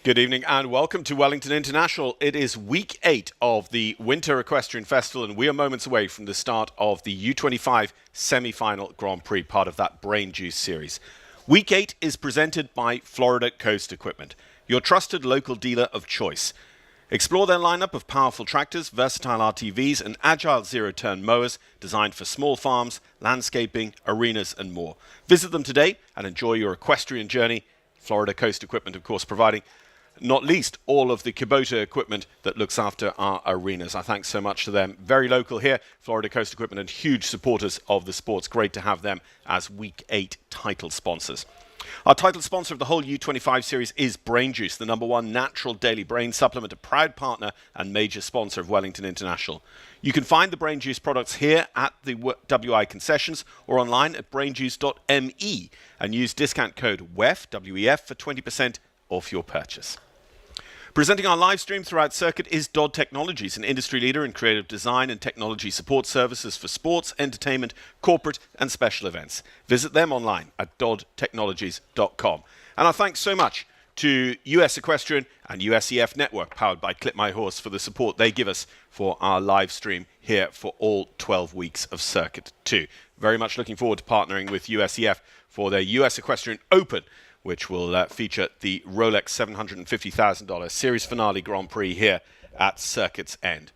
Good evening and welcome to Wellington International. It is week 8 of the Winter Equestrian Festival and we are moments away from the start of the U25 semi-final Grand Prix, part of that BrainJuice series. Week 8 is presented by Florida Coast Equipment, your trusted local dealer of choice. Explore their lineup of powerful tractors, versatile RTVs and agile zero-turn mowers designed for small farms, landscaping, arenas and more. Visit them today and enjoy your equestrian journey. Florida Coast Equipment, of course, providing not least all of the Kubota equipment that looks after our arenas. I thank so much to them. Very local here, Florida Coast Equipment, and huge supporters of the sports. Great to have them as Week 8 title sponsors. Our title sponsor of the whole U25 series is BrainJuice, the #1 natural daily brain supplement, a proud partner and major sponsor of Wellington International. You can find the BrainJuice products here at the WI concessions or online at brainjuice.me and use discount code WEF, W-E-F, for 20% off your purchase. Presenting our live stream throughout circuit is Dodd Technologies, an industry leader in creative design and technology support services for sports, entertainment, corporate and special events. Visit them online at doddtechnologies.com. And our thanks so much to US Equestrian and USEF Network, powered by Clip My Horse, for the support they give us for our live stream here for all 12 weeks of Circuit 2. Very much looking forward to partnering with USEF for their US Equestrian Open, which will feature the Rolex $750,000 Series Finale Grand Prix here at Circuit's End.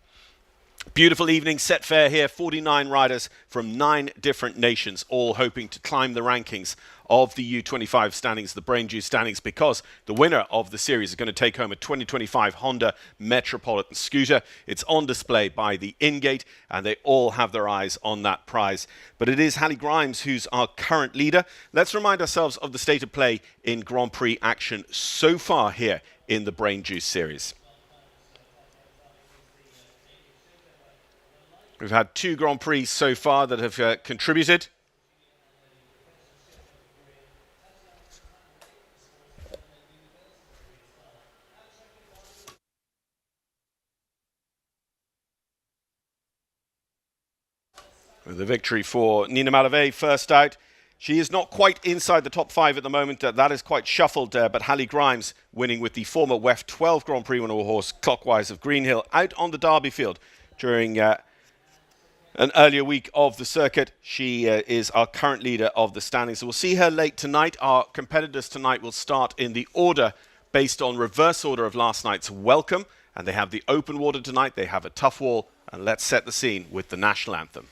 Beautiful evening, set fair here, 49 riders from 9 different nations, all hoping to climb the rankings of the U25 standings, the BrainJuice standings, because the winner of the series is going to take home a 2025 Honda Metropolitan scooter. It's on display by the in-gate, and they all have their eyes on that prize. But it is Hallie Grimes who's our current leader. Let's remind ourselves of the state of play in Grand Prix action so far here in the BrainJuice series. We've had 2 Grand Prix so far that have contributed. The victory for Nina Malave first out. She is not quite inside the top 5 at the moment. That is quite shuffled, but Hallie Grimes winning with the former WEF 12 Grand Prix winner horse Clockwise of Greenhill out on the Derby field during an earlier week of the circuit. She is our current leader of the standings. So we'll see her late tonight. Our competitors tonight will start in the order based on reverse order of last night's welcome. And they have the open water tonight. They have a tough wall. And let's set the scene with the national anthem.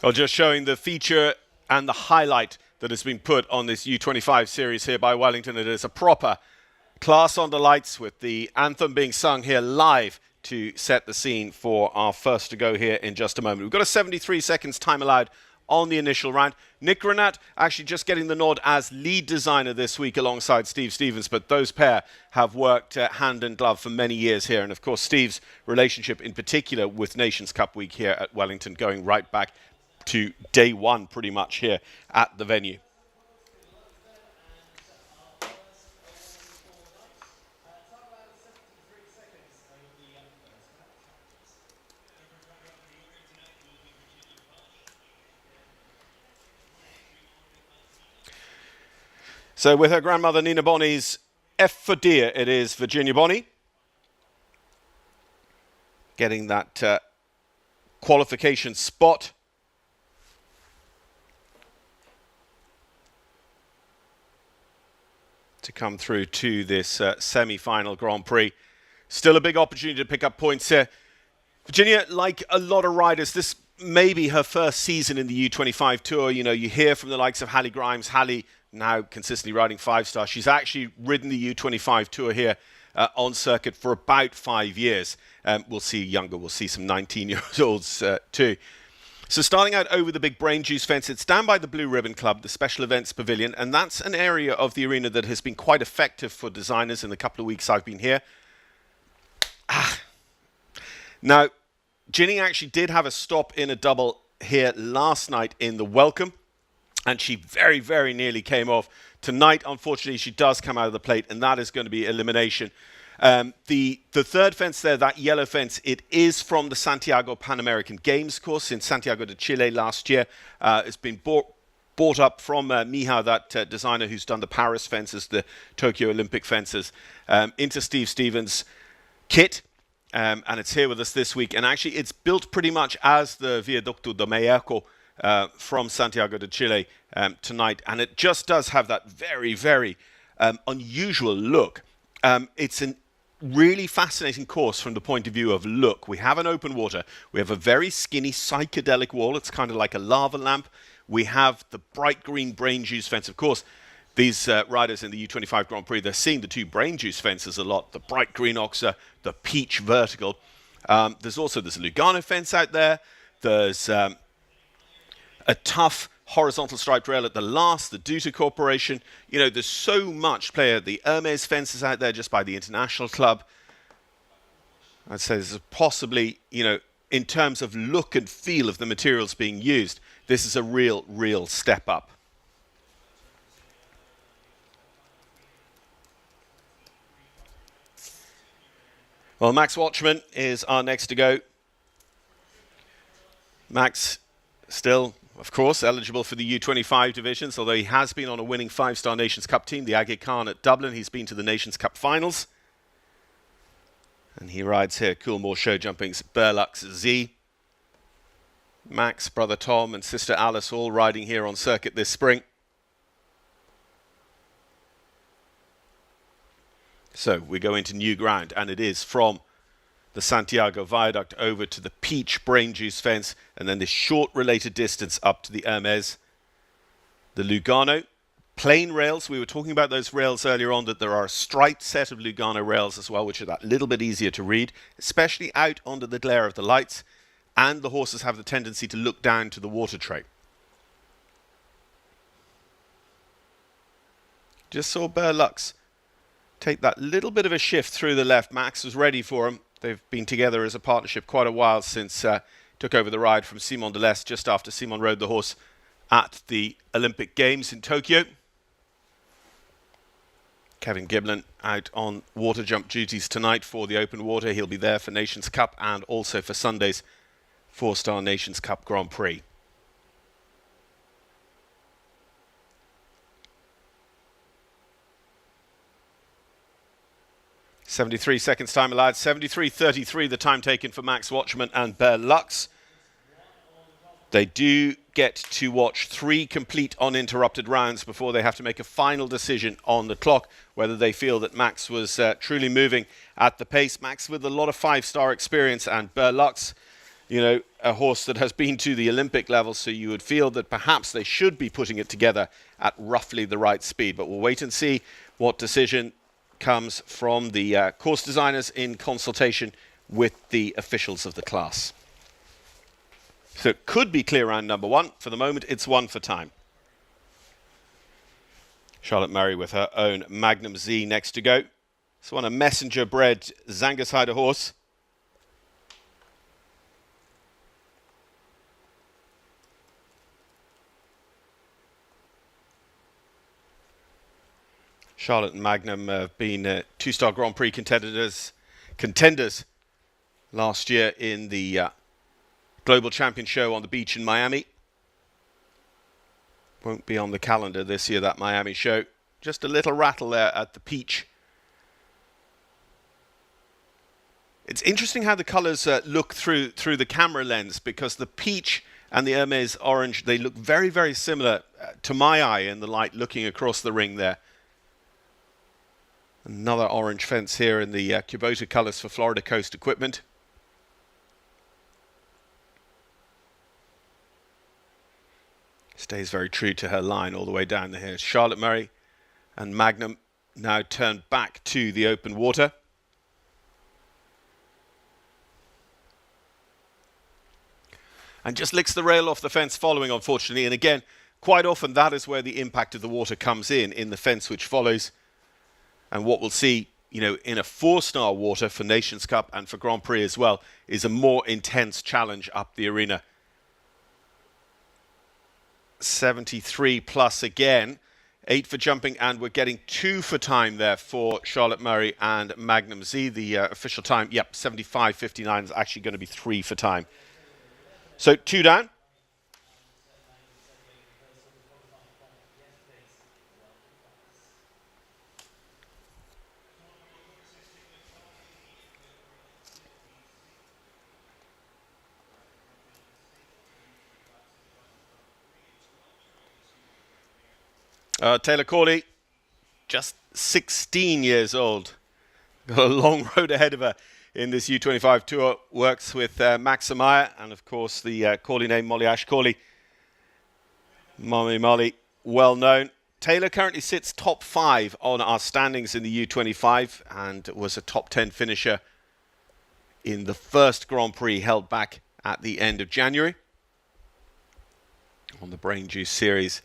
Well, just showing the feature and the highlight that has been put on this U25 series here by Wellington. It is a proper class on the lights with the anthem being sung here live to set the scene for our first to go here in just a moment. We've got a 73 seconds time allowed on the initial round. Nick Granat actually just getting the nod as lead designer this week alongside Steve Stevens, but those pair have worked hand in glove for many years here. And of course, Steve's relationship in particular with Nations Cup week here at Wellington going right back to day 1 pretty much here at the venue. So with her grandmother Nina Bonney's F for dear, it is Virginia Bonney getting that qualification spot. To come through to this semi-final Grand Prix. Still a big opportunity to pick up points here. Virginia, like a lot of riders, this may be her first season in the U25 Tour. You know, you hear from the likes of Hallie Grimes. Hallie now consistently riding 5-star. She's actually ridden the U25 Tour here on circuit for about 5 years. We'll see younger, we'll see some 19-year-olds too. So starting out over the big BrainJuice fence, it's down by the Blue Ribbon Club, the Special Events Pavilion, and that's an area of the arena that has been quite effective for designers in the couple of weeks I've been here. Now, Ginny actually did have a stop in a double here last night in the Welcome, and she very, very nearly came off. Tonight, unfortunately, she does come out of the plate, and that is going to be elimination. The third fence there, that yellow fence, it is from the Santiago Pan American Games course in Santiago de Chile last year. It's been bought up from Mija, that designer who's done the Paris fences, the Tokyo Olympic fences, into Steve Stevens' kit. And it's here with us this week. And actually, it's built pretty much as the Viaducto de Mayaco from Santiago de Chile tonight. And it just does have that very, very unusual look. It's a really fascinating course from the point of view of look. We have an open water. We have a very skinny psychedelic wall. It's kind of like a lava lamp. We have the bright green BrainJuice fence. Of course, these riders in the U25 Grand Prix, they're seeing the two BrainJuice fences a lot. The bright green oxer, the peach vertical. There's also this Lugano fence out there. There's a tough horizontal striped rail at the last, the Duta Corporation. You know, there's so much play. The Hermes fences out there just by the International Club. I'd say this is possibly, you know, in terms of look and feel of the materials being used, this is a real step up. Well, Max Watchman is our next to go. Max still, of course, eligible for the U25 divisions, although he has been on a winning 5-star Nations Cup team, the Agha Khan at Dublin. He's been to the Nations Cup finals. And he rides here Coolmore Show Jumping's Berlux Z. Max, brother Tom, and sister Alice all riding here on circuit this spring. So we go into new ground, and it is from the Santiago Viaduct over to the Peach BrainJuice fence, and then this short related distance up to the Hermes. The Lugano, plain rails. We were talking about those rails earlier on, that there are a striped set of Lugano rails as well, which are that little bit easier to read, especially out under the glare of the lights, and the horses have the tendency to look down to the water tray. Just saw Berlux take that little bit of a shift through the left. Max was ready for him. They've been together as a partnership quite a while since took over the ride from Simon Delestre just after Simon rode the horse at the Olympic Games in Tokyo. Kevin Giblin out on water jump duties tonight for the open water. He'll be there for Nations Cup and also for Sunday's 4-star Nations Cup Grand Prix. .73 seconds time allowed, 73.33 the time taken for Max Watchman and Berlux. They do get to watch 3 complete uninterrupted rounds before they have to make a final decision on the clock, whether they feel that Max was truly moving at the pace. Max with a lot of 5-star experience, and Berlux, you know, a horse that has been to the Olympic level, so you would feel that perhaps they should be putting it together at roughly the right speed. But we'll wait and see what decision comes from the course designers in consultation with the officials of the class. So it could be clear round number 1. For the moment, it's 1 for time. Charlotte Murray with her own Magnum Z next to go. This one, a messenger-bred Zangersheide horse. Charlotte and Magnum have been 2-star Grand Prix contenders last year in the Global Champion Show on the beach in Miami. Won't be on the calendar this year, that Miami show, Just a little rattle there at the peach. It's interesting how the colours look through the camera lens, because the peach and the Hermes orange, they look very, very similar to my eye in the light looking across the ring there. Another orange fence here in the Kubota colours for Florida Coast Equipment. Stays very true to her line all the way down here. Charlotte Murray and Magnum now turn back to the open water. And just licks the rail off the fence following, unfortunately. And again, quite often that is where the impact of the water comes in the fence which follows. And what we'll see, you know, in a 4-star water for Nations Cup and for Grand Prix as well, is a more intense challenge up the arena. 73 plus again, 8 for jumping, and we're getting 2 for time there for Charlotte Murray and Magnum Z. The official time, yep, 75.59 is actually going to be 3 for time. So 2 down. Taylor Corley, just 16 years old. Got a long road ahead of her in this U25 tour. Works with Max Amaya and, of course, the Corley name, Molly Ash Corley. Mommy Molly, well known. Taylor currently sits top 5 on our standings in the U25 and was a top 10 finisher in the first Grand Prix held back at the end of January on the BrainJuice series.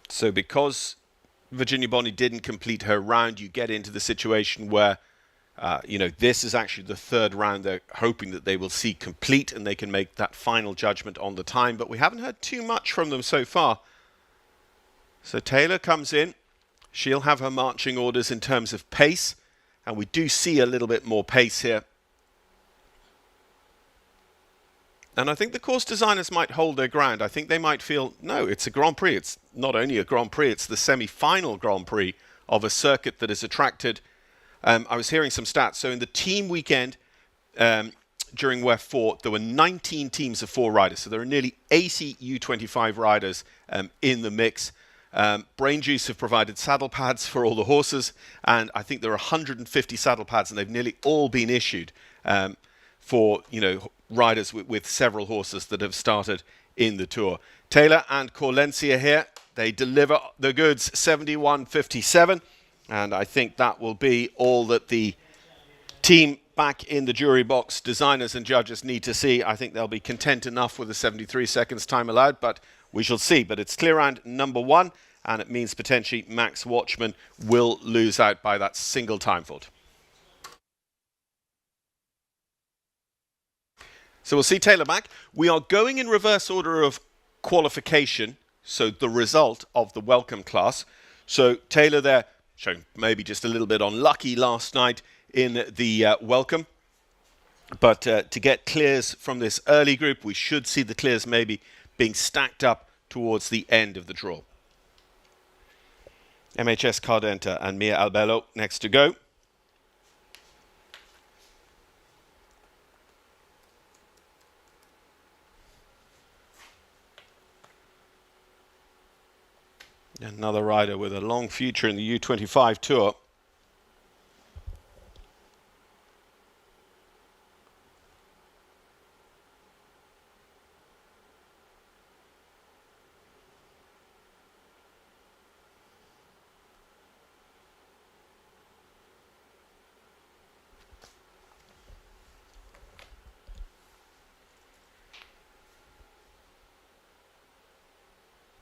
So because Virginia Bonney didn't complete her round, you get into the situation where, you know, this is actually the 3rd round they're hoping that they will see complete and they can make that final judgment on the time. But we haven't heard too much from them so far. So Taylor comes in. She'll have her marching orders in terms of pace. And we do see a little bit more pace here. And I think the course designers might hold their ground. I think they might feel, no, it's a Grand Prix. It's not only a Grand Prix, it's the semi-final Grand Prix of a circuit that has attracted. I was hearing some stats. So in the team weekend during WEF4, there were 19 teams of 4 riders. So there are nearly 80 U25 riders in the mix. BrainJuice have provided saddle pads for all the horses. And I think there are 150 saddle pads, and they've nearly all been issued for, you know, riders with several horses that have started in the tour. Taylor and Corlencia here, they deliver the goods, 71.57, and I think that will be all that the team back in the jury box, designers and judges, need to see. I think they'll be content enough with the 73 seconds time allowed, but we shall see. But it's clear round number 1, and it means potentially Max Watchman will lose out by that single time fault. So we'll see Taylor back. We are going in reverse order of qualification, so the result of the welcome class. So Taylor there, showing maybe just a little bit unlucky last night in the welcome. But to get clears from this early group, we should see the clears maybe being stacked up towards the end of the draw. MHS Cardenta and Mia Albello next to go. Another rider with a long future in the U25 tour.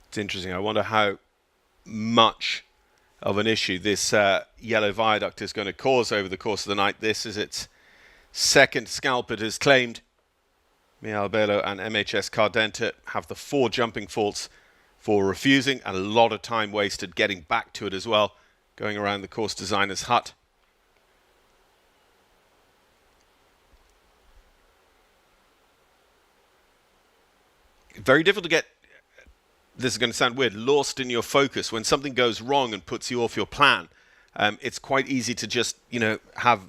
It's interesting. I wonder how much of an issue this yellow viaduct is going to cause over the course of the night. This is its 2nd scalp it has claimed. Mia Albello and MHS Cardenta have the 4 jumping faults for refusing, and a lot of time wasted getting back to it as well, going around the course designer's hut. very difficult to get, this is going to sound weird, lost in your focus. When something goes wrong and puts you off your plan, it's quite easy to just, have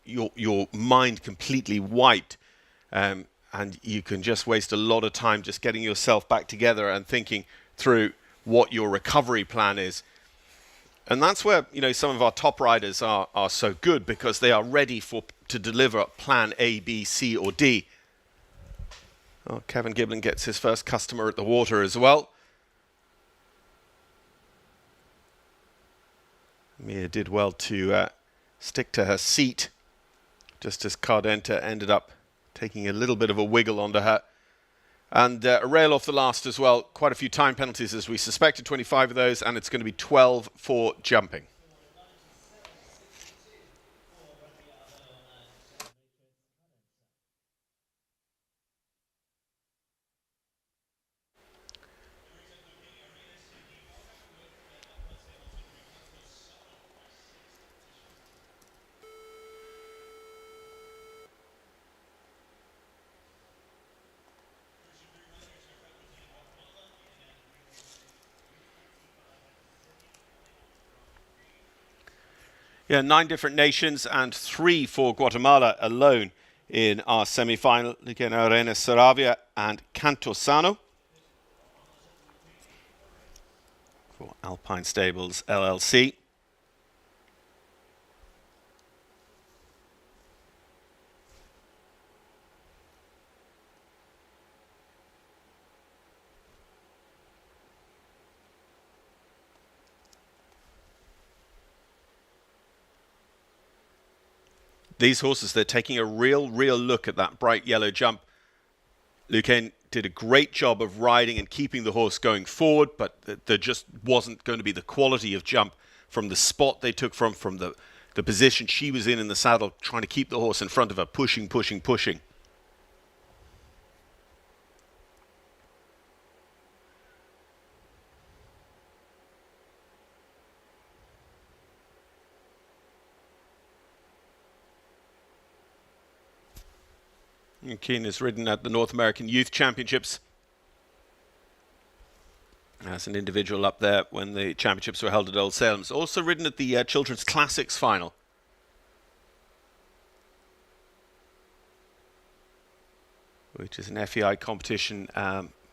your mind completely wiped. And you can just waste a lot of time just getting yourself back together and thinking through what your recovery plan is. And that's where, some of our top riders are so good, because they are ready to deliver plan A, B, C, or D. Oh, Kevin Giblin gets his first customer at the water as well. Mia did well to stick to her seat, just as Cardenta ended up taking a little bit of a wiggle onto her. And a rail off the last as well. Quite a few time penalties, as we suspected, 25 of those, and it's going to be 12 for jumping. Yeah, 9 different nations and 3 for Guatemala alone in our semi-final. Again, Arena Saravia and Cantosano for Alpine Stables LLC. These horses, they're taking a real look at that bright yellow jump. Lucain did a great job of riding and keeping the horse going forward, but there just wasn't going to be the quality of jump from the spot they took from the position she was in the saddle, trying to keep the horse in front of her, pushing. Keane is ridden at the North American Youth Championships as an individual up there when the championships were held at Old Salem. He's also ridden at the Children's Classics final. Which is an FEI competition.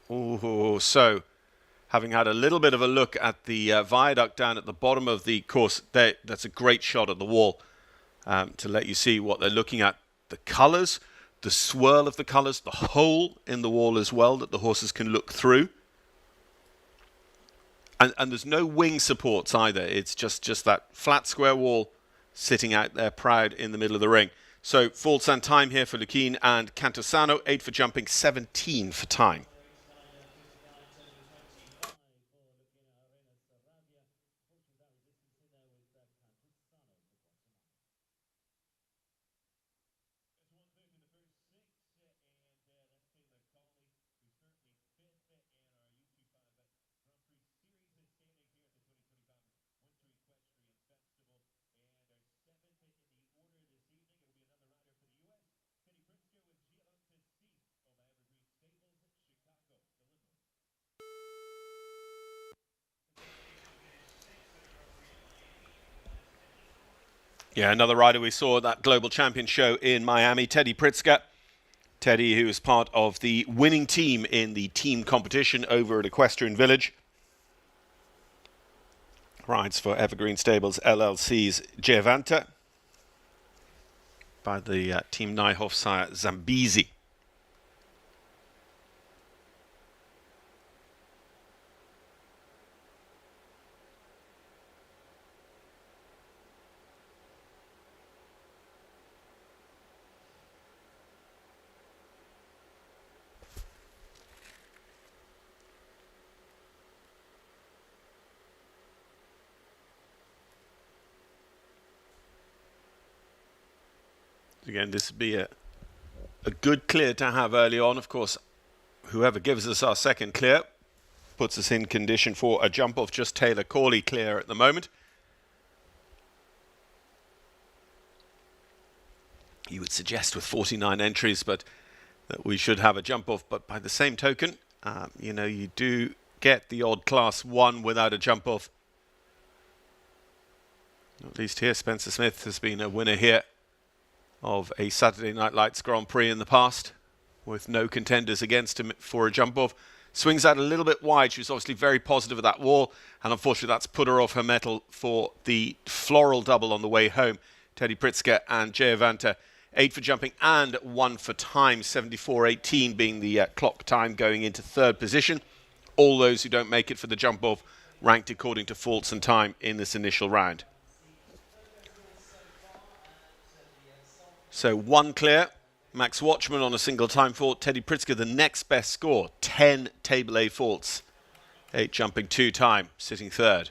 So, having had a little bit of a look at the viaduct down at the bottom of the course, that's a great shot at the wall to let you see what they're looking at. The colours, the swirl of the colours, the hole in the wall as well that the horses can look through. And there's no wing supports either. It's just that flat square wall sitting out there proud in the middle of the ring. So false and time here for Lucain and Cantosano. 8 for jumping, 17 for time. Yeah, another rider we saw at that Global Champion show in Miami, Teddy Pritzker. Teddy, who is part of the winning team in the team competition over at Equestrian Village. Rides for Evergreen Stables LLC's Giovanta by the Team Nijhoff sire Zambezi. Again, this would be a good clear to have early on. Of course, whoever gives us our second clear puts us in condition for a jump off. Just Taylor Corley clear at the moment. You would suggest with 49 entries, but that we should have a jump off. But by the same token, You know, you do get the odd class 1 without a jump off. At least here, Spencer Smith has been a winner here of a Saturday Night Lights Grand Prix in the past, with no contenders against him for a jump off. Swings out a little bit wide. She was obviously very positive at that wall, and unfortunately that's put her off her mettle for the floral double on the way home. Teddy Pritzker and Jayavanta, 8 for jumping and 1 for time, 74.18 being the clock time going into third position. All those who don't make it for the jump off ranked according to faults and time in this initial round. So 1 clear. Max Watchman on a single time fault. Teddy Pritzker, the next best score. 10 table A faults. 8 jumping, 2 time, sitting third.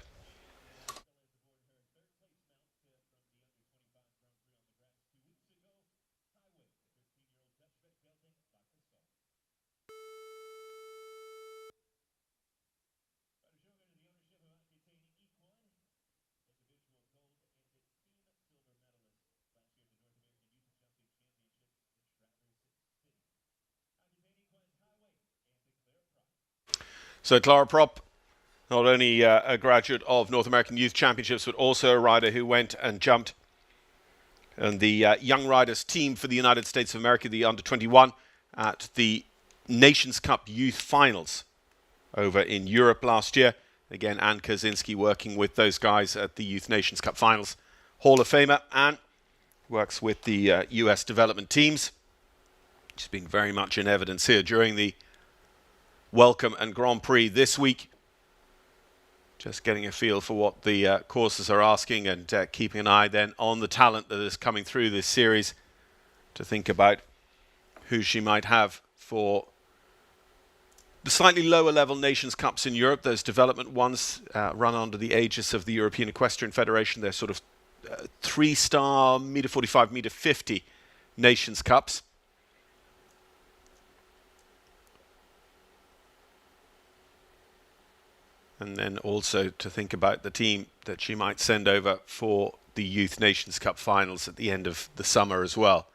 So Clara Prop, not only a graduate of North American Youth Championships, but also a rider who went and jumped in the Young Riders team for the United States of America, the under-21, at the Nations Cup Youth Finals over in Europe last year. Again, Ann Kaczynski working with those guys at the Youth Nations Cup Finals. Hall of Famer, Ann works with the US development teams. She's been very much in evidence here during the Welcome and Grand Prix this week. Just getting a feel for what the courses are asking, and keeping an eye then on the talent that is coming through this series to think about who she might have for the slightly lower level Nations Cups in Europe. Those development ones run under the aegis of the European Equestrian Federation. They're sort of 3-star, meter 45, meter 50 Nations Cups. And then also to think about the team that she might send over for the Youth Nations Cup finals at the end of the summer as well.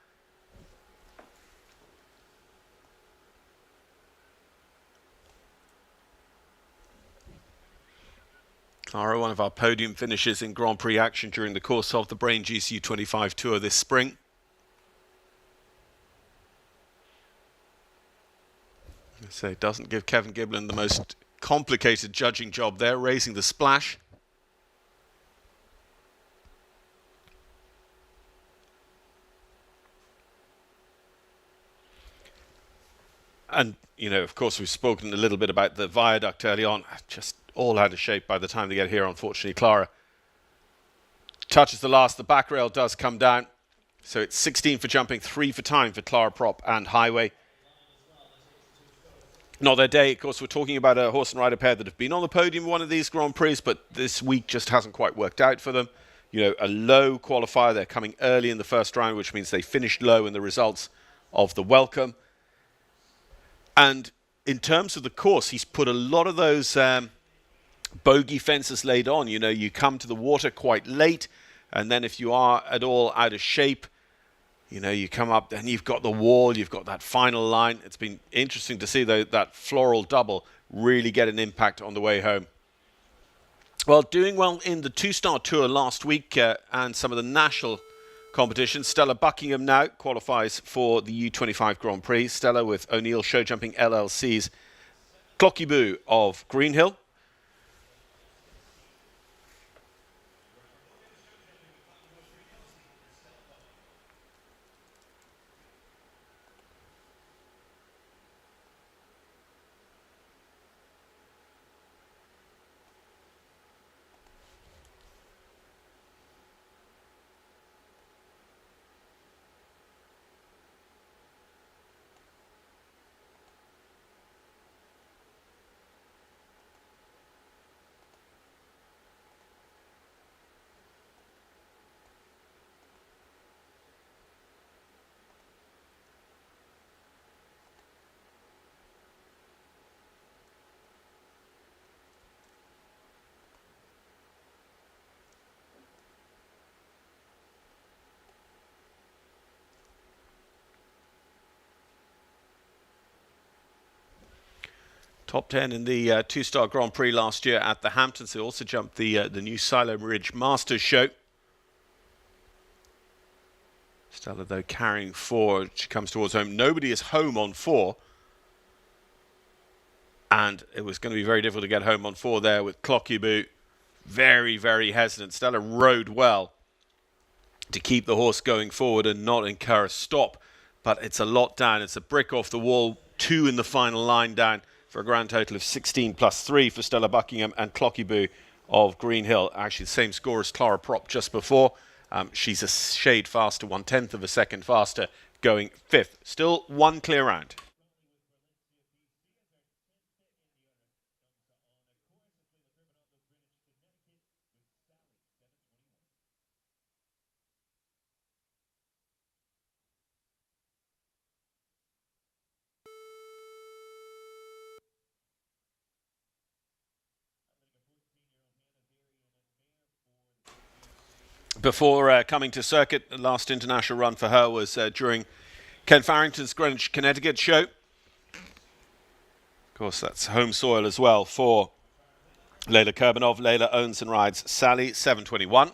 Clara, one of our podium finishes in Grand Prix action during the course of the BrainJuice U25 Tour this spring. So it doesn't give Kevin Giblin the most complicated judging job there, raising the splash. And, you know, of course, we've spoken a little bit about the viaduct early on. Just all out of shape by the time they get here, unfortunately. Clara touches the last. The back rail does come down. So it's 16 for jumping, 3 for time for Clara Prop and Highway. Not their day. Of course, we're talking about a horse and rider pair that have been on the podium in one of these Grand Prix, but this week just hasn't quite worked out for them. You know, a low qualifier. They're coming early in the first round, which means they finished low in the results of the Welcome. And in terms of the course, he's put a lot of those bogey fences laid on. You know, you come to the water quite late, and then if you are at all out of shape, you know, you come up and you've got the wall, you've got that final line. It's been interesting to see, though, that floral double really get an impact on the way home. Well, doing well in the 2-star tour last week and some of the national competitions. Stella Buckingham now qualifies for the U25 Grand Prix. Stella with O'Neill Show Jumping LLC's Clocky Boo of Greenhill. Top 10 in the two-star Grand Prix last year at the Hamptons. They also jumped the new Siloam Ridge Masters show. Stella, though, carrying 4. She comes towards home. Nobody is home on 4. And it was going to be very difficult to get home on 4 there with Clockybu. Very, very hesitant. Stella rode well to keep the horse going forward and not incur a stop. But it's a lot down. It's a brick off the wall. 2 in the final line down for a grand total of 16 plus 3 for Stella Buckingham and Clockybu of Green Hill. Actually, the same score as Clara Prop just before. She's a shade faster, 1/10 of a second faster, going 5th. Still 1 clear round. Before coming to circuit, the last international run for her was during Ken Farrington's Greenwich, Connecticut show. Of course, that's home soil as well for Leila Kurbanov. Leila owns and rides Sally, 721.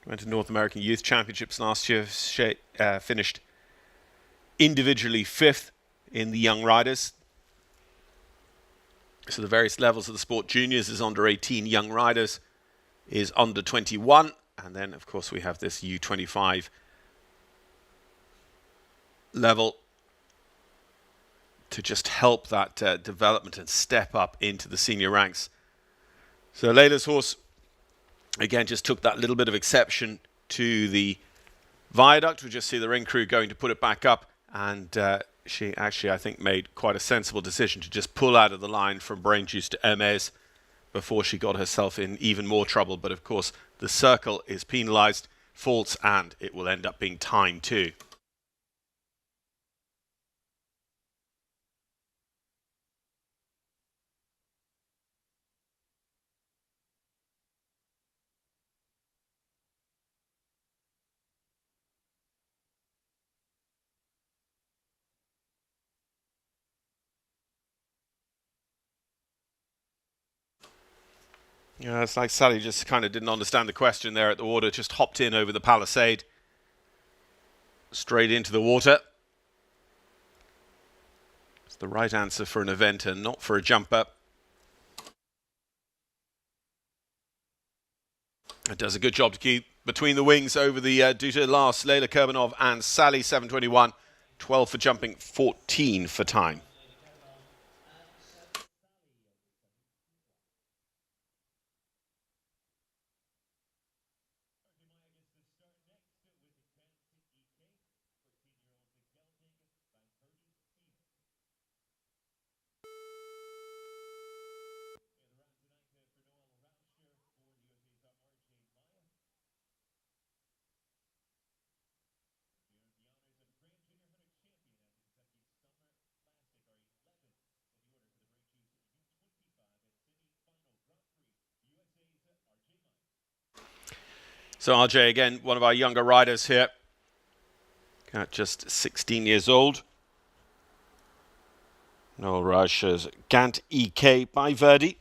Went to North American Youth Championships last year. She finished individually 5th in the young riders. So the various levels of the sport: juniors is under 18, young riders is under 21, and then of course we have this U25 level to just help that development and step up into the senior ranks. So Leila's horse again just took that little bit of exception to the viaduct. We just see the ring crew going to put it back up, and she actually, I think, made quite a sensible decision to just pull out of the line from BrainJuice to Hermes before she got herself in even more trouble. But of course, the circle is penalised, faults, and it will end up being time too. Yeah, it's like Sally just kind of didn't understand the question there at the water, just hopped in over the palisade, straight into the water. It's the right answer for an eventer, not for a jumper. It does a good job to keep between the wings over the Duta last. Leila Kurbanov and Sally, 721, 12 for jumping, 14 for time. So RJ, again, one of our younger riders here, at just 16 years old. Noel Rush's Gant EK by Verdi.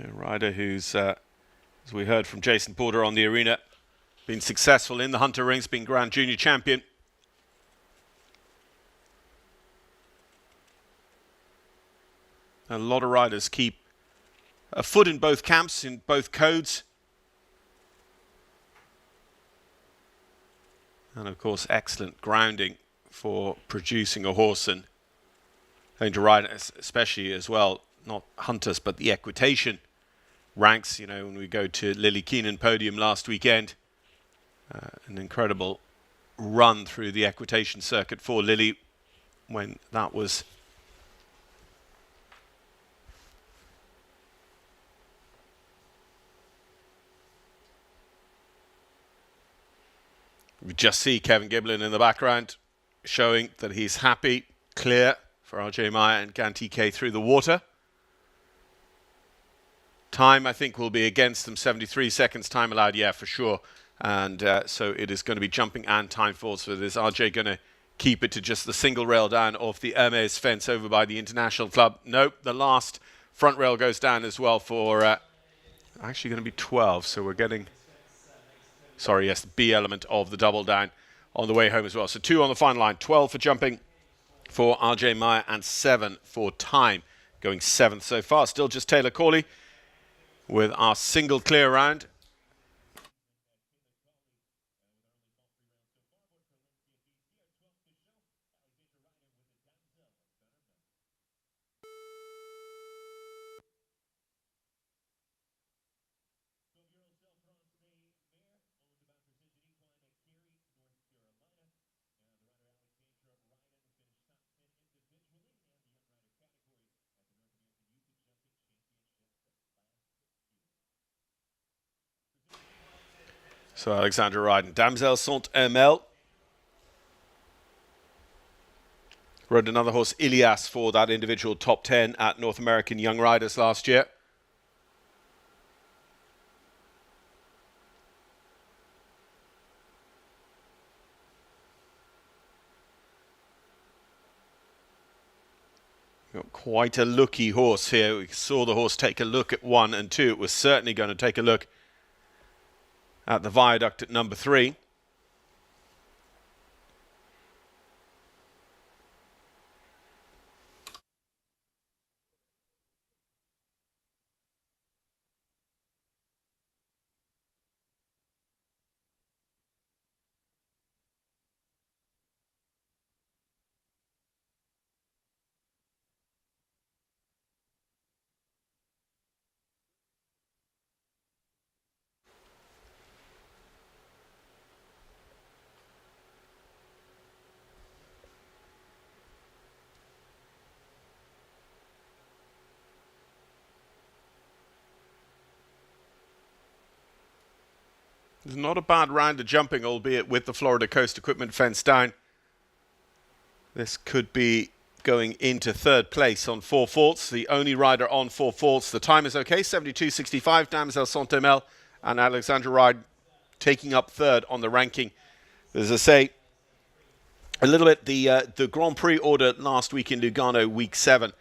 A rider who's, as we heard from Jason Porter on the arena, been successful in the Hunter Rings, been Grand Junior Champion. A lot of riders keep a foot in both camps, in both codes. And of course, excellent grounding for producing a horse and going to ride, especially as well, not hunters, but the equitation ranks. You know, when we go to Lily Keenan podium last weekend, an incredible run through the equitation circuit for Lily when that was we just see Kevin Giblin in the background showing that he's happy, clear for RJ Meyer and Gant EK through the water. Time, I think, will be against them. 73 seconds time allowed, yeah, for sure. And so it is going to be jumping and time falls for this. RJ going to keep it to just the single rail down off the Hermes fence over by the International Club. Nope, the last front rail goes down as well for actually going to be 12. So we're getting, sorry, yes, the B element of the double down on the way home as well. So 2 on the final line, 12 for jumping for RJ Meyer and 7 for time, going 7th so far. Still just Taylor Corley with our single clear round. So Alexander Ryden, Damsel Saint-Hermel. Rode another horse, Ilias, for that individual top 10 at North American Young Riders last year. Got quite a looky horse here. We saw the horse take a look at 1 and 2. It was certainly going to take a look at the viaduct at number 3. It's not a bad round of jumping, albeit with the Florida Coast equipment fence down. This could be going into 3rd place on 4 faults. The only rider on 4 faults. The time is okay, 72.65. Damsel Saint-Hermel and Alexander Ryden taking up 3rd on the ranking. As I say, a little bit, the Grand Prix order last week in Lugano, week 7,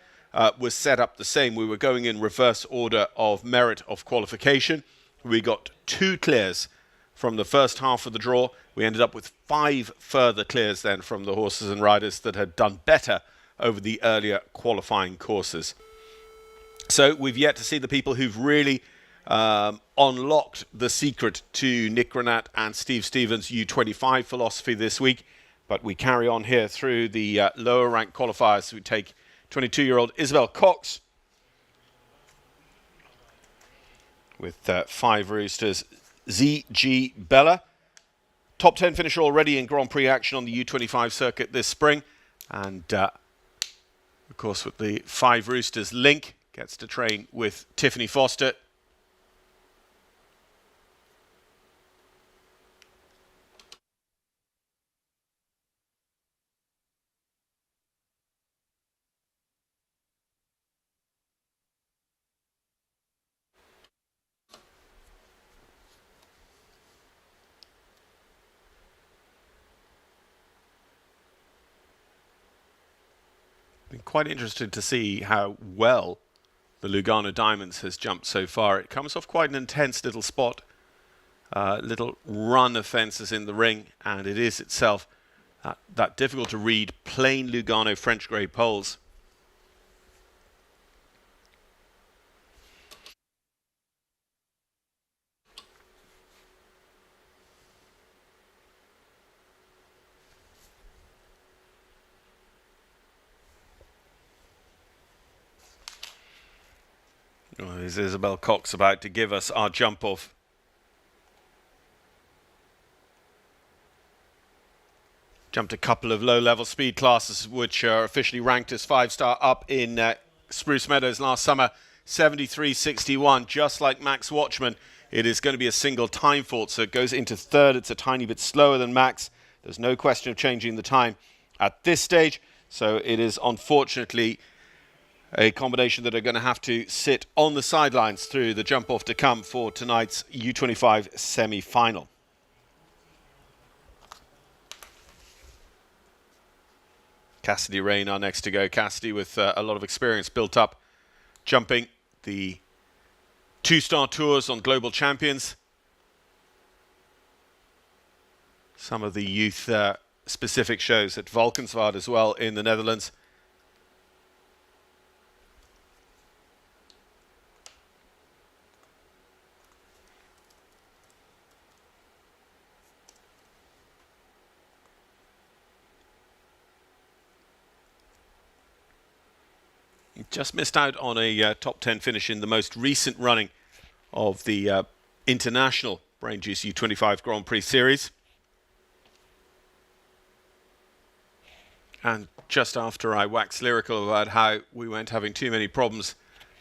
was set up the same. We were going in reverse order of merit of qualification. We got 2 clears from the first half of the draw. We ended up with 5 further clears then from the horses and riders that had done better over the earlier qualifying courses. So we've yet to see the people who've really unlocked the secret to Nick Granat and Steve Stevens' U25 philosophy this week. But we carry on here through the lower ranked qualifiers. We take 22-year-old Isabel Cox with 5 roosters. ZG Bella, top 10 finisher already in Grand Prix action on the U25 circuit this spring. And, of course, with the 5 roosters, Link gets to train with Tiffany Foster. Been quite interested to see how well the Lugano Diamonds has jumped so far. It comes off quite an intense little spot, little run of fences in the ring, and it is itself that difficult to read plain Lugano French grey poles. Oh, is Isabel Cox about to give us our jump off? Jumped a couple of low-level speed classes, which are officially ranked as 5-star up in Spruce Meadows last summer. 73.61, just like Max Watchman. It is going to be a single time fault, so it goes into 3rd. It's a tiny bit slower than Max. There's no question of changing the time at this stage. So it is unfortunately A combination that are going to have to sit on the sidelines through the jump-off to come for tonight's U25 semi-final. Cassidy Rain are next to go. Cassidy with a lot of experience built up jumping the two-star tours on global champions. Some of the youth specific shows at Valkenswaard as well in the Netherlands. Just missed out on a top 10 finish in the most recent running of the international BrainJuice U25 Grand Prix series. And just after I waxed lyrical about how we weren't having too many problems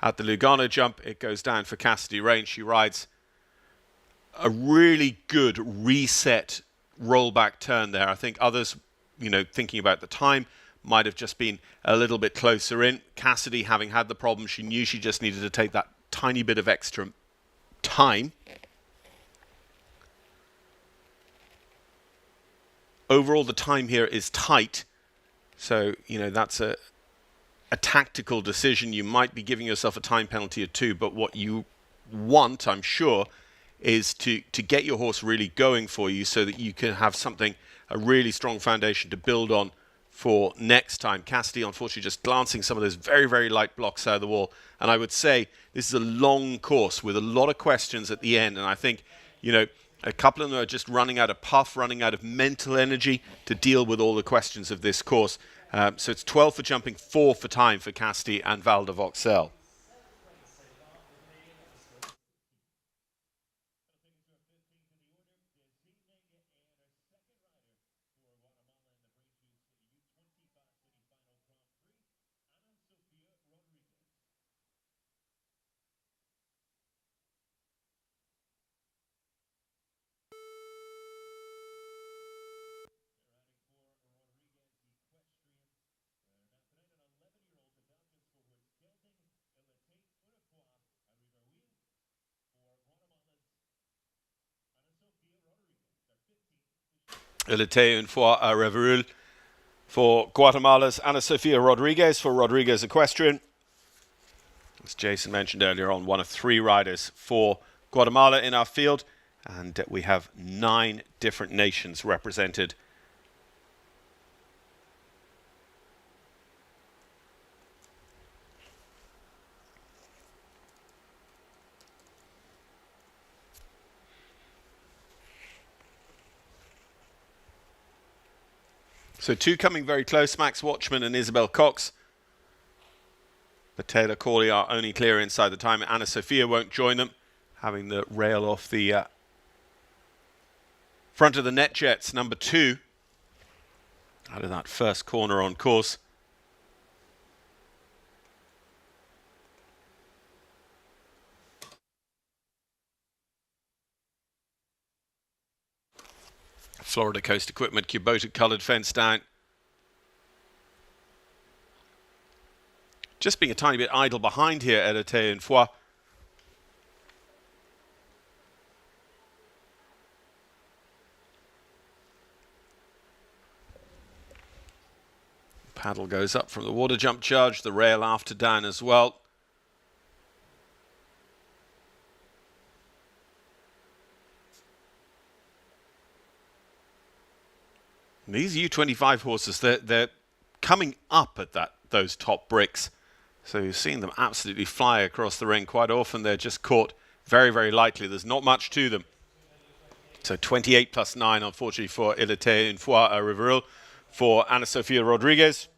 at the Lugano jump, it goes down for Cassidy Rain. She rides a really good reset rollback turn there. I think others, you know, thinking about the time, might have just been a little bit closer in. Cassidy, having had the problem, she knew she just needed to take that tiny bit of extra time. Overall, the time here is tight. So, you know, that's a tactical decision. You might be giving yourself a time penalty or two, but what you want, I'm sure, is to get your horse really going for you so that you can have something, a really strong foundation to build on for next time. Cassidy, unfortunately, just glancing some of those very, very light blocks out of the wall. And I would say this is a long course with a lot of questions at the end. And I think, you know, a couple of them are just running out of puff, running out of mental energy to deal with all the questions of this course. So it's 12 for jumping, 4 for time for Cassidy and Val de Vauxhall. Elite une fois à Reverul for Guatemala's Ana Sofia Rodriguez for Rodriguez Equestrian. As Jason mentioned earlier on, one of 3 riders for Guatemala in our field. And we have 9 different nations represented. So 2 coming very close, Max Watchman and Isabel Cox. But Taylor Corley are only clear inside the time. Ana Sofia won't join them, having the rail off the front of the net jets, number 2, out of that first corner on course. Florida Coast Equipment Kubota coloured fence down. Just being a tiny bit idle behind here, Elite une fois. Paddle goes up from the water jump charge, the rail after down as well. These U25 horses, they're coming up at those top bricks. So you're seeing them absolutely fly across the ring. Quite often they're just caught very, very lightly. There's not much to them. So 28 plus 9, unfortunately, for Elite une fois à Riveril. For Ana Sofia Rodriguez.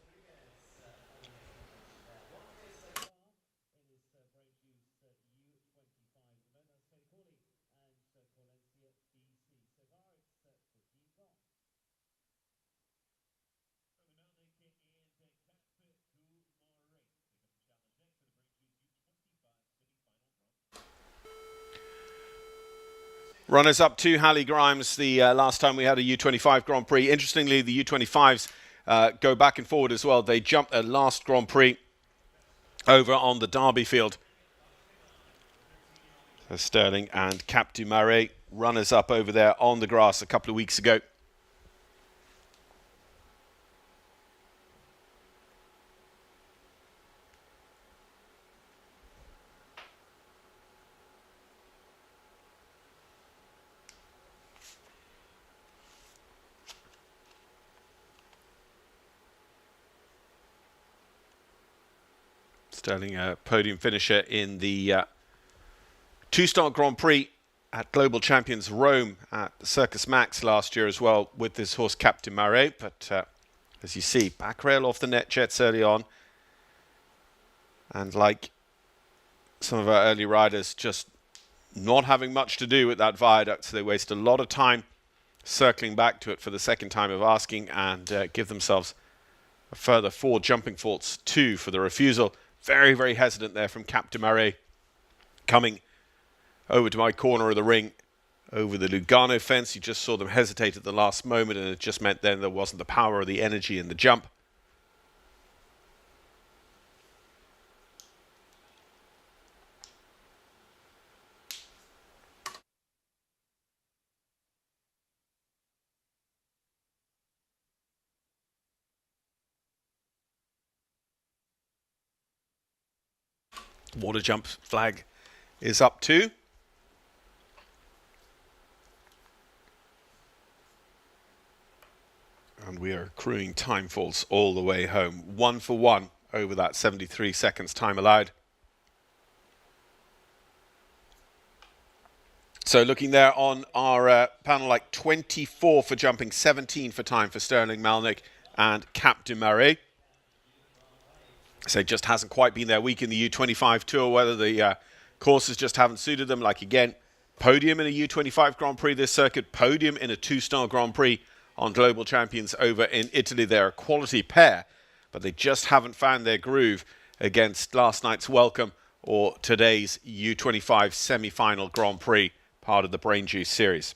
Runners up to Hallie Grimes, the last time we had a U25 Grand Prix. Interestingly, the U25s go back and forward as well. They jumped their last Grand Prix over on the Derby field. So Sterling and Cap du Marais, runners-up over there on the grass a couple of weeks ago. Sterling, a podium finisher in the two-star Grand Prix at Global Champions Rome at the Circus Max last year as well with this horse Cap du Marais. But as you see, back rail off the net jets early on. And like some of our early riders, just not having much to do with that viaduct. So they waste a lot of time circling back to it for the second time of asking and give themselves a further 4 jumping faults, 2 for the refusal. Very, very hesitant there from Cap du Marais, coming over to my corner of the ring, over the Lugano fence. You just saw them hesitate at the last moment, and it just meant then there wasn't the power or the energy in the jump. Water jump flag is up too. And we are accruing time faults all the way home. 1 for 1 over that 73 seconds time allowed. So looking there on our panel, like 24 for jumping, 17 for time for Sterling Malnick and Cap du Marais. So it just hasn't quite been their week in the U25 Tour, whether the courses just haven't suited them. Like again, podium in a U25 Grand Prix this circuit, podium in a 2-star Grand Prix on Global Champions over in Italy. They're a quality pair, but they just haven't found their groove against last night's Welcome or today's U25 semi-final Grand Prix, part of the BrainJuice series.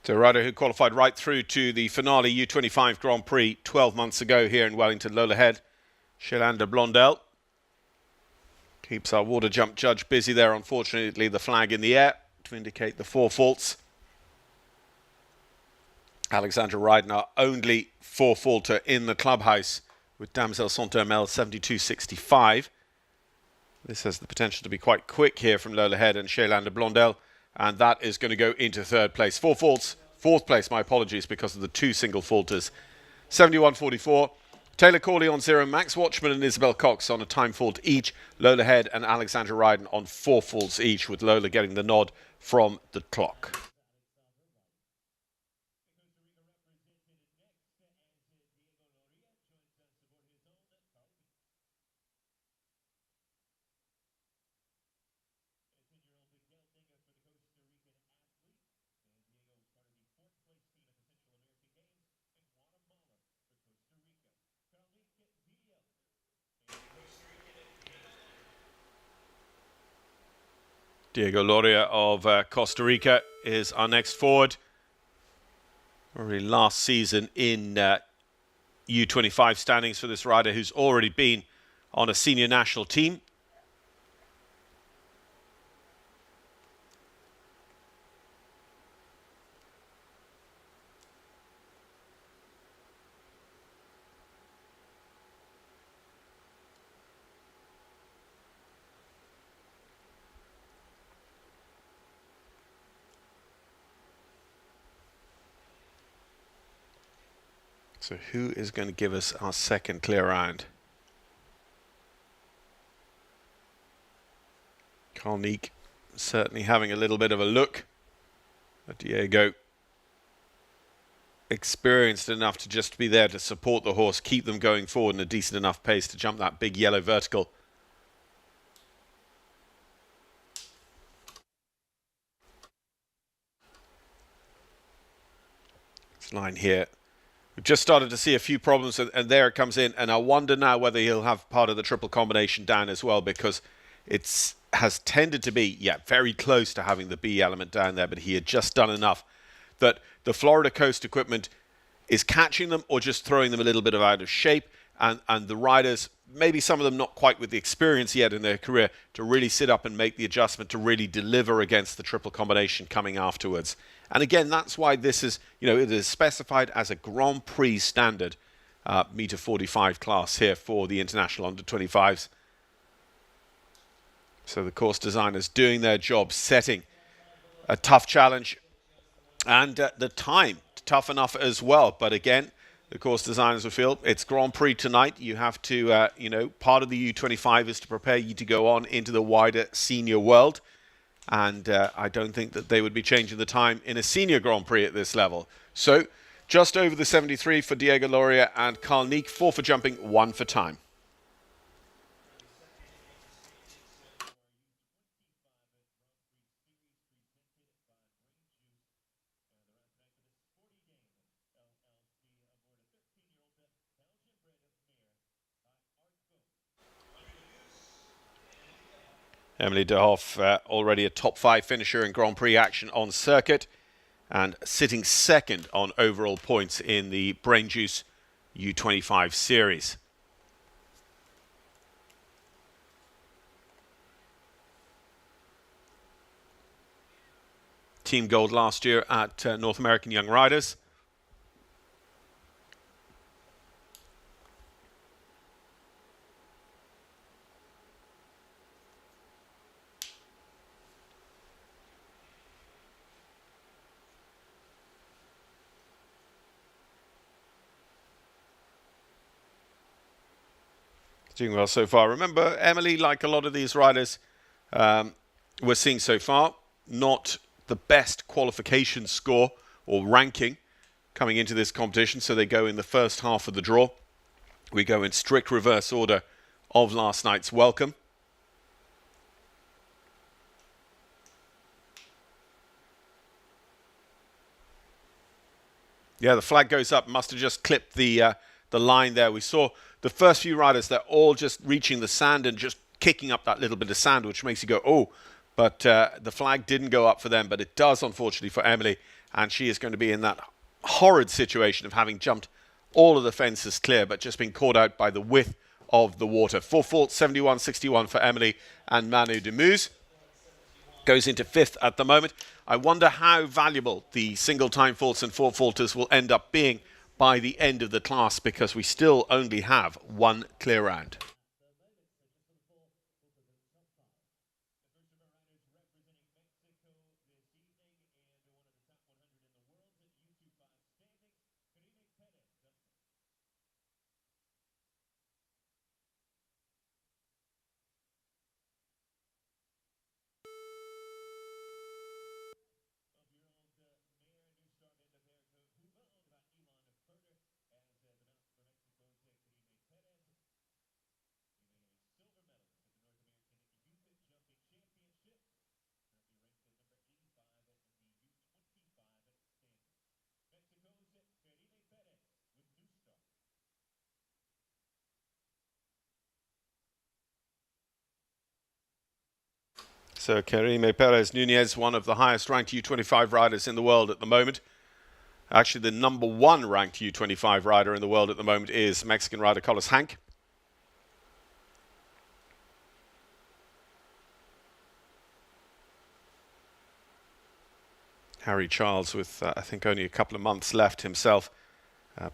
So a rider who qualified right through to the finale U25 Grand Prix 12 months ago here in Wellington, Lola Head, Shelanda Blondel. Keeps our water jump judge busy there. Unfortunately, the flag in the air to indicate the 4 faults. Alexandra Ryden, our only 4-faulter in the clubhouse with Damsel Saint-Hermel 72.65. This has the potential to be quite quick here from Lola Head and Shelanda Blondel. And that is going to go into 3rd place. 4 faults, 4th place, my apologies, because of the 2 single faulters. 71.44. Taylor Corley on 0. Max Watchman and Isabel Cox on a time fault each. Lola Head and Alexandra Ryden on 4 faults each, with Lola getting the nod from the clock. Diego Loria of Costa Rica is our next forward. Probably last season in U25 standings for this rider who's already been on a senior national team. So who is going to give us our second clear round? Kalnick certainly having a little bit of a look. But Diego experienced enough to just be there to support the horse, keep them going forward in a decent enough pace to jump that big yellow vertical. This line here. We've just started to see a few problems, and there it comes in. And I wonder now whether he'll have part of the triple combination down as well, because it has tended to be, very close to having the B element down there, but he had just done enough that the Florida Coast equipment is catching them or just throwing them a little bit out of shape. And the riders, maybe some of them not quite with the experience yet in their career, to really sit up and make the adjustment to really deliver against the triple combination coming afterwards. And again, that's why this is, it is specified as a Grand Prix standard meter 45 class here for the International Under-25s. So the course designers doing their job, setting a tough challenge, and the time tough enough as well. But again, the course designers will feel it's Grand Prix tonight. You have to, part of the U25 is to prepare you to go on into the wider senior world. And I don't think that they would be changing the time in a senior Grand Prix at this level. So just over the 73 for Diego Loria and Kalnick, 4 for jumping, 1 for time. Emily de Hoff, already a top 5 finisher in Grand Prix action on circuit and sitting second on overall points in the BrainJuice U25 series. Team gold last year at North American Young Riders. Doing well so far. Remember, Emily, like a lot of these riders we're seeing so far, not the best qualification score or ranking coming into this competition. So they go in the first half of the draw. We go in strict reverse order of last night's welcome. Yeah, the flag goes up. Must have just clipped the line there. We saw the first few riders, they're all just reaching the sand and just kicking up that little bit of sand, which makes you go, oh. But the flag didn't go up for them, but it does, unfortunately, for Emily. And she is going to be in that horrid situation of having jumped all of the fences clear, but just being caught out by the width of the water. 4 faults, 71-61 for Emily, and Manu Demuse goes into 5th at the moment. I wonder how valuable the single time faults and 4 faulters will end up being by the end of the class, because we still only have 1 clear round. So Karime Perez Nunez, one of the highest ranked U25 riders in the world at the moment. Actually, the number 1 ranked U25 rider in the world at the moment is Mexican rider Carlos Hank. Harry Charles with, I think, only a couple of months left himself,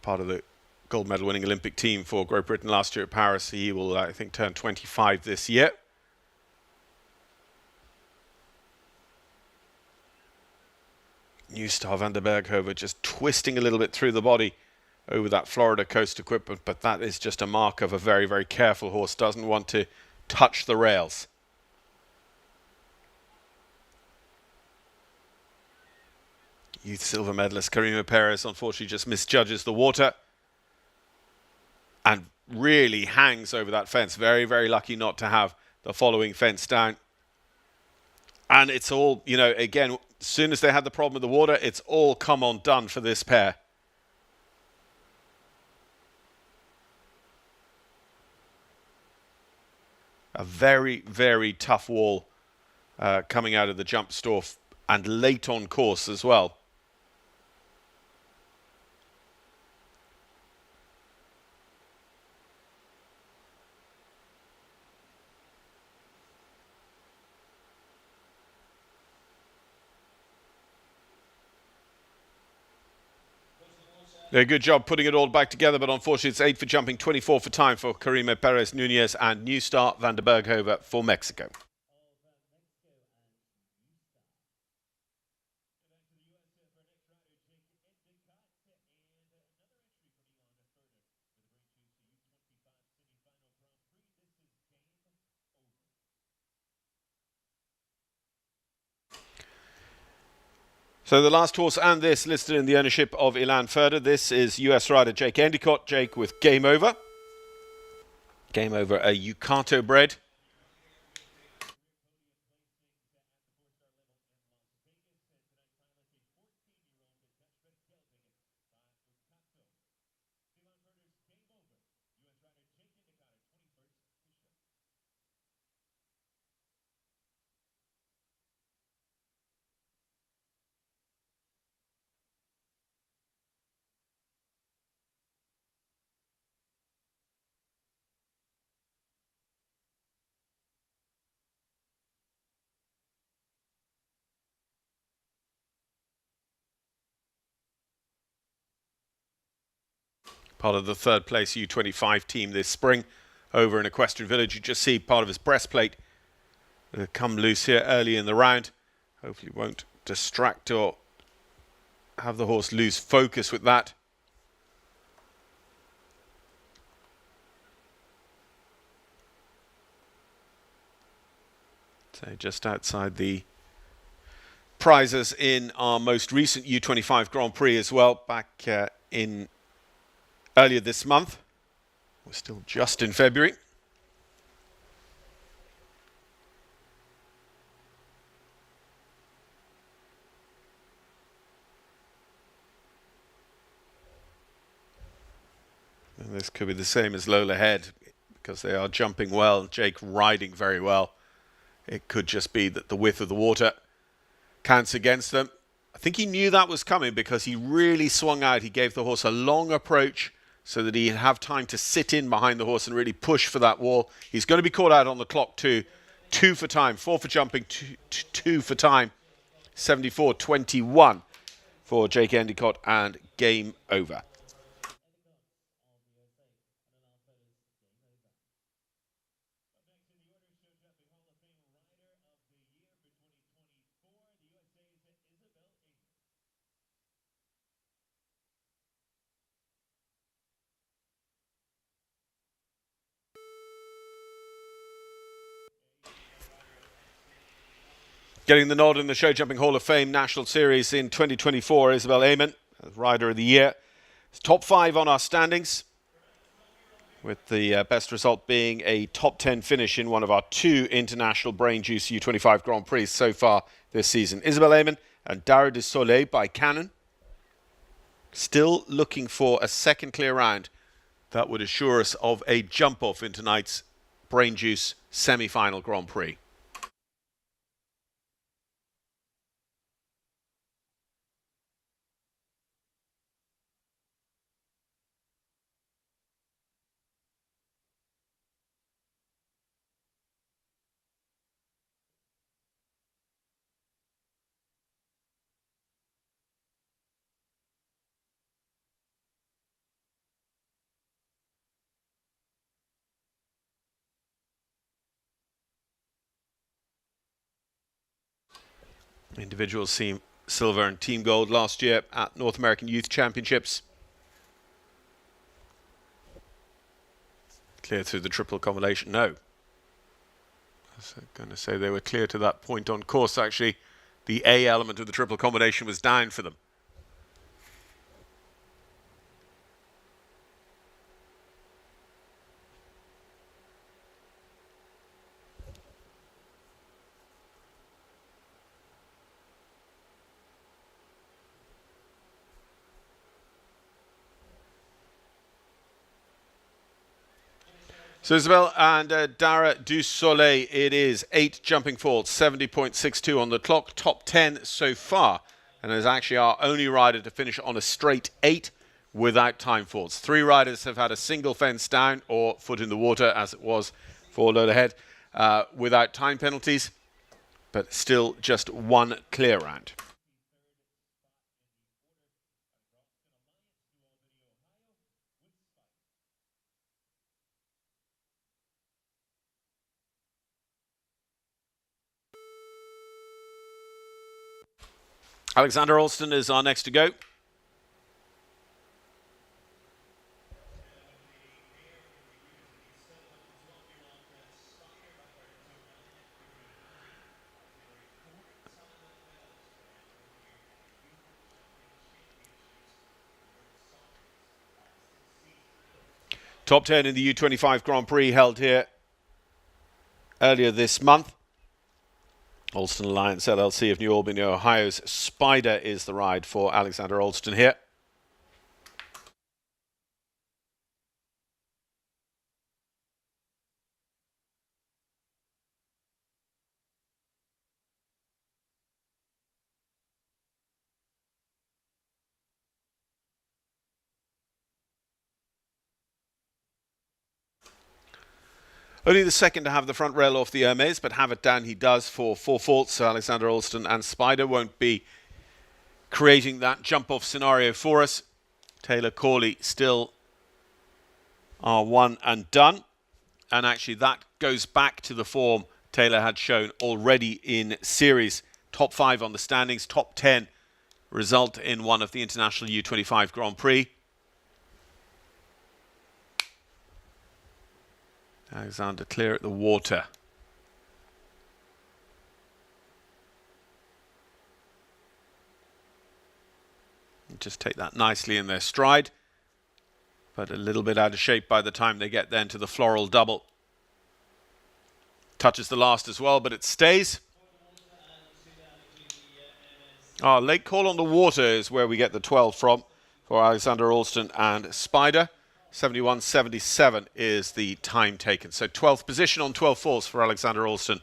part of the gold medal winning Olympic team for Great Britain last year at Paris. He will, I think, turn 25 this year. New Star van der Berghoven just twisting a little bit through the body over that Florida coast equipment, but that is just a mark of a very, very careful horse. Doesn't want to touch the rails. Youth silver medalist Karima Perez unfortunately just misjudges the water and really hangs over that fence. Very, very lucky not to have the following fence down. And it's all, you know, again, as soon as they had the problem with the water, it's all come undone for this pair. A very, very tough wall coming out of the jump store and late on course as well. A good job putting it all back together, but unfortunately it's 8 for jumping, 24 for time for Karima Perez Nunez and new star Van der Berghoven for Mexico. So the last horse and this listed in the ownership of Ilan Ferder. This is US rider Jake Endicott. Jake with Game Over. Game Over, a Yucato bred. Part of the third place U25 team this spring over in Equestrian Village. You just see part of his breastplate come loose here early in the round. Hopefully won't distract or have the horse lose focus with that. So just outside the prizes in our most recent U25 Grand Prix as well, back in earlier this month. We're still just in February. And this could be the same as Lola Head because they are jumping well, Jake riding very well. It could just be that the width of the water counts against them. I think he knew that was coming because he really swung out. He gave the horse a long approach so that he'd have time to sit in behind the horse and really push for that wall. He's going to be caught out on the clock too. 2 for time, 4 for jumping, 2 for time. 74-21 for Jake Endicott and Game Over. Getting the nod in the Show Jumping Hall of Fame National Series in 2024, Isabel Amen, Rider of the Year. It's top 5 on our standings, with the best result being a top 10 finish in one of our 2 international BrainJuice U25 Grand Prix so far this season. Isabel Amen and Dara du Soleil by Cannon. Still looking for a second clear round that would assure us of a jump-off in tonight's BrainJuice semi-final Grand Prix. Individuals team silver and team gold last year at North American Youth Championships. Clear through the triple combination? No. I was going to say they were clear to that point on course. Actually, the A element of the triple combination was down for them. So Isabel and Dara du Soleil, it is 8 jumping faults, 70.62 on the clock, top 10 so far, and is actually our only rider to finish on a straight 8 without time faults. 3 riders have had a single fence down or foot in the water, as it was for Lola Head, without time penalties, but still just 1 clear round. Alexander Alston is our next to go. Top 10 in the U25 Grand Prix held here earlier this month. Alston Alliance LLC of New Albany, Ohio's Spider is the ride for Alexander Alston here. Only the second to have the front rail off the Hermes, but have it down he does for 4 faults. So Alexander Alston and Spider won't be creating that jump-off scenario for us. Taylor Corley still are one and done. And actually that goes back to the form Taylor had shown already in series. Top 5 on the standings, top 10 result in one of the International U25 Grand Prix. Alexander clear at the water. Just take that nicely in their stride, but a little bit out of shape by the time they get then to the floral double. Touches the last as well, but it stays. Late call on the water is where we get the 12 from for Alexander Alston and Spider. 71.77 is the time taken. So 12th position on 12 faults for Alexander Alston.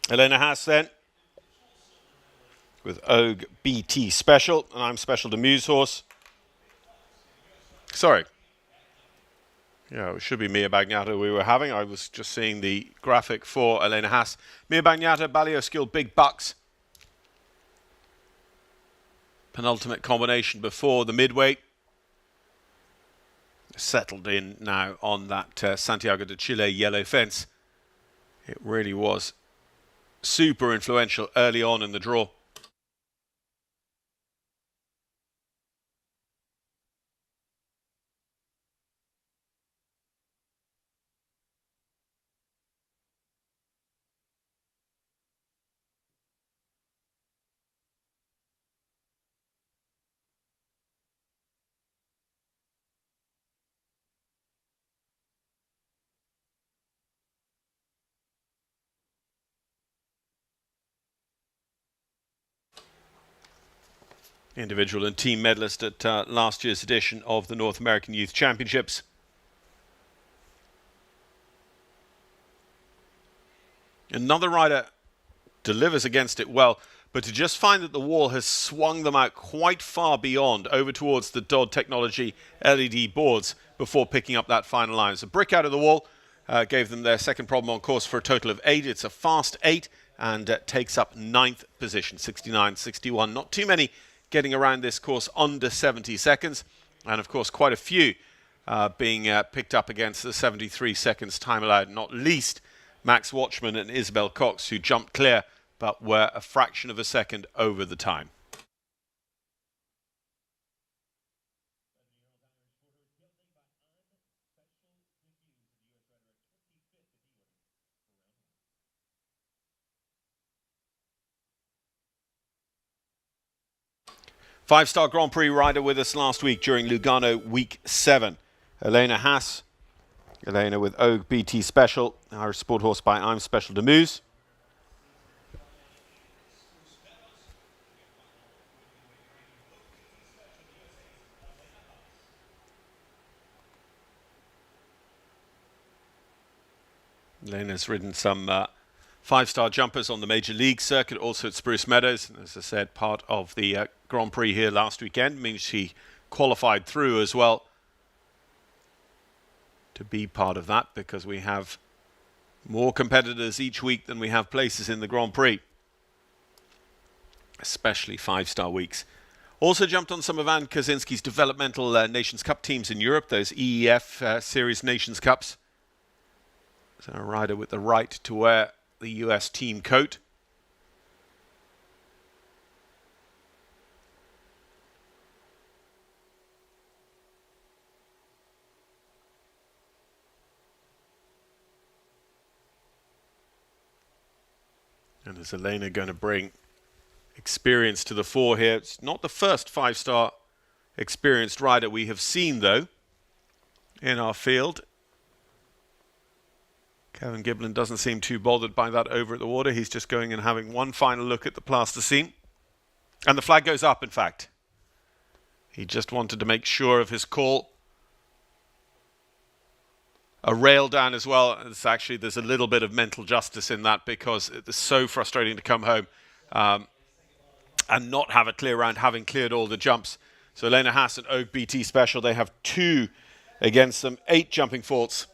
Elena Haas then, with Og BT Special, and I'm special to Muse Horse. Sorry. Yeah, it should be Mia Bagnato we were having. I was just seeing the graphic for Elena Haas. Mia Bagnato, Balio Skill, Big Bucks. Penultimate combination before the midway. Settled in now on that Santiago de Chile yellow fence. It really was super influential early on in the draw. Individual and team medalist at last year's edition of the North American Youth Championships. Another rider delivers against it well, but to just find that the wall has swung them out quite far beyond, over towards the Dodd Technology LED boards before picking up that final line. So brick out of the wall gave them their second problem on course for a total of 8. It's a fast 8 and takes up 9th position, 69.61. Not too many getting around this course under 70 seconds, and of course quite a few being picked up against the 73 seconds time allowed, not least Max Watchman and Isabel Cox, who jumped clear but were a fraction of a second over the time. Five-star Grand Prix rider with us last week during Lugano Week 7. Elena Haas. Elena with Og BT Special, Irish Sport Horse by I'm Special de Moose. Elena's ridden some five-star jumpers on the Major League circuit, also at Spruce Meadows. And as I said, part of the Grand Prix here last weekend means she qualified through as well to be part of that, because we have more competitors each week than we have places in the Grand Prix, especially five-star weeks. Also jumped on some of Anne Kaczynski's developmental Nations Cup teams in Europe, those EEF Series Nations Cups. So a rider with the right to wear the US team coat. And is Elena going to bring experience to the fore here? It's not the first five-star experienced rider we have seen, though, in our field. Kevin Giblin doesn't seem too bothered by that over at the water. He's just going and having one final look at the plasticine. And the flag goes up, in fact. He just wanted to make sure of his call. A rail down as well. It's actually, there's a little bit of mental justice in that, because it's so frustrating to come home and not have a clear round, having cleared all the jumps. So Elena Haas and Og BT Special, they have 2 against them, 8 jumping faults.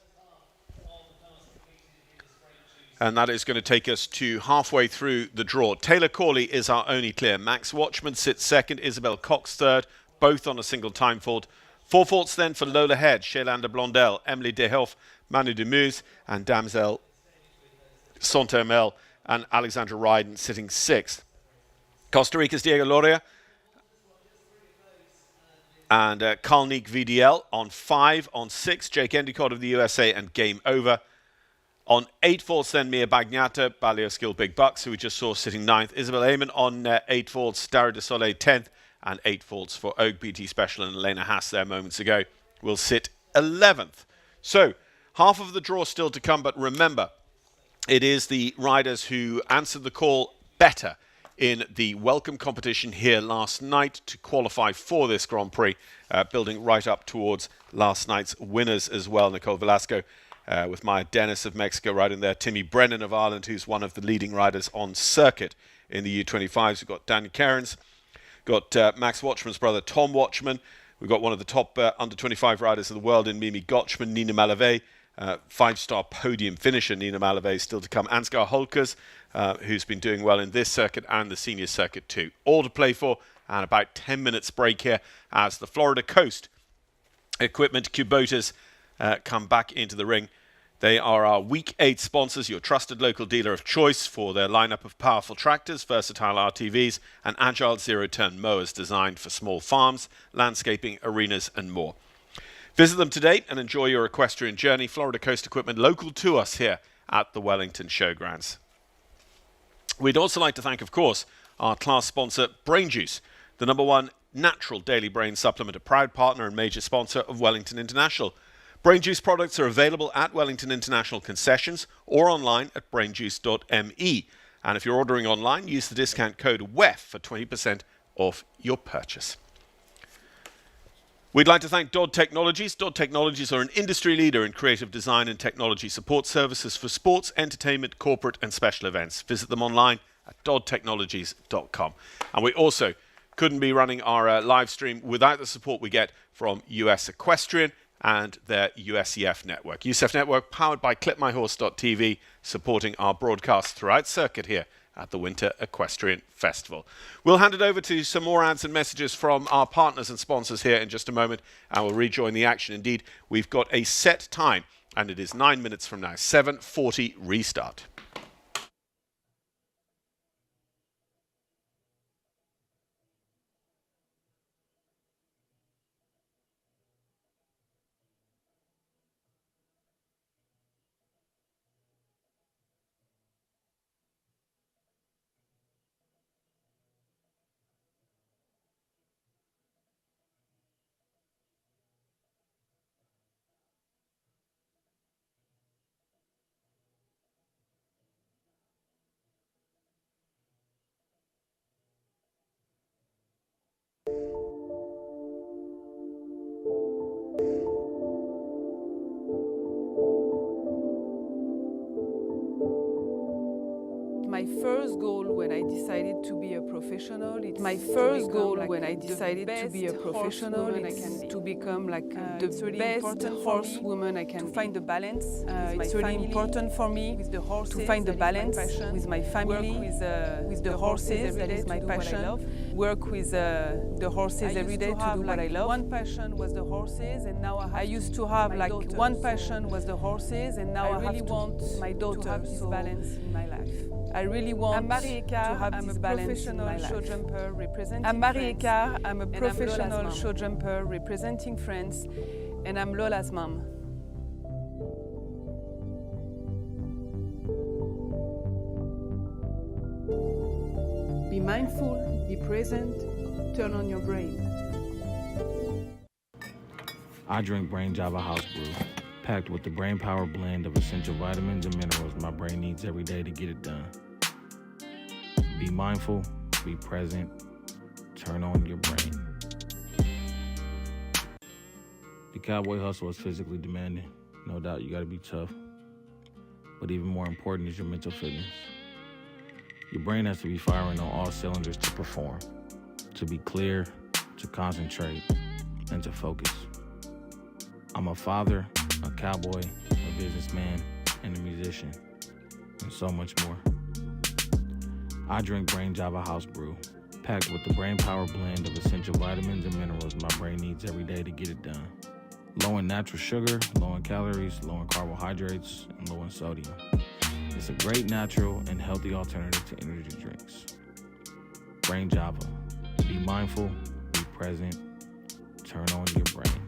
And that is going to take us to halfway through the draw. Taylor Corley is our only clear. Max Watchman sits second, Isabel Cox third, both on a single time fault. 4 faults then for Lola Head, Shaylanda Blondel, Emily Dehoff, Manu Demuse, and Damsel Sontermel and Alexandra Ryden sitting 6th. Costa Rica's Diego Loria and Kalnick VDL on 5. On 6, Jake Endicott of the USA and Game Over. On 8 faults then, Mia Bagnata, Balio Skill Big Bucks, who we just saw sitting 9th. Isabel Eamon on 8 faults, Dara de Soleil 10th, and 8 faults for Og BT Special and Elena Haas there moments ago will sit 11th. So, half of the draw still to come, but remember, it is the riders who answered the call better in the welcome competition here last night to qualify for this Grand Prix, building right up towards last night's winners as well. Nicole Velasco with Maya Dennis of Mexico riding there, Timmy Brennan of Ireland, who's one of the leading riders on circuit in the U25s. We've got Danny Cairns, got Max Watchman's brother Tom Watchman. We've got one of the top under-25 riders of the world in Mimi Gotchman, Nina Malave, 5-star podium finisher Nina Malave still to come. Ansgar Holkers, who's been doing well in this circuit and the senior circuit too. All to play for, and about 10 minutes break here as the Florida Coast Equipment Kubotas come back into the ring. They are our Week 8 sponsors, your trusted local dealer of choice for their lineup of powerful tractors, versatile RTVs, and agile zero-turn mowers designed for small farms, landscaping, arenas, and more. Visit them today and enjoy your equestrian journey. Florida Coast Equipment, local to us here at the Wellington Showgrounds. We'd also like to thank, of course, our class sponsor, BrainJuice, the #1 natural daily brain supplement, a proud partner and major sponsor of Wellington International. BrainJuice products are available at Wellington International concessions or online at brainjuice.me. And if you're ordering online, use the discount code WEF for 20% off your purchase. We'd like to thank Dodd Technologies. Dodd Technologies are an industry leader in creative design and technology support services for sports, entertainment, corporate, and special events. Visit them online at doddtechnologies.com. And we also couldn't be running our live stream without the support we get from US Equestrian and their USEF network. USEF network powered by clipmyhorse.tv, supporting our broadcast throughout circuit here at the Winter Equestrian Festival. We'll hand it over to some more ads and messages from our partners and sponsors here in just a moment, and we'll rejoin the action. Indeed, we've got a set time, and it is 9 minutes from now, 7:40 restart. My first goal when I decided to be a professional, it's to become like the best horsewoman I can. To find the balance, it's really important for me with the horses, to find the balance with my family, with the horses. That is my passion. Work with the horses every day to do what I love. One passion was the horses, and now I used to have like one passion was the horses, and now I really want my daughter to have this balance in my life. I really want to have this balance in my life. I'm Marie Ecart, I'm a professional show jumper representing France, and I'm Lola's mom. Be mindful, be present, turn on your brain. I drink Brain Java House Brew, packed with the brain power blend of essential vitamins and minerals my brain needs every day to get it done. Be mindful, be present, turn on your brain. The cowboy hustle is physically demanding. No doubt you gotta be tough. But even more important is your mental fitness. Your brain has to be firing on all cylinders to perform, to be clear, to concentrate, and to focus. I'm a father, a cowboy, a businessman, and a musician, and so much more. I drink Brain Java House Brew, packed with the brain power blend of essential vitamins and minerals my brain needs every day to get it done. Low in natural sugar, low in calories, low in carbohydrates, and low in sodium. It's a great natural and healthy alternative to energy drinks. Brain Java. Be mindful, be present, turn on your brain.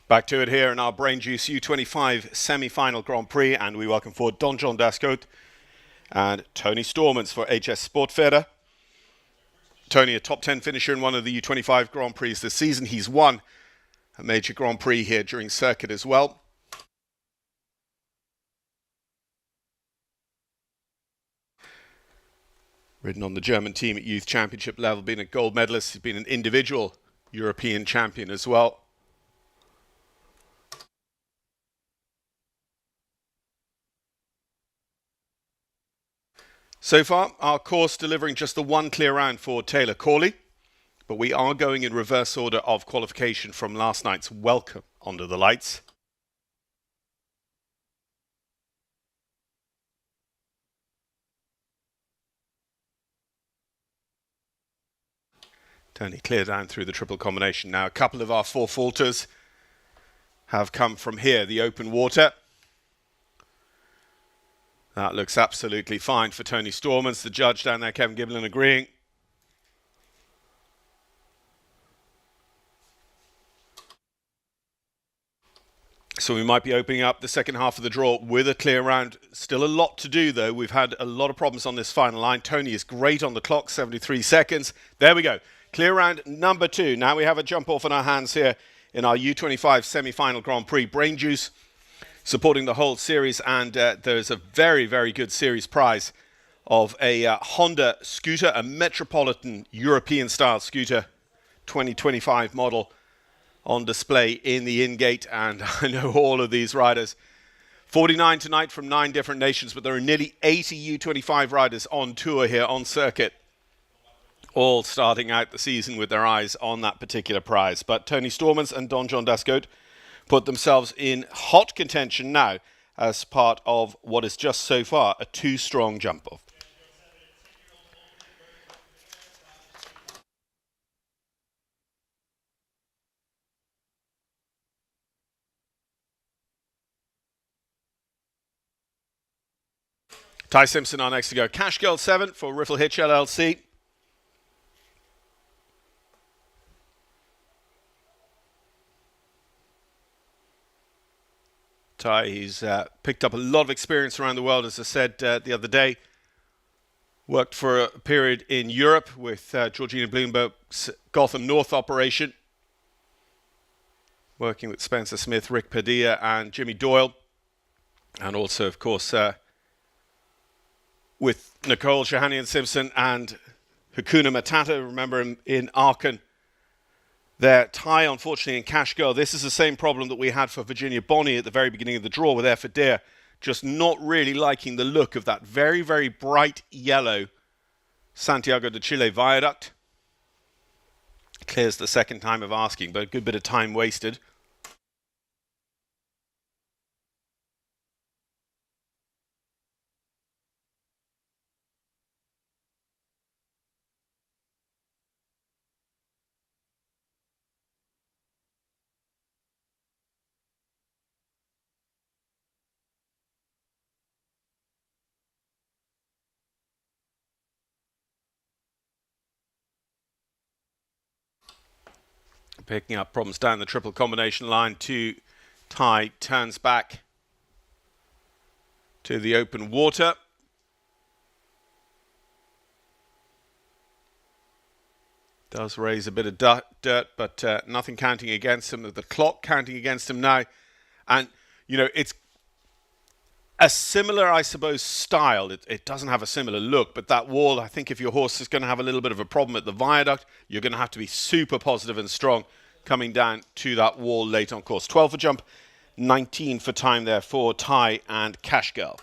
Back to it here in our BrainJuice U25 semi-final Grand Prix, and we welcome forward Don John Dascote and Tony Stormans for HS Sportfeder. Tony, a top 10 finisher in one of the U25 Grand Prix this season. He's won a major Grand Prix here during circuit as well. Ridden on the German team at youth championship level, been a gold medalist. He's been an individual European champion as well. So far, our course delivering just the one clear round for Taylor Corley, but we are going in reverse order of qualification from last night's welcome under the lights. Tony clear down through the triple combination. Now, a couple of our four faulters have come from here, the open water. That looks absolutely fine for Tony Stormans. The judge down there, Kevin Giblin, agreeing. So we might be opening up the second half of the draw with a clear round. Still a lot to do, though. We've had a lot of problems on this final line. Tony is great on the clock, 73 seconds. There we go. Clear round number 2. Now we have a jump off in our hands here in our U25 semi-final Grand Prix. BrainJuice supporting the whole series, and there's a very, very good series prize of a Honda scooter, a Metropolitan European-style scooter, 2025 model, on display in the in-gate. And I know all of these riders. 49 tonight from 9 different nations, but there are nearly 80 U25 riders on tour here on circuit, all starting out the season with their eyes on that particular prize. But Tony Stormans and Don John Dascote put themselves in hot contention now as part of what is just so far a 2-strong jump-off. Ty Simpson are next to go. Cash Girl 7 for Riffle Hitch LLC. Ty, he's picked up a lot of experience around the world, as I said the other day. Worked for a period in Europe with Georgina Bloomberg's Gotham North operation. Working with Spencer Smith, Rick Padilla and Jimmy Doyle. And also, of course, with Nicole Shahanian Simpson and Hakuna Matata. Remember him in Aachen. Their Ty, unfortunately, in Cash Girl. This is the same problem that we had for Virginia Bonney at the very beginning of the draw with Effadir. Just not really liking the look of that very, very bright yellow Santiago de Chile viaduct. Clears the second time of asking, but a good bit of time wasted. Picking up problems down the triple combination line. Ty turns back to the open water. Does raise a bit of dirt, but nothing counting against him. The clock counting against him now. And, you know, it's a similar, I suppose, style. It doesn't have a similar look, but that wall, I think if your horse is going to have a little bit of a problem at the viaduct, you're going to have to be super positive and strong coming down to that wall late on course. 12 for jump, 19 for time there for Ty and Cash Girl.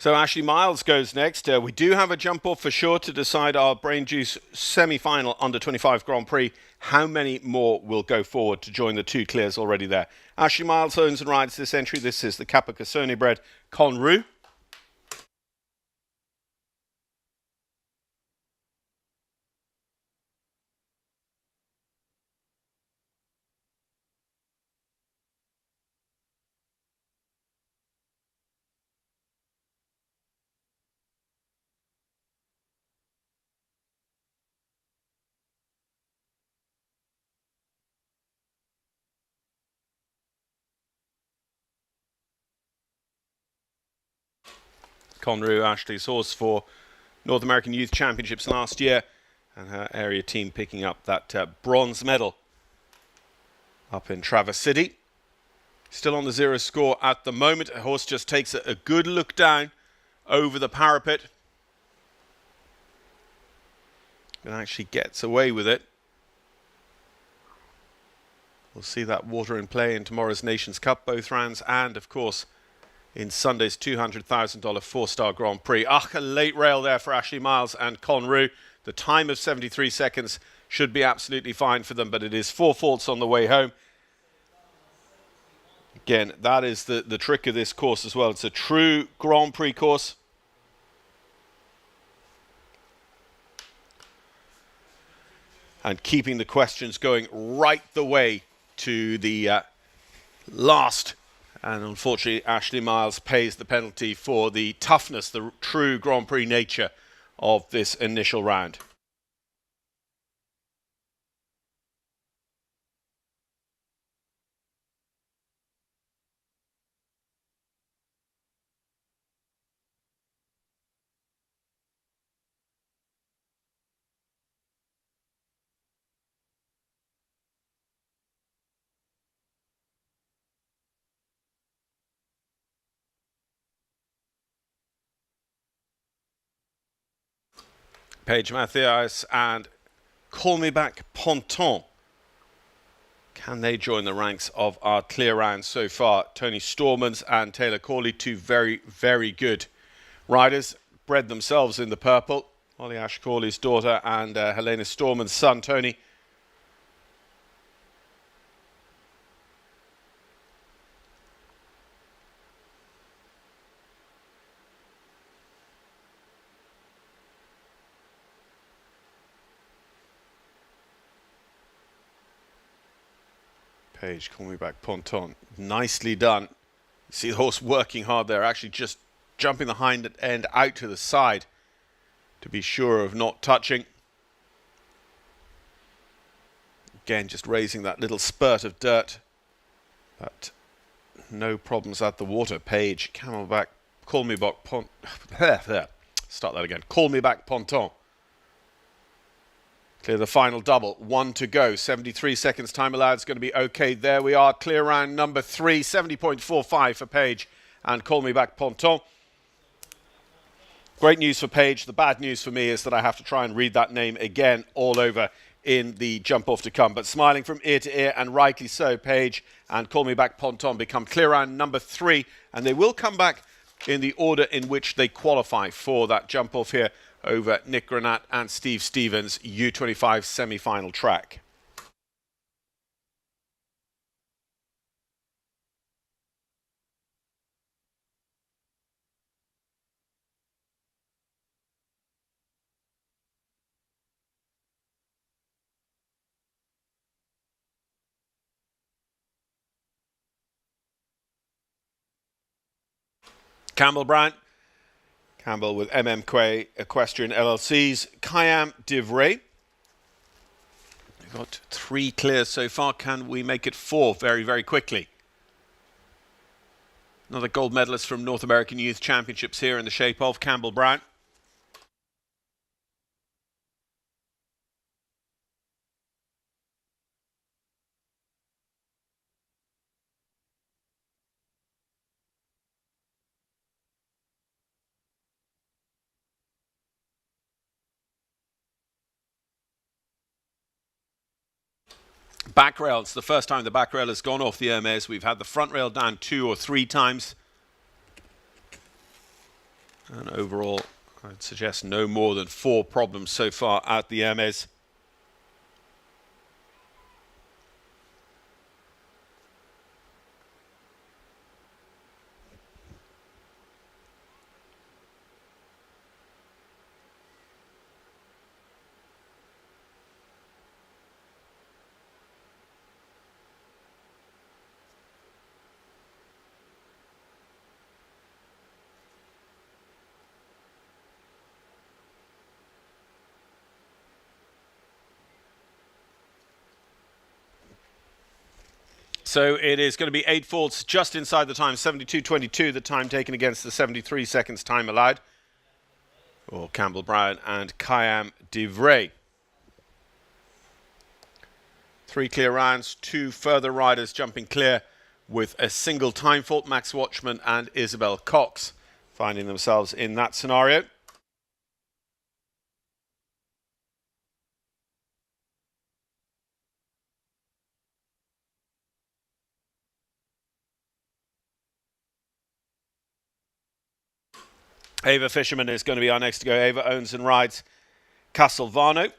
So Ashley Miles goes next. We do have a jump off for sure to decide our BrainJuice semi-final under 25 Grand Prix. How many more will go forward to join the two clears already there? Ashley Miles owns and rides this entry. This is the Capacasone bred Conru. Conru, Ashley's horse for North American Youth Championships last year, and her area team picking up that bronze medal up in Traverse City. Still on the 0 score at the moment. A horse just takes a good look down over the parapet and actually gets away with it. We'll see that water in play in tomorrow's Nations Cup, both rounds, and of course in Sunday's $200,000 four-star Grand Prix. A late rail there for Ashley Miles and Conru. The time of 73 seconds should be absolutely fine for them, but it is 4 faults on the way home. Again, that is the trick of this course as well. It's a true Grand Prix course. And keeping the questions going right the way to the last. And unfortunately, Ashley Miles pays the penalty for the toughness, the true Grand Prix nature of this initial round. Paige Mathias and Call Me Back Ponton. Can they join the ranks of our clear round so far? Tony Stormans and Taylor Corley, two very, very good riders, bred themselves in the purple. Molly Ash Corley's daughter and Helena Stormans' son, Tony. Page, Call Me Back Ponton. Nicely done. You see the horse working hard there, actually just jumping the hind end out to the side to be sure of not touching. Again, just raising that little spurt of dirt, but no problems at the water. Page, Camelback, Call Me Back Ponton. Start that again. Call Me Back Ponton. Clear the final double. 1 to go. 73 seconds time allowed. It's going to be okay. There we are. Clear round number 3. 70.45 for Page and Call Me Back Ponton. Great news for Page. The bad news for me is that I have to try and read that name again all over in the jump off to come. But smiling from ear to ear, and rightly so, Page and Call Me Back Ponton become clear round number 3. And they will come back in the order in which they qualify for that jump off here over Nick Granat and Steve Stevens' U25 semi-final track. Campbell Bryant. Campbell with MM Equestrian LLC's Kayam Divray. We've got 3 clears so far. Can we make it 4 very, very quickly? Another gold medalist from North American Youth Championships here in the shape of Campbell Bryant. Back rail, it's the first time the back rail has gone off the Hermes. We've had the front rail down 2 or 3 times. And overall, I'd suggest no more than 4 problems so far at the Hermes. So it is going to be 8 faults just inside the time, 72.22, the time taken against the 73 seconds time allowed for Campbell Brown and Kayam Divray. 3 clear rounds, 2 further riders jumping clear with a single time fault, Max Watchman and Isabel Cox finding themselves in that scenario. Ava Fisherman is going to be our next to go. Ava owns and rides Castelvano.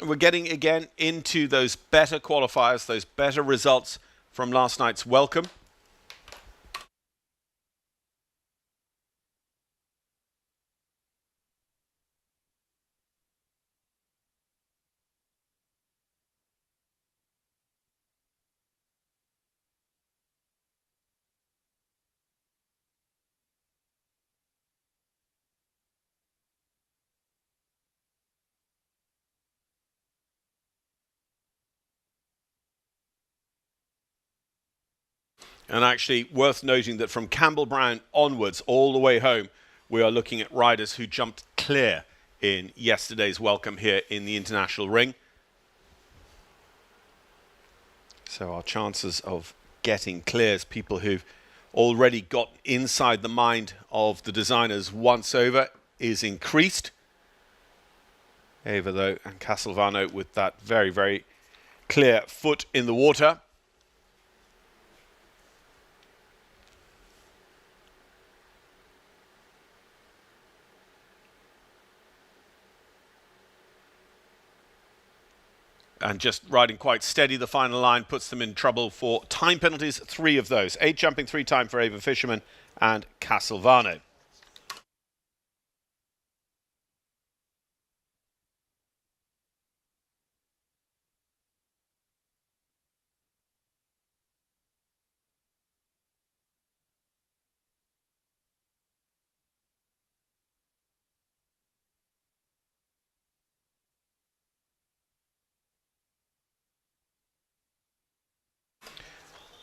We're getting again into those better qualifiers, those better results from last night's Welcome. And actually worth noting that from Campbell Brown onwards, all the way home, we are looking at riders who jumped clear in yesterday's Welcome here in the International Ring. So our chances of getting clears, people who've already got inside the mind of the designers once over, is increased. Ava, though, and Castelvano with that very, very clear foot in the water. And just riding quite steady, the final line puts them in trouble for time penalties, 3 of those. 8 jumping, 3 time for Ava Fisherman and Castelvano.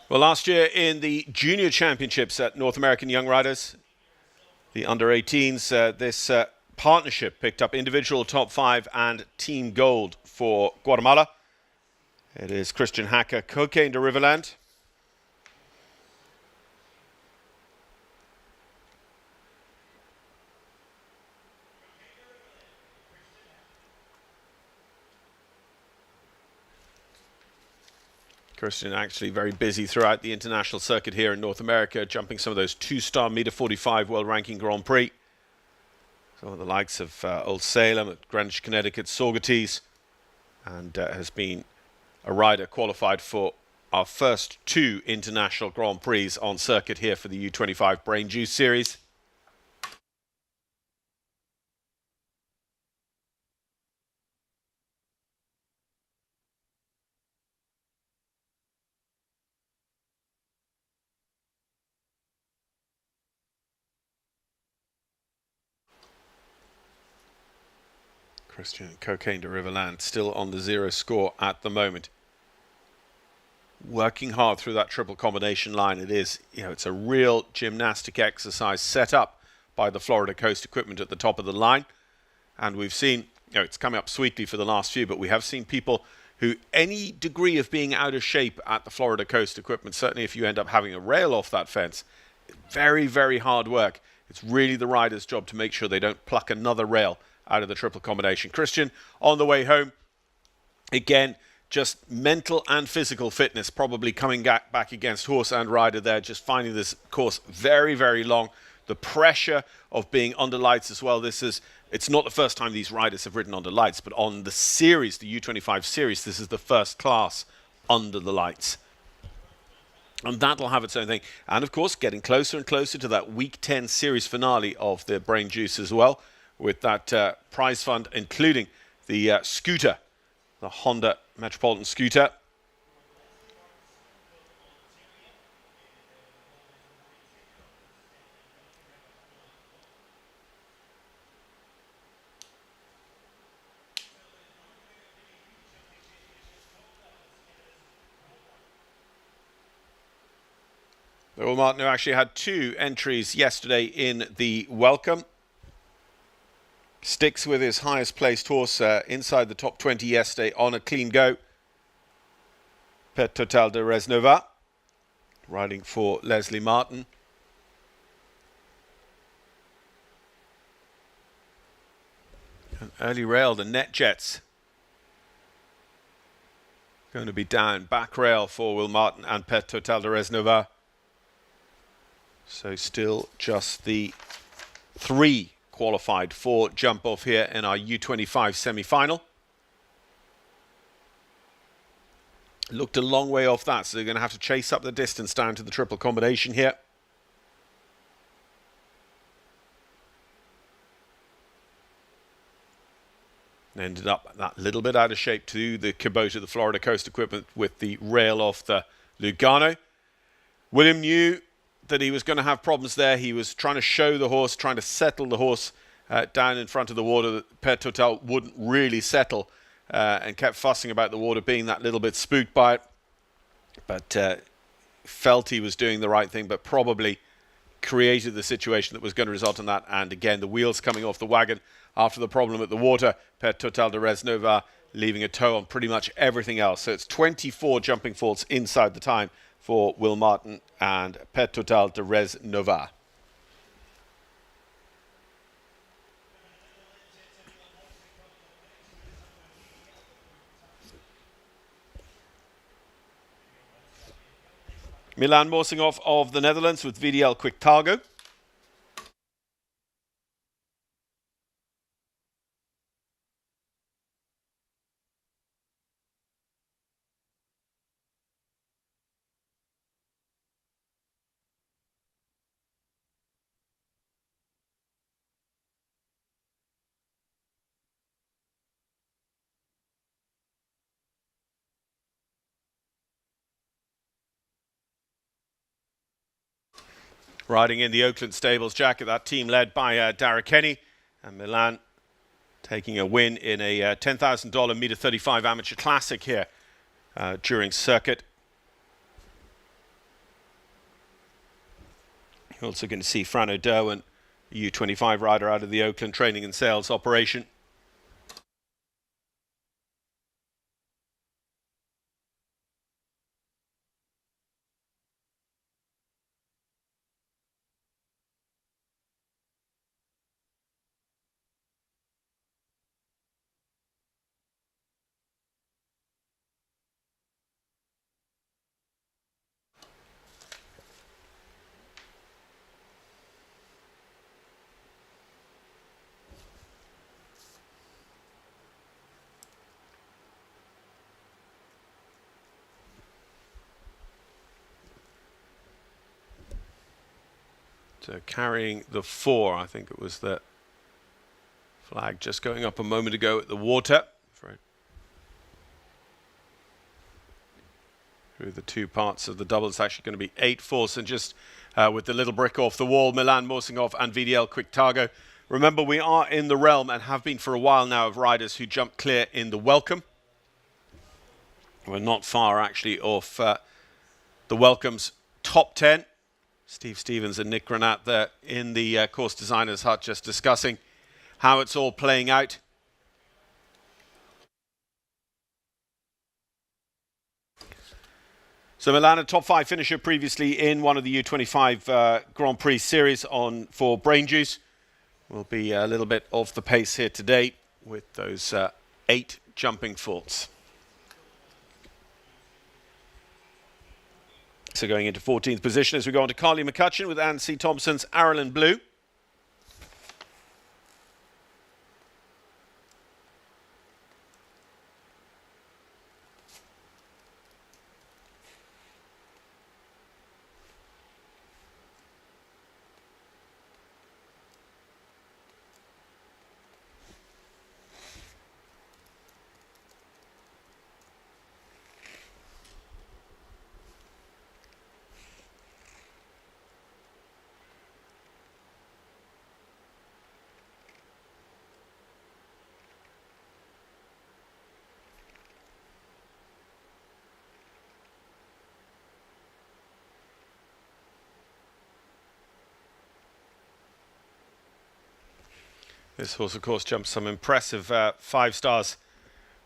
Well, last year in the Junior Championships at North American Young Riders, the under-18s, this partnership picked up individual top 5 and team gold for Guatemala. It is Christian Hacker, Cocaine de Riverland. Christian actually very busy throughout the international circuit here in North America, jumping some of those 2-star meter 45 world ranking Grand Prix. So the likes of Old Salem, at Greenwich, Connecticut, Saugerties, and has been a rider qualified for our first 2 international Grand Prix on circuit here for the U25 BrainJuice series. Christian Cocaine de Riverland still on the 0 score at the moment. Working hard through that triple combination line. It is, it's a real gymnastic exercise set up by the Florida Coast equipment at the top of the line. And we've seen, it's coming up sweetly for the last few, but we have seen people who any degree of being out of shape at the Florida Coast equipment, certainly if you end up having a rail off that fence, very, very hard work. It's really the rider's job to make sure they don't pluck another rail out of the triple combination. Christian on the way home, again, just mental and physical fitness probably coming back against horse and rider there, just finding this course very, very long the pressure of being under lights as well. It's not the first time these riders have ridden under lights, but on the series, the U25 series, this is the first class under the lights. And that'll have its own thing. And of course, getting closer and closer to that Week 10 series finale of the BrainJuice as well, with that prize fund, including the scooter, the Honda Metropolitan scooter. Will Martin, who actually had 2 entries yesterday in the welcome, sticks with his highest placed horse inside the top 20 yesterday on a clean go. Pet Total de Resnova, riding for Leslie Martin. An early rail, the Net Jets, going to be down. Back rail for Will Martin and Pet Total de Resnova. So still just the 3 qualified for jump off here in our U25 semi-final. Looked a long way off that, so they're going to have to chase up the distance down to the triple combination here. Ended up that little bit out of shape to the Kubota, the Florida Coast equipment, with the rail off the Lugano. William knew that he was going to have problems there. He was trying to show the horse, trying to settle the horse down in front of the water. Pet Total wouldn't really settle and kept fussing about the water, being that little bit spooked by it. But felt he was doing the right thing, but probably created the situation that was going to result in that. And again, the wheels coming off the wagon after the problem at the water. Pet Total de Resnova leaving a toe on pretty much everything else. So it's 24 jumping faults inside the time for Will Martin and Pet Total de Resnova. Milan Morsinghoff of the Netherlands with VDL Quick Targo. Riding in the Oakland Stables jacket, that team led by Dara Kenny, and Milan taking a win in a $10,000 meter 35 amateur classic here during circuit. You're also going to see Frano Derwin, U25 rider out of the Oakland training and sales operation. So carrying the 4, I think it was the flag just going up a moment ago at the water. Through the 2 parts of the double, it's actually going to be 8 fourths, and just with the little brick off the wall, Milan Morsinghoff and VDL Quick Targo. Remember, we are in the realm, and have been for a while now, of riders who jump clear in the welcome. We're not far, actually, off the welcome's top 10. Steve Stevens and Nick Granat there in the course designer's hut, just discussing how it's all playing out. So Milan, a top 5 finisher previously in one of the U25 Grand Prix series for BrainJuice. Will be a little bit off the pace here today with those 8 jumping faults. So going into 14th position as we go on to Carly McCutcheon with Anne C. Thompson's Ireland Blue. This horse, of course, jumps some impressive 5 stars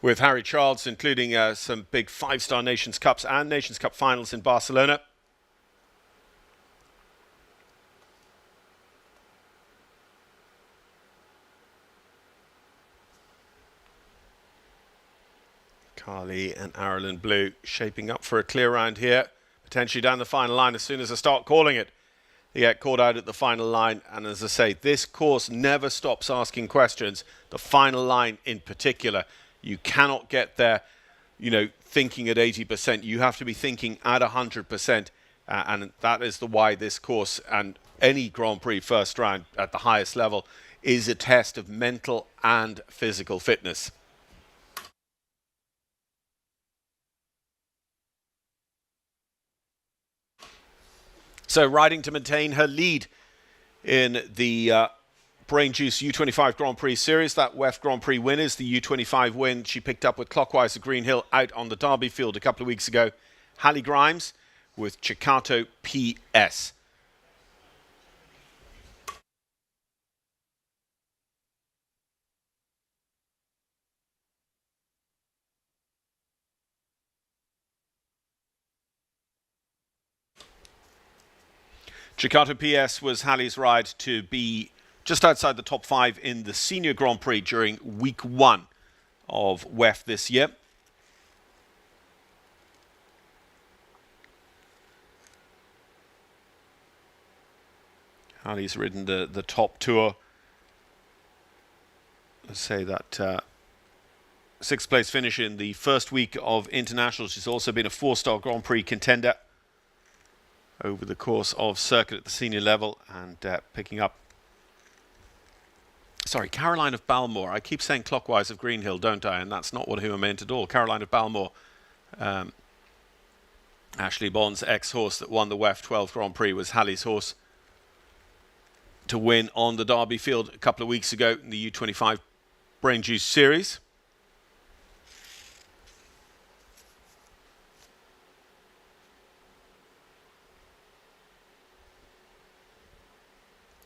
with Harry Charles, including some big 5-star Nations Cups and Nations Cup finals in Barcelona. Carly and Ireland Blue shaping up for a clear round here, potentially down the final line as soon as I start calling it. They get caught out at the final line, and as I say, this course never stops asking questions. The final line in particular, you cannot get there, you know, thinking at 80%. You have to be thinking at 100%, and that is the why this course and any Grand Prix first round at the highest level is a test of mental and physical fitness. So riding to maintain her lead in the BrainJuice U25 Grand Prix Series. That WEF Grand Prix win is the U25 win she picked up with Clockwise of Green Hill out on the Derby field a couple of weeks ago. Hallie Grimes with Chicato PS. Chicato PS was Hallie's ride to be just outside the top 5 in the Senior Grand Prix during week 1 of WEF this year. Hallie's ridden the top tour. Let's say that 6th place finish in the first week of International. She's also been a 4-star Grand Prix contender over the course of circuit at the senior level, and picking up, sorry, Caroline of Balmore. I keep saying Clockwise of Green Hill, don't I? And that's not who I meant at all. Caroline of Balmore, Ashley Bond's ex-horse that won the WEF 12 Grand Prix, was Hallie's horse to win on the Derby field a couple of weeks ago in the U25 BrainJuice Series.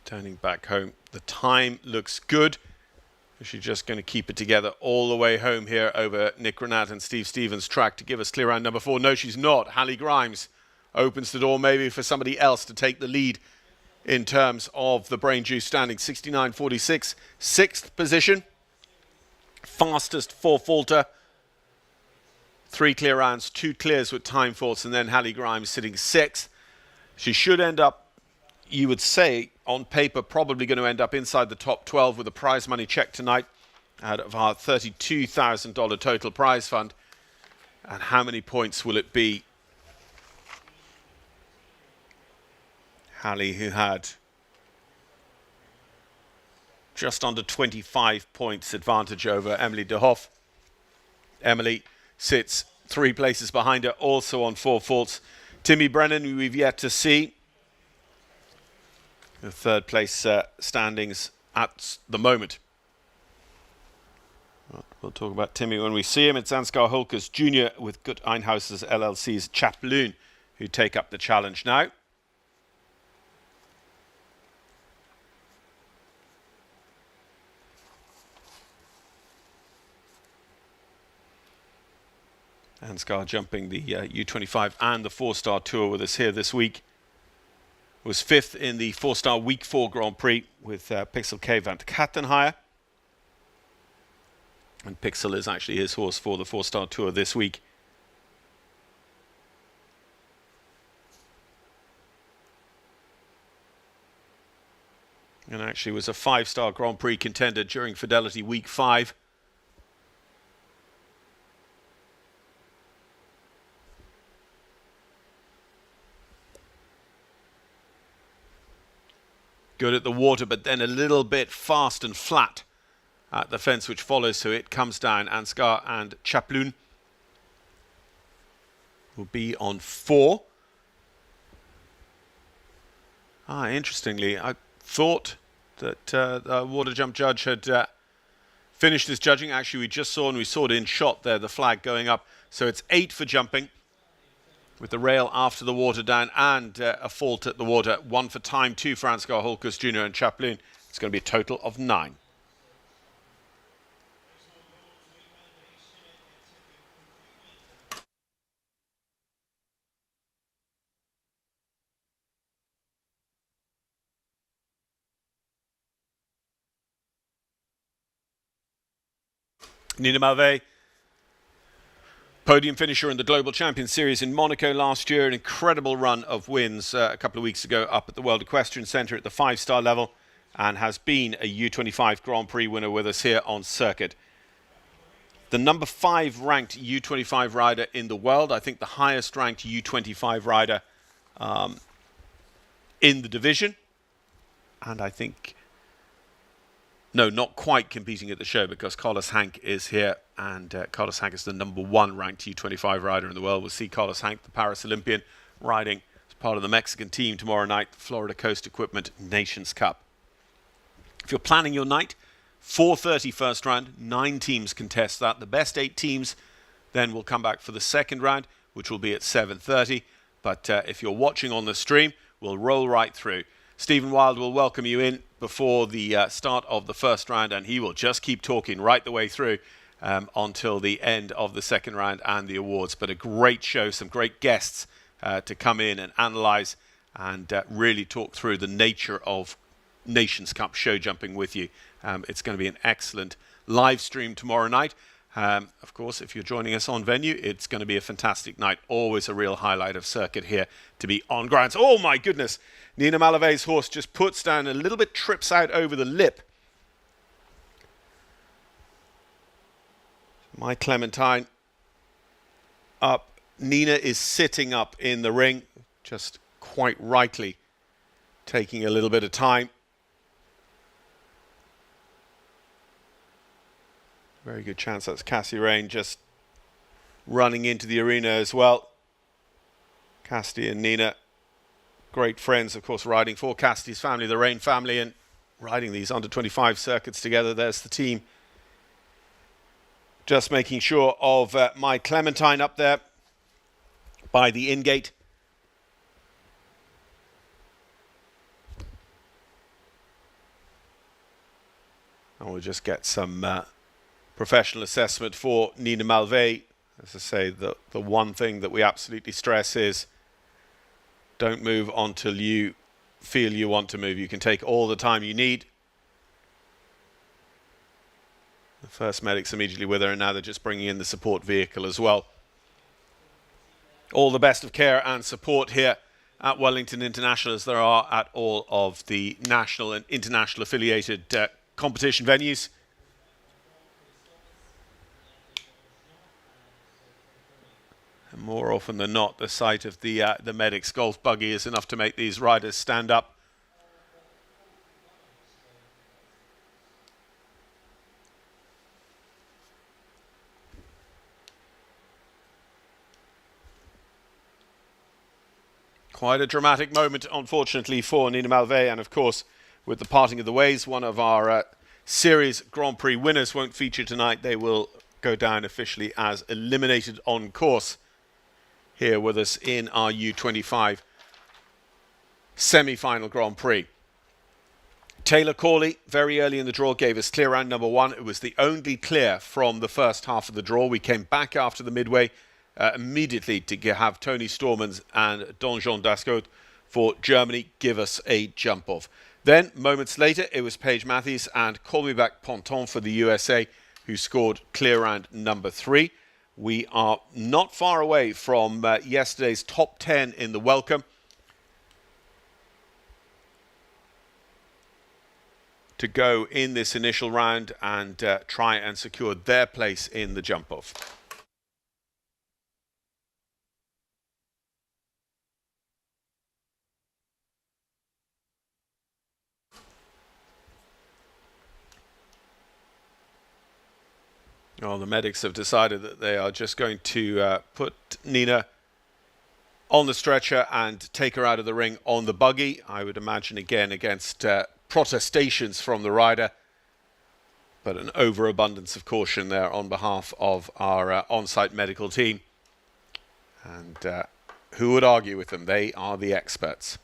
Turning back home, the time looks good. Is she just going to keep it together all the way home here over Nick Granat and Steve Stevens' track to give us clear round number 4? No, she's not. Hallie Grimes opens the door maybe for somebody else to take the lead in terms of the BrainJuice standing. 69.46, 6th position. Fastest 4-faulter. 3 clear rounds, 2 clears with time faults, and then Hallie Grimes sitting 6th. She should end up, you would say, on paper, probably going to end up inside the top 12 with a prize money check tonight out of our $32,000 total prize fund. And how many points will it be? Hallie, who had just under 25 points advantage over Emily de Hoff. Emily sits 3 places behind her, also on 4 faults. Timmy Brennan, who we've yet to see. The 3rd place standings at the moment. We'll talk about Timmy when we see him. It's Ansgar Holkers Jr. with Gut Einhausers LLC's Chaploon who take up the challenge now. Ansgar jumping the U25 and the 4-star tour with us here this week. Was 5th in the 4-star Week 4 Grand Prix with Pixel K van Kattenheimer. And Pixel is actually his horse for the 4-star tour this week. And actually was a 5-star Grand Prix contender during Fidelity Week 5. Good at the water, but then a little bit fast and flat at the fence which follows, so it comes down. Ansgar and Chaplun will be on 4. Interestingly, I thought that the water jump judge had finished his judging. Actually, we just saw, and we saw it in shot there, the flag going up. So it's 8 for jumping, with the rail after the water down and a fault at the water. 1 for time, 2 for Ansgar Holkers Jr. and Chaplin. It's going to be a total of 9. Nina Malvé, podium finisher in the Global Champions Series in Monaco last year. An incredible run of wins a couple of weeks ago up at the World Equestrian Centre at the 5-star level, and has been a U25 Grand Prix winner with us here on circuit. The number 5 ranked U25 rider in the world. I think the highest ranked U25 rider in the division. And I think... no, not quite competing at the show, because Carlos Hank is here, and Carlos Hank is the number 1 ranked U25 rider in the world. We'll see Carlos Hank, the Paris Olympian, riding as part of the Mexican team tomorrow night, the Florida Coast Equipment Nations Cup. If you're planning your night, 4:30 first round, 9 teams contest that. The best 8 teams then will come back for the second round, which will be at 7:30. But if you're watching on the stream, we'll roll right through. Stephen Wild will welcome you in before the start of the first round, and he will just keep talking right the way through until the end of the second round and the awards. But a great show, some great guests to come in and analyse and really talk through the nature of Nations Cup show jumping with you. It's going to be an excellent live stream tomorrow night. Of course, if you're joining us on venue, it's going to be a fantastic night. Always a real highlight of circuit here to be on grounds. Oh my goodness! Nina Malavé's horse just puts down a little bit, trips out over the lip. My Clementine up. Nina is sitting up in the ring, just quite rightly taking a little bit of time. Very good chance that's Cassie Rain just running into the arena as well. Cassie and Nina, great friends, of course, riding for Cassie's family, the Rain family, and riding these under-25 circuits together. There's the team. Just making sure of my Clementine up there by the in-gate. And we'll just get some professional assessment for Nina Malvé. As I say, the one thing that we absolutely stress is don't move until you feel you want to move. You can take all the time you need. The first medic's immediately with her, and now they're just bringing in the support vehicle as well. All the best of care and support here at Wellington International, as there are at all of the national and international affiliated competition venues. And more often than not, the sight of the medic's golf buggy is enough to make these riders stand up. Quite a dramatic moment, unfortunately, for Nina Malvé, and of course, with the parting of the ways, one of our series Grand Prix winners won't feature tonight. They will go down officially as eliminated on course here with us in our U25 semi-final Grand Prix. Taylor Corley, very early in the draw, gave us clear round number 1. It was the only clear from the first half of the draw. We came back after the midway immediately to have Tony Stormans and Donjon Dascote for Germany give us a jump off. Then, moments later, it was Paige Matthews and Call Me Back Ponton for the USA who scored clear round number 3. We are not far away from yesterday's top 10 in the welcome. to go in this initial round and try and secure their place in the jump-off. Well, the medics have decided that they are just going to put Nina on the stretcher and take her out of the ring on the buggy. I would imagine, again, against protestations from the rider, but an overabundance of caution there on behalf of our on-site medical team. And who would argue with them? They are the experts.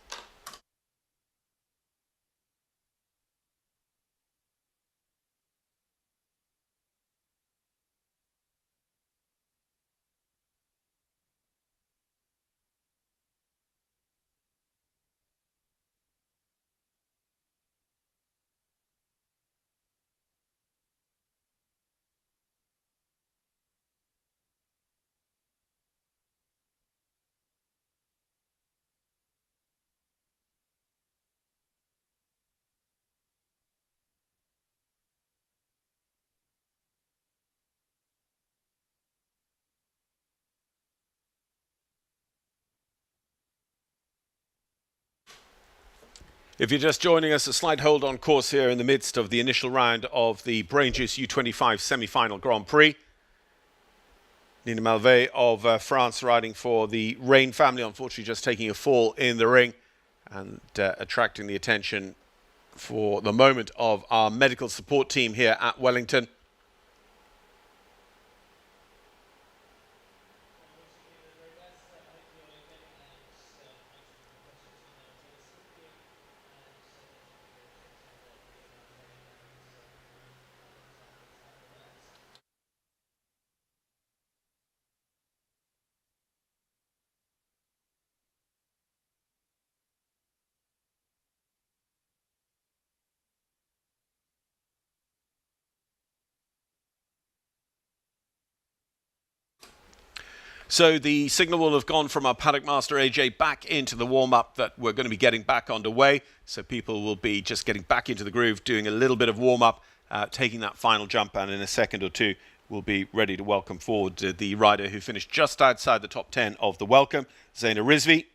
If you're just joining us, a slight hold on course here in the midst of the initial round of the BrainJuice U25 semi-final Grand Prix. Nina Malvet of France riding for the Rain family, unfortunately just taking a fall in the ring and attracting the attention for the moment of our medical support team here at Wellington. So the signal will have gone from our paddock master AJ back into the warm-up that we're going to be getting back underway. So people will be just getting back into the groove, doing a little bit of warm-up, taking that final jump, and in a second or two we'll be ready to welcome forward the rider who finished just outside the top 10 of the welcome, Zeina Rizvi.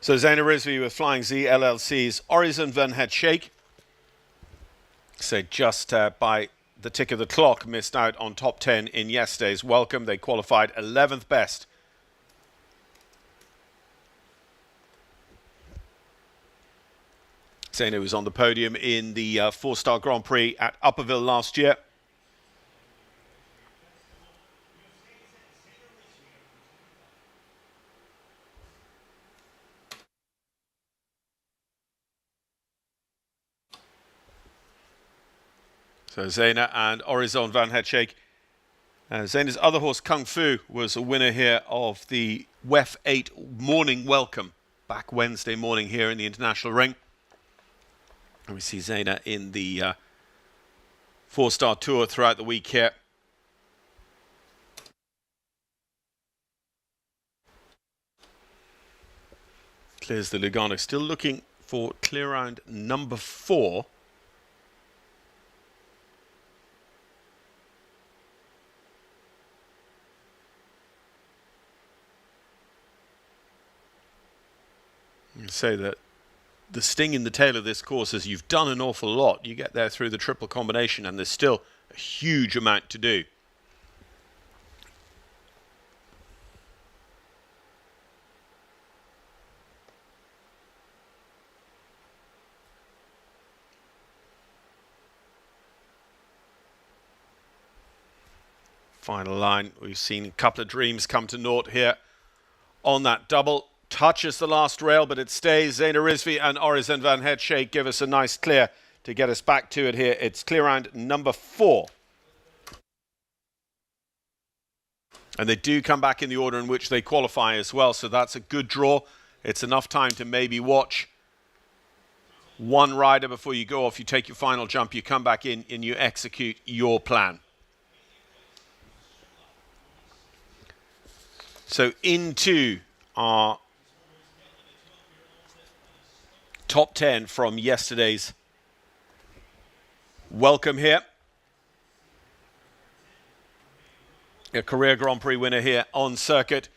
So Zeina Rizvi with Flying Z LLC's Horizon Van Het Shake. So just by the tick of the clock, missed out on top 10 in yesterday's welcome. They qualified 11th best. Zeina was on the podium in the four-star Grand Prix at Upperville last year. So Zeina and Horizon Van Het Shake. Zeina's other horse, Kung Fu, was a winner here of the WEF 8 morning welcome back Wednesday morning here in the International Ring. And we see Zeina in the four-star tour throughout the week here. Clears the Lugano, still looking for clear round number 4. Say that the sting in the tail of this course is you've done an awful lot. You get there through the triple combination and there's still a huge amount to do. Final line, we've seen a couple of dreams come to naught here on that double. touches the last rail, but it stays. Zaina Rizvi and Orizen van Hetzsche give us a nice clear to get us back to it here. It's clear round number 4. And they do come back in the order in which they qualify as well, so that's a good draw. It's enough time to maybe watch one rider before you go off. You take your final jump, you come back in, and you execute your plan. So into our top 10 from yesterday's welcome here. A career Grand Prix winner here on circuit.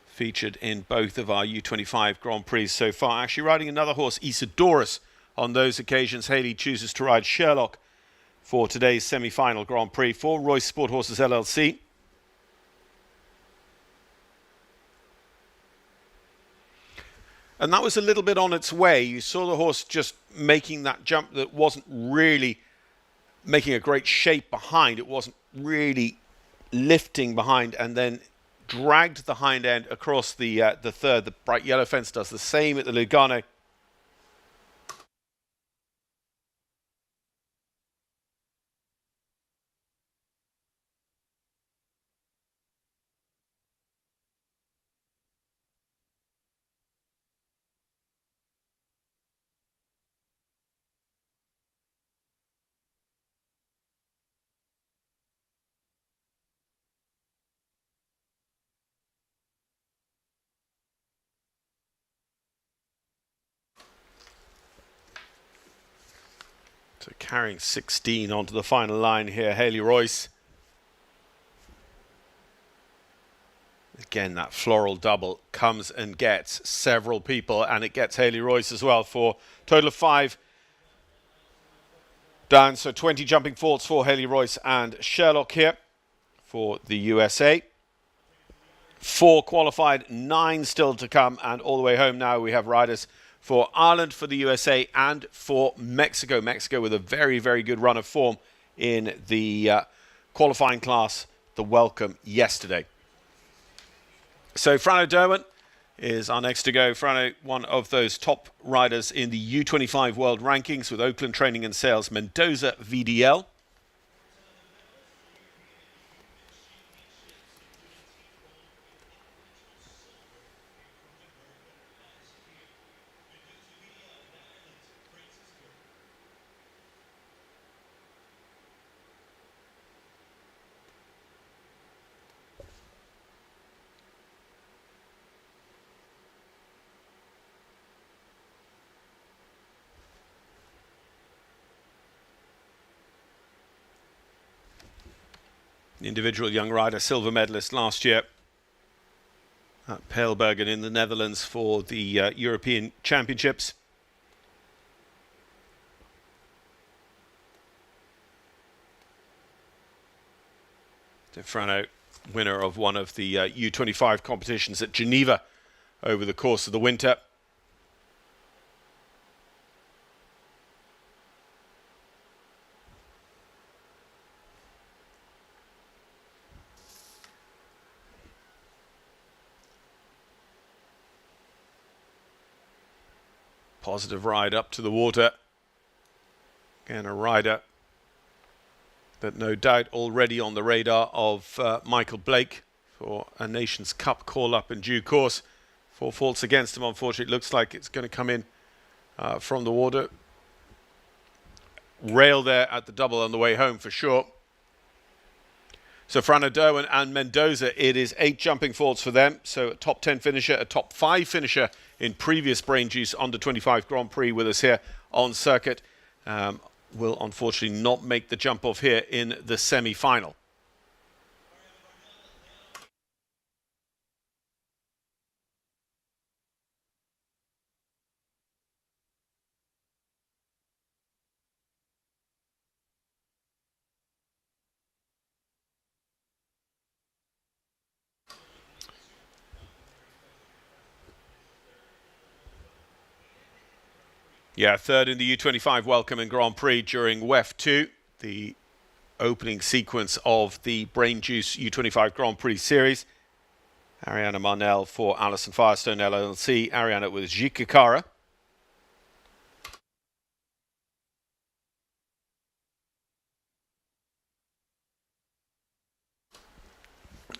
Featured in both of our U25 Grand Prix so far. Actually riding another horse, Isidorus, on those occasions. Haley chooses to ride Sherlock for today's semi-final Grand Prix for Royce Sport Horses LLC. And that was a little bit on its way. You saw the horse just making that jump that wasn't really making a great shape behind. It wasn't really lifting behind, and then dragged the hind end across the third. The bright yellow fence does the same at the Lugano. So carrying 16 onto the final line here, Haley Royce. Again, that floral double comes and gets several people, and it gets Haley Royce as well for a total of 5 down. So 20 jumping faults for Haley Royce and Sherlock here for the USA. 4 qualified, 9 still to come, and all the way home now we have riders for Ireland, for the USA, and for Mexico. Mexico with a very, very good run of form in the qualifying class, the welcome yesterday. So Frano Derwent is our next to go. Frano, one of those top riders in the U25 World Rankings with Oakland Training and Sales Mendoza VDL. Individual young rider, silver medalist last year at Peilbergen in the Netherlands for the European Championships. Frano, winner of one of the U25 competitions at Geneva over the course of the winter. Positive ride up to the water. Again, a rider that no doubt already on the radar of Michael Blake for a Nations Cup call-up in due course. 4 faults against him, unfortunately. It looks like it's going to come in from the water. Rail there at the double on the way home for sure. So Frano Derwent and Mendoza, it is 8 jumping faults for them. So a top 10 finisher, a top 5 finisher in previous BrainJuice Under 25 Grand Prix with us here on circuit. Will unfortunately not make the jump off here in the semi-final. Yeah, third in the U25 welcome in Grand Prix during WEF 2, the opening sequence of the BrainJuice U25 Grand Prix series. Ariana Marnell for Alison Firestone LLC. Ariana with Jikakara.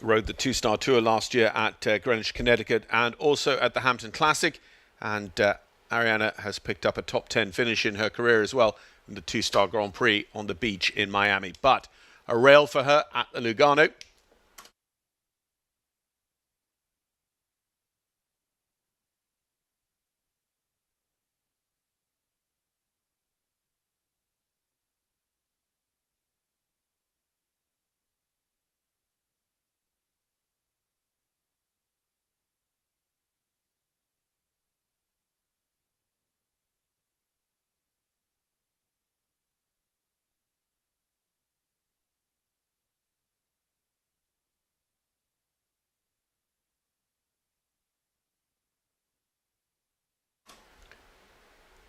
Rode the two-star tour last year at Greenwich, Connecticut, and also at the Hampton Classic. And Ariana has picked up a top 10 finish in her career as well in the two-star Grand Prix on the beach in Miami. But a rail for her at the Lugano.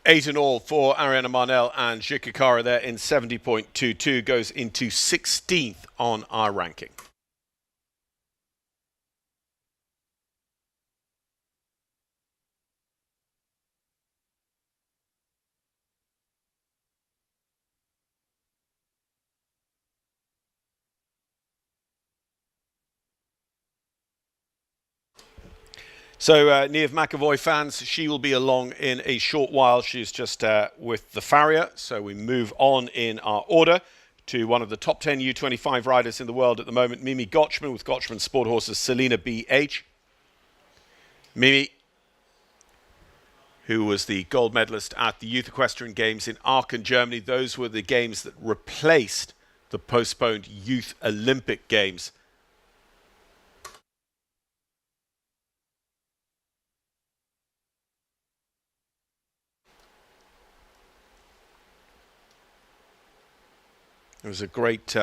Eight in all for Ariana Marnell and Jikakara there in 70.22, goes into 16th on our ranking. So, Niamh McAvoy fans, she will be along in a short while. She's just with the farrier. So we move on in our order to one of the top 10 U25 riders in the world at the moment, Mimi Gotchman with Gotchman Sport Horses Selina BH. Mimi, who was the gold medalist at the Youth Equestrian Games in Aachen, Germany. Those were the games that replaced the postponed Youth Olympic Games. It was a great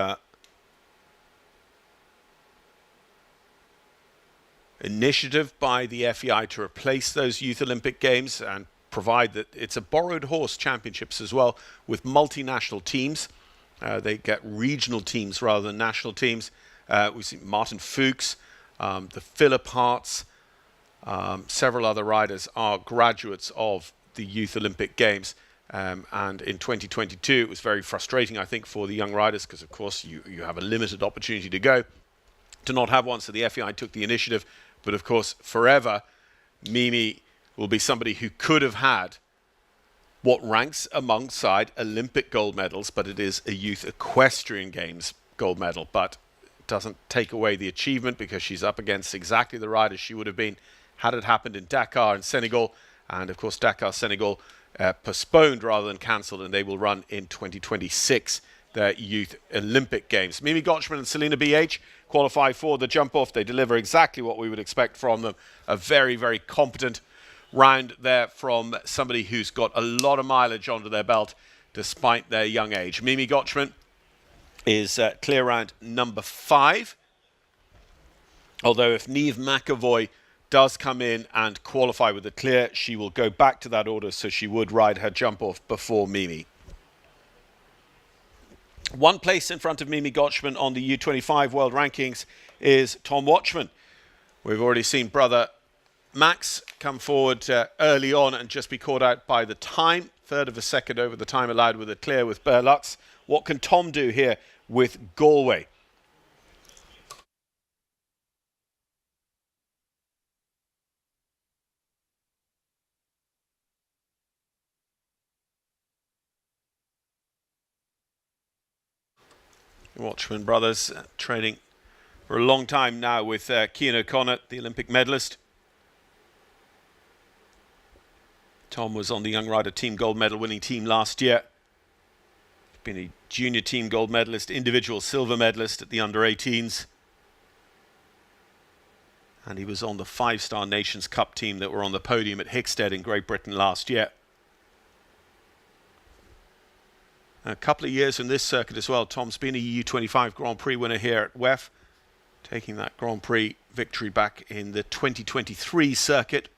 initiative by the FEI to replace those Youth Olympic Games and provide that it's a borrowed horse championships as well with multinational teams. They get regional teams rather than national teams. We've seen Martin Fuchs, the Philip Harts, several other riders are graduates of the Youth Olympic Games. And in 2022, it was very frustrating, I think, for the young riders because, of course, you have a limited opportunity to go, to not have one. So the FEI took the initiative. But, of course, forever, Mimi will be somebody who could have had what ranks alongside Olympic gold medals, but it is a Youth Equestrian Games gold medal. But it doesn't take away the achievement because she's up against exactly the riders she would have been had it happened in Dakar in Senegal. And, of course, Dakar, Senegal, postponed rather than cancelled, and they will run in 2026, their Youth Olympic Games. Mimi Gotchman and Selina BH qualify for the jump-off. They deliver exactly what we would expect from them. A very, very competent round there from somebody who's got a lot of mileage under their belt despite their young age. Mimi Gotchman is clear round number 5. Although if Niamh McAvoy does come in and qualify with a clear, she will go back to that order, so she would ride her jump off before Mimi. One place in front of Mimi Gotchman on the U25 world rankings is Tom Watchman. We've already seen brother Max come forward early on and just be caught out by the time, third of a second over the time allowed with a clear with Berlux. What can Tom do here with Galway? Watchman brothers training for a long time now with Cian O'Connor, the Olympic medalist. Tom was on the Young Rider team gold medal winning team last year. Been a junior team gold medalist, individual silver medalist at the under-18s. And he was on the 5-star Nations Cup team that were on the podium at Hickstead in Great Britain last year. A couple of years in this circuit as well. Tom's been a U25 Grand Prix winner here at WEF, taking that Grand Prix victory back in the 2023 circuit.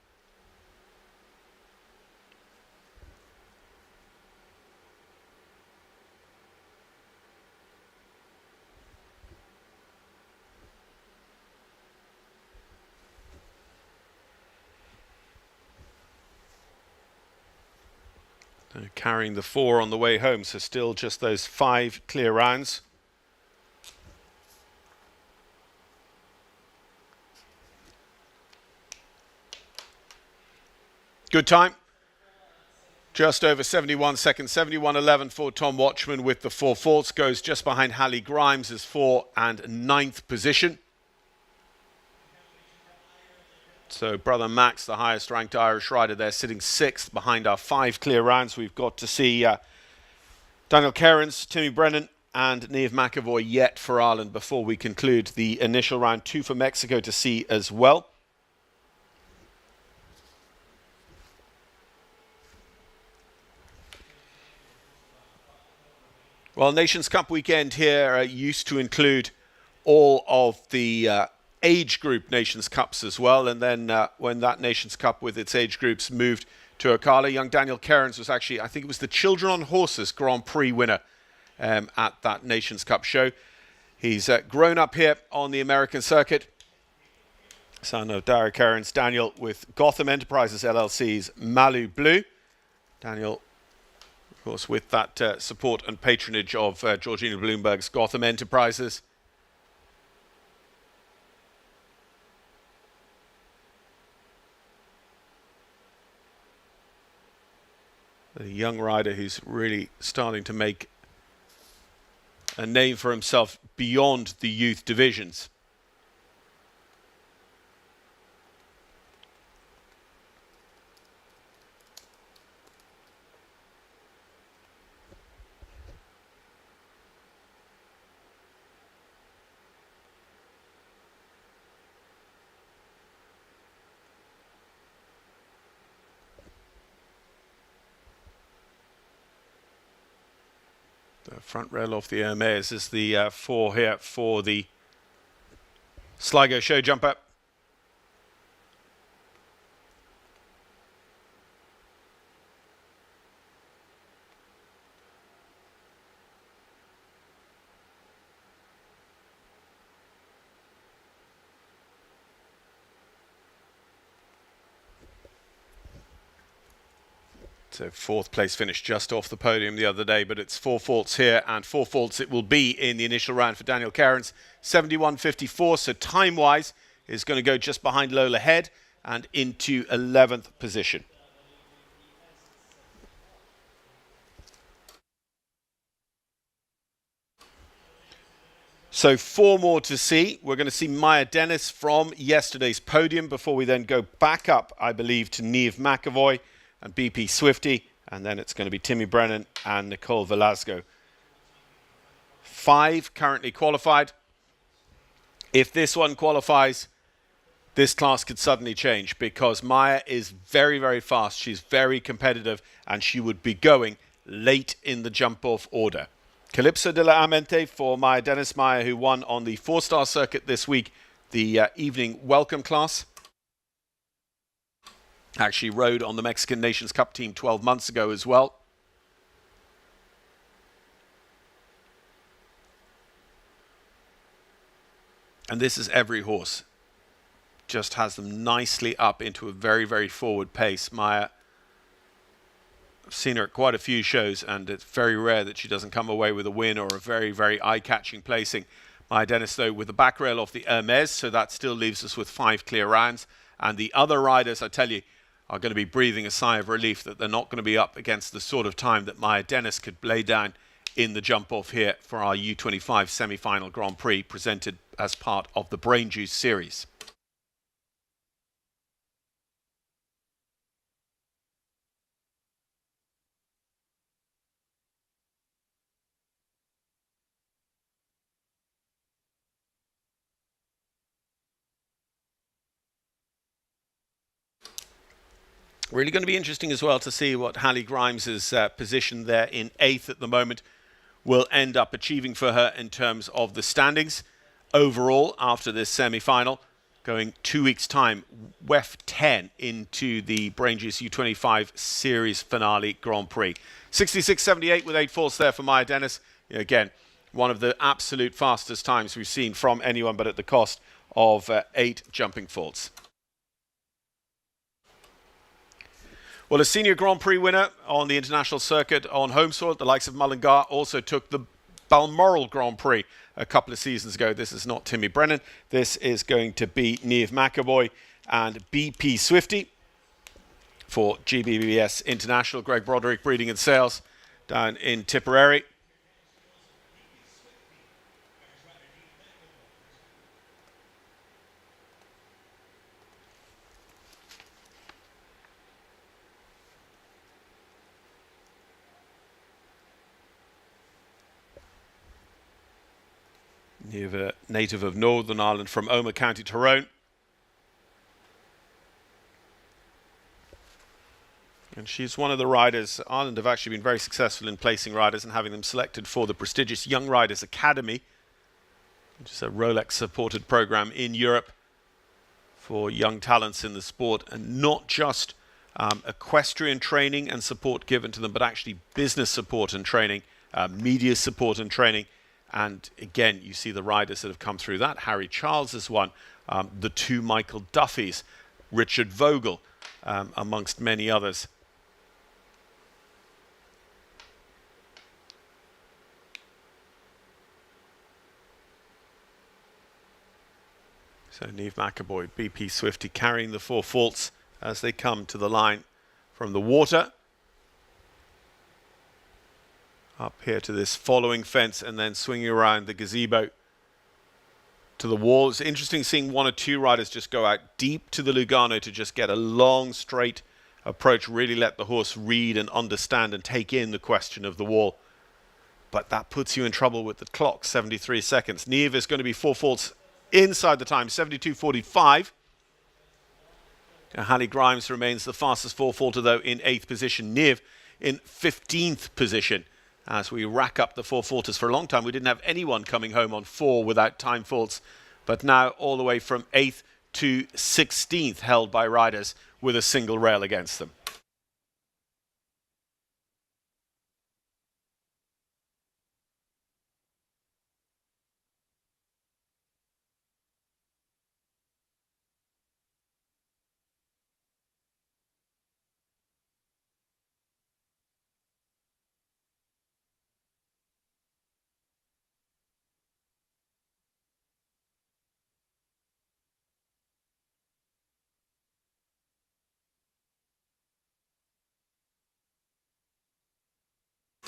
Carrying the 4 on the way home, so still just those 5 clear rounds. Good time. Just over 71 seconds, 71.11 for Tom Watchman with the 4 faults. Goes just behind Hallie Grimes as 4 and 9th position. So brother Max, the highest ranked Irish rider there, sitting 6th behind our 5 clear rounds. We've got to see Daniel Cairns, Timmy Brennan and Niamh McEvoy yet for Ireland before we conclude the initial round. 2 for Mexico to see as well. Well, Nations Cup weekend here used to include all of the age group Nations Cups as well. And then when that Nations Cup with its age groups moved to Ocala, young Daniel Cairns was actually, I think it was the Children on Horses Grand Prix winner at that Nations Cup show. He's grown up here on the American circuit. Son of Dara Cairns, Daniel with Gotham Enterprises LLC's Malu Blue. Daniel, of course, with that support and patronage of Georgina Bloomberg's Gotham Enterprises. A young rider who's really starting to make a name for himself beyond the youth divisions. The front rail off the Hermes is the 4 here for the Sligo show jumper. So 4th place finish just off the podium the other day, but it's 4 faults here and 4 faults it will be in the initial round for Daniel Cairns. 71.54, so time-wise is going to go just behind Lola Head and into 11th position. So 4 more to see. We're going to see Maya Dennis from yesterday's podium before we then go back up, I believe, to Niamh McEvoy and BP Swifty, and then it's going to be Timmy Brennan and Nicole Velasco. 5 currently qualified. If this one qualifies, this class could suddenly change because Maya is very, very fast. She's very competitive, and she would be going late in the jump-off order. Calypso de la Amente for Maya Dennis. Maya, who won on the 4-star circuit this week, the evening welcome class. Actually rode on the Mexican Nations Cup team 12 months ago as well. And this is every horse. Just has them nicely up into a very, very forward pace. Maya, I've seen her at quite a few shows, and it's very rare that she doesn't come away with a win or a very, very eye-catching placing. Maya Dennis, though, with the back rail off the Hermes, so that still leaves us with 5 clear rounds. And the other riders, I tell you, are going to be breathing a sigh of relief that they're not going to be up against the sort of time that Maya Dennis could lay down in the jump-off here for our U25 semi-final Grand Prix presented as part of the BrainJuice series. Really going to be interesting as well to see what Hallie Grimes' position there in 8th at the moment will end up achieving for her in terms of the standings overall after this semi-final. Going 2 weeks' time, WEF 10 into the BrainJuice U25 Series Finale Grand Prix. 66.78 with 8 faults there for Maya Dennis. Again, one of the absolute fastest times we've seen from anyone, but at the cost of 8 jumping faults. Well, a senior Grand Prix winner on the international circuit on home soil, the likes of Mullingar, also took the Balmoral Grand Prix a couple of seasons ago. This is not Timmy Brennan. This is going to be Niamh McAvoy and BP Swifty for GBBS International. Greg Broderick breeding and sales down in Tipperary. Niamh, a native of Northern Ireland from Omagh, County Tyrone. And she's one of the riders. Ireland have actually been very successful in placing riders and having them selected for the prestigious Young Riders Academy, which is a Rolex-supported program in Europe for young talents in the sport, and not just equestrian training and support given to them, but actually business support and training, media support and training. And again, you see the riders that have come through that. Harry Charles is one, the two Michael Duffys, Richard Vogel, amongst many others. So Niamh McAvoy, BP Swifty carrying the four faults as they come to the line from the water. Up here to this following fence and then swinging around the gazebo to the wall. It's interesting seeing one or two riders just go out deep to the Lugano to just get a long straight approach, really let the horse read and understand and take in the question of the wall. But that puts you in trouble with the clock, 73 seconds. Niamh is going to be four faults inside the time, 72.45. Hallie Grimes remains the fastest four-faulter, though, in 8th position. Niamh in 15th position. As we rack up the four-faulters, for a long time we didn't have anyone coming home on 4 without time faults, but now all the way from 8th to 16th held by riders with a single rail against them.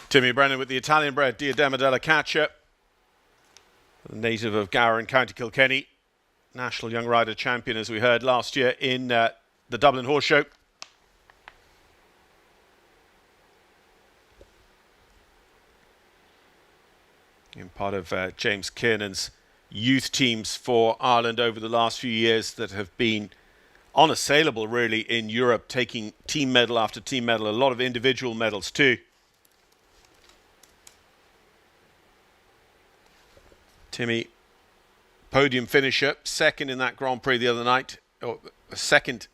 Timmy Brennan with the Italian-bred Diadema della Caccia, native of Gower in County Kilkenny, national young rider champion, as we heard last year in the Dublin Horse Show. In part of James Kiernan's youth teams for Ireland over the last few years that have been unassailable, really, in Europe, taking team medal after team medal, a lot of individual medals too. Timmy, podium finisher, second in that Grand Prix the other night. Second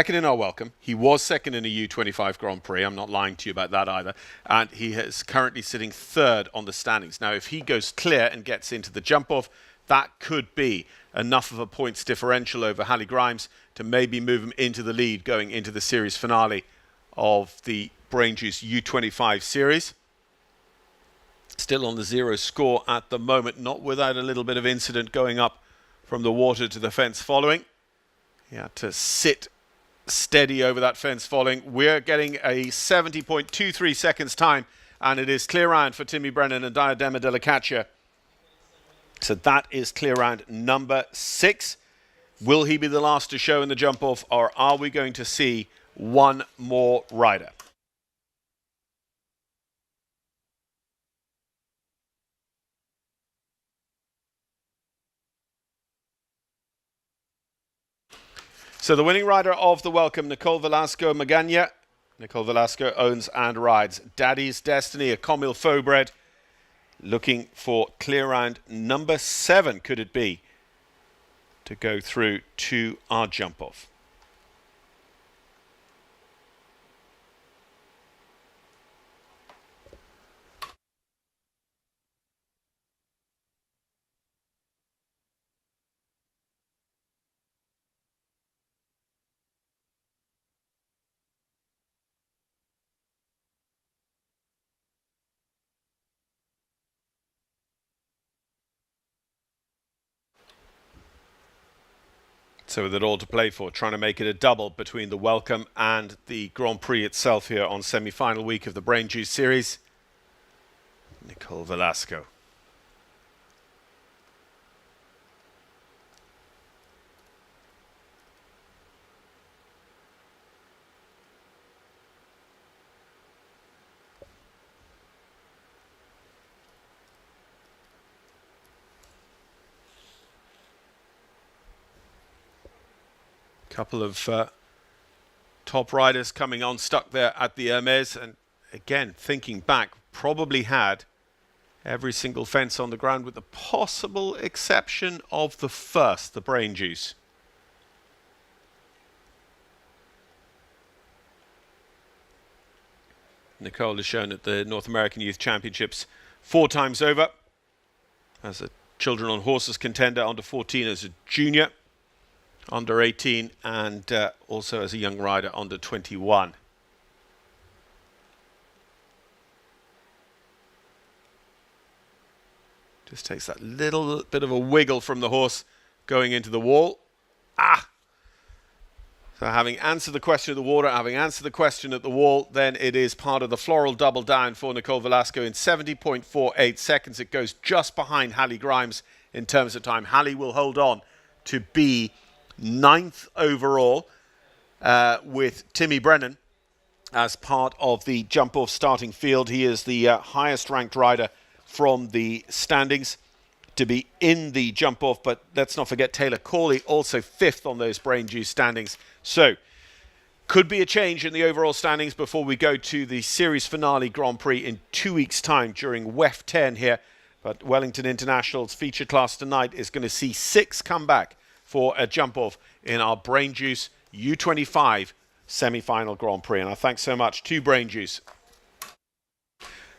in our welcome. He was second in a U25 Grand Prix. I'm not lying to you about that either. And he is currently sitting third on the standings. Now, if he goes clear and gets into the jump-off, that could be enough of a points differential over Hallie Grimes to maybe move him into the lead going into the series finale of the BrainJuice U25 series. Still on the 0 score at the moment, not without a little bit of incident going up from the water to the fence following. He had to sit steady over that fence following. We're getting a 70.23 seconds time, and it is clear round for Timmy Brennan and Diadema della Caccia. So that is clear round number 6. Will he be the last to show in the jump-off, or are we going to see one more rider? So the winning rider of the welcome, Nicole Velasco Magana. Nicole Velasco owns and rides Daddy's Destiny, a Comil Faux-bred, looking for clear round number 7, could it be, to go through to our jump-off. So with it all to play for, trying to make it a double between the Welcome and the Grand Prix itself here on semi-final week of the BrainJuice series. Nicole Velasco. Couple of top riders coming on, stuck there at the Hermes, and again, thinking back, probably had every single fence on the ground with the possible exception of the first, the BrainJuice. Nicole has shown at the North American Youth Championships 4 times over as a children on horses contender, under 14 as a junior, under 18, and also as a young rider under 21. Just takes that little bit of a wiggle from the horse going into the wall. So having answered the question at the water, having answered the question at the wall, then it is part of the floral double down for Nicole Velasco in 70.48 seconds. It goes just behind Hallie Grimes in terms of time. Hallie will hold on to be 9th overall with Timmy Brennan as part of the jump-off starting field. He is the highest ranked rider from the standings to be in the jump-off, but let's not forget Taylor Corley, also 5th on those BrainJuice standings. So, could be a change in the overall standings before we go to the series finale Grand Prix in 2 weeks' time during WEF 10 here. But Wellington International's feature class tonight is going to see 6 come back for a jump-off in our BrainJuice U25 semi-final Grand Prix. And I thank so much to BrainJuice.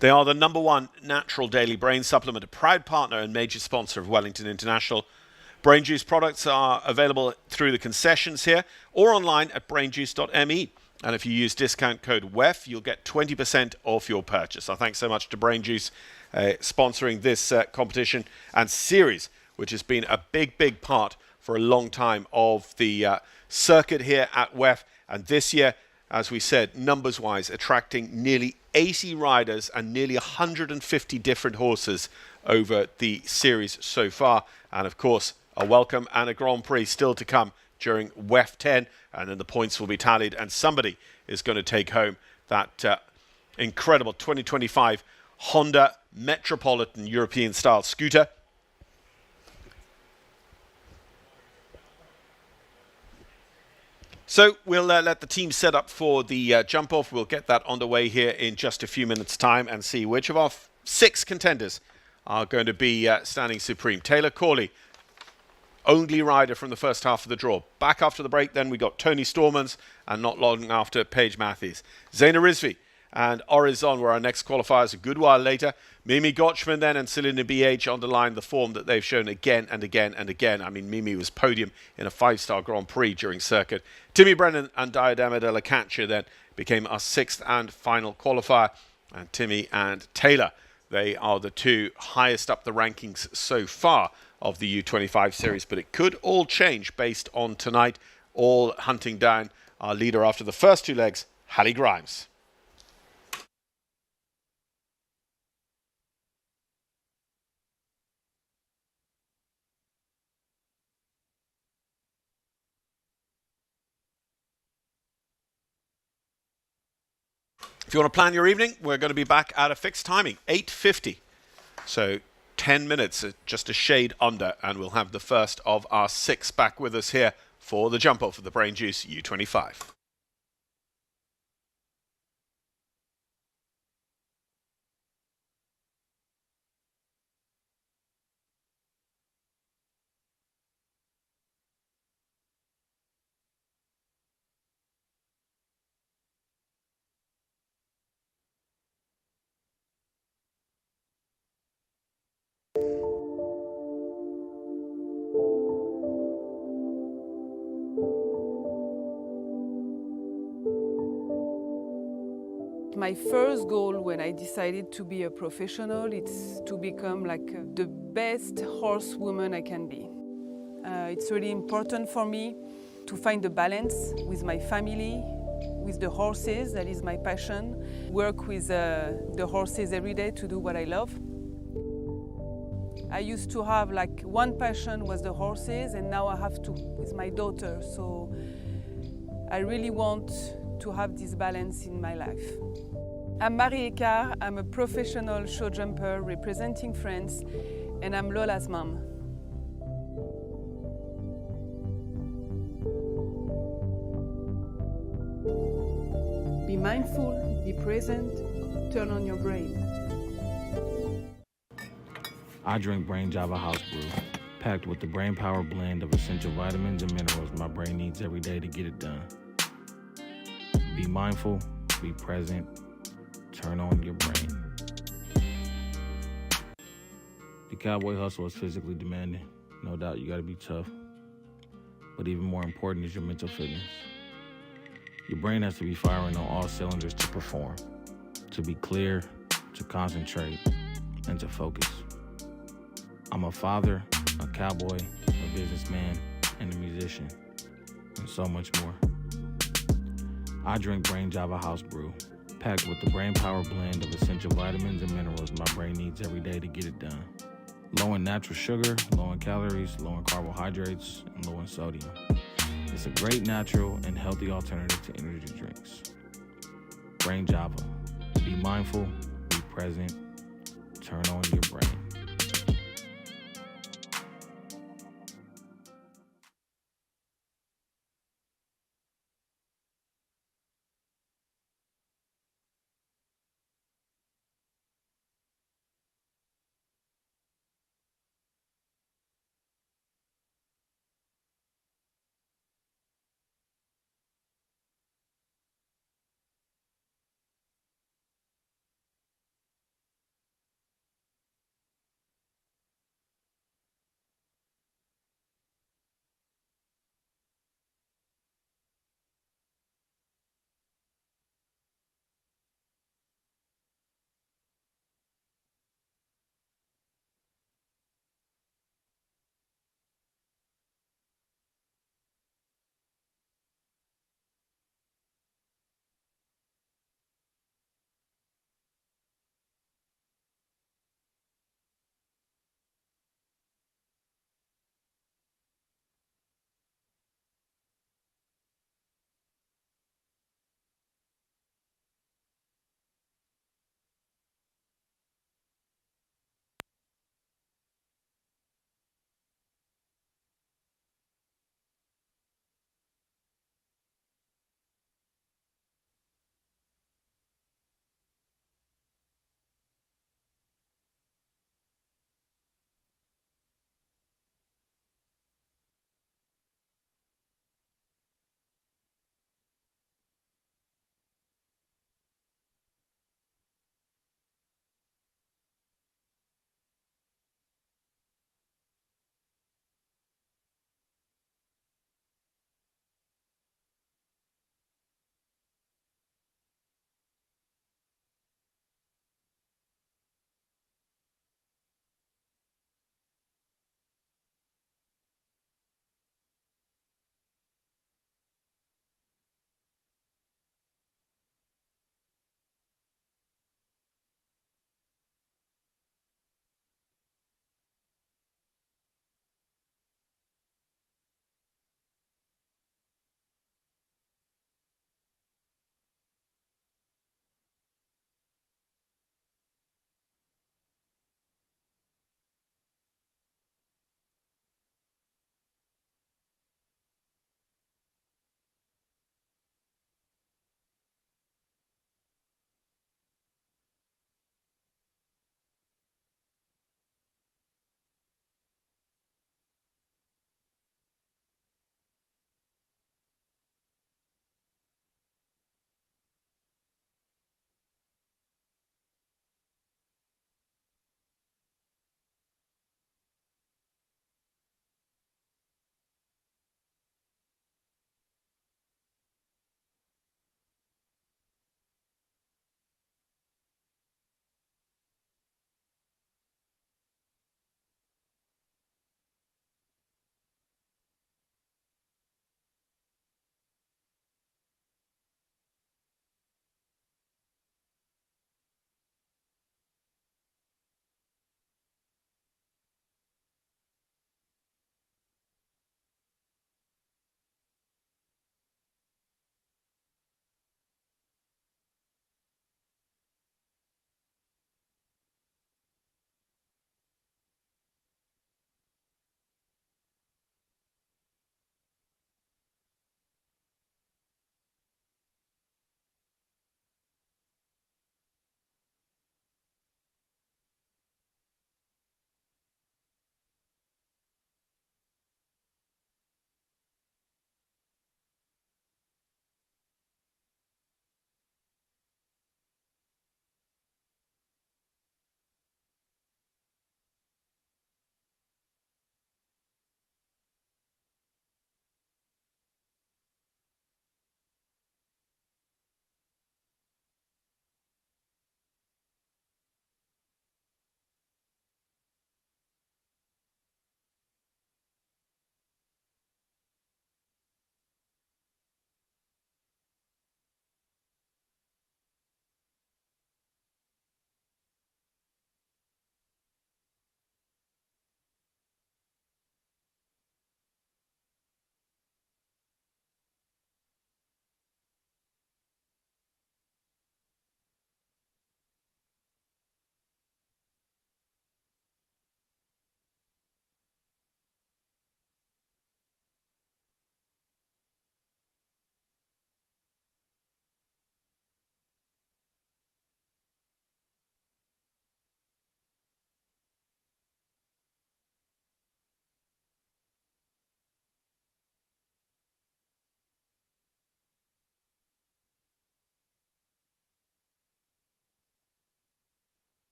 They are the #1 natural daily brain supplement, a proud partner and major sponsor of Wellington International. BrainJuice products are available through the concessions here or online at brainjuice.me. And if you use discount code WEF, you'll get 20% off your purchase. I thank so much to BrainJuice sponsoring this competition and series, which has been a big part for a long time of the circuit here at WEF. And this year, as we said, numbers-wise, attracting nearly 80 riders and nearly 150 different horses over the series so far. And of course, a Welcome and a Grand Prix still to come during WEF 10. And then the points will be tallied and somebody is going to take home that incredible 2025 Honda Metropolitan European-style scooter. So we'll let the team set up for the jump-off. We'll get that underway here in just a few minutes' time and see which of our 6 contenders are going to be standing supreme. Taylor Corley, only rider from the first half of the draw. Back after the break, then we got Tony Stormans, and not long after, Paige Matthews. Zaina Rizvi and Orizon were our next qualifiers a good while later. Mimi Gotchman then and Selina BH underlined the form that they've shown again and again and again. I mean, Mimi was podium in a 5-star Grand Prix during circuit. Timmy Brennan and Diadema de la Cancha then became our 6th and final qualifier. And Timmy and Taylor, they are the 2 highest up the rankings so far of the U25 series. But it could all change based on tonight, all hunting down our leader after the first 2 legs, Hallie Grimes. If you want to plan your evening, we're going to be back at a fixed timing, 8:50. So 10 minutes, just a shade under, and we'll have the first of our 6 back with us here for the jump-off of the BrainJuice U25. My first goal when I decided to be a professional, it's to become like the best horsewoman I can be. It's really important for me to find a balance with my family, with the horses, that is my passion. Work with the horses every day to do what I love. I used to have like one passion was the horses, and now I have two with my daughter. So I really want to have this balance in my life. I'm Marie Ecart, I'm a professional show jumper representing France, and I'm Lola's mom. Be mindful, be present, turn on your brain. I drink Brain Java House Brew, packed with the brain power blend of essential vitamins and minerals my brain needs every day to get it done. Be mindful, be present, turn on your brain. The cowboy hustle is physically demanding. No doubt you gotta be tough. But even more important is your mental fitness. Your brain has to be firing on all cylinders to perform, to be clear, to concentrate, and to focus. I'm a father, a cowboy, a businessman, and a musician, and so much more. I drink Brain Java House Brew, packed with the brain power blend of essential vitamins and minerals my brain needs every day to get it done. Low in natural sugar, low in calories, low in carbohydrates, and low in sodium. It's a great natural and healthy alternative to energy drinks. Brain Java. Be mindful, be present, turn on your brain.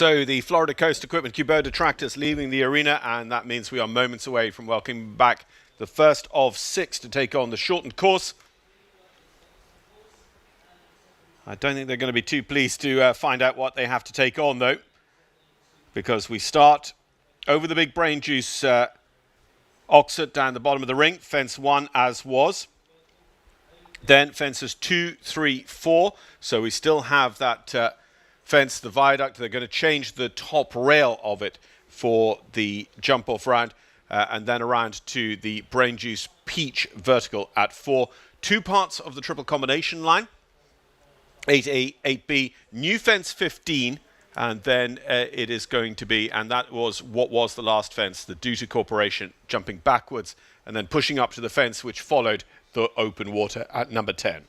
So the Florida Coast Equipment Kubota tractors leaving the arena, and that means we are moments away from welcoming back the first of 6 to take on the shortened course. I don't think they're going to be too pleased to find out what they have to take on, though, because we start over the big BrainJuice Oxford down the bottom of the ring, fence 1 as was. Then fences 2, 3, 4. So we still have that fence, the viaduct. They're going to change the top rail of it for the jump-off round, and then around to the BrainJuice Peach vertical at 4. 2 parts of the triple combination line, 8A, 8B, new fence 15, and then it is going to be, and that was what was the last fence, the Duta Corporation, jumping backwards and then pushing up to the fence which followed the open water at number 10.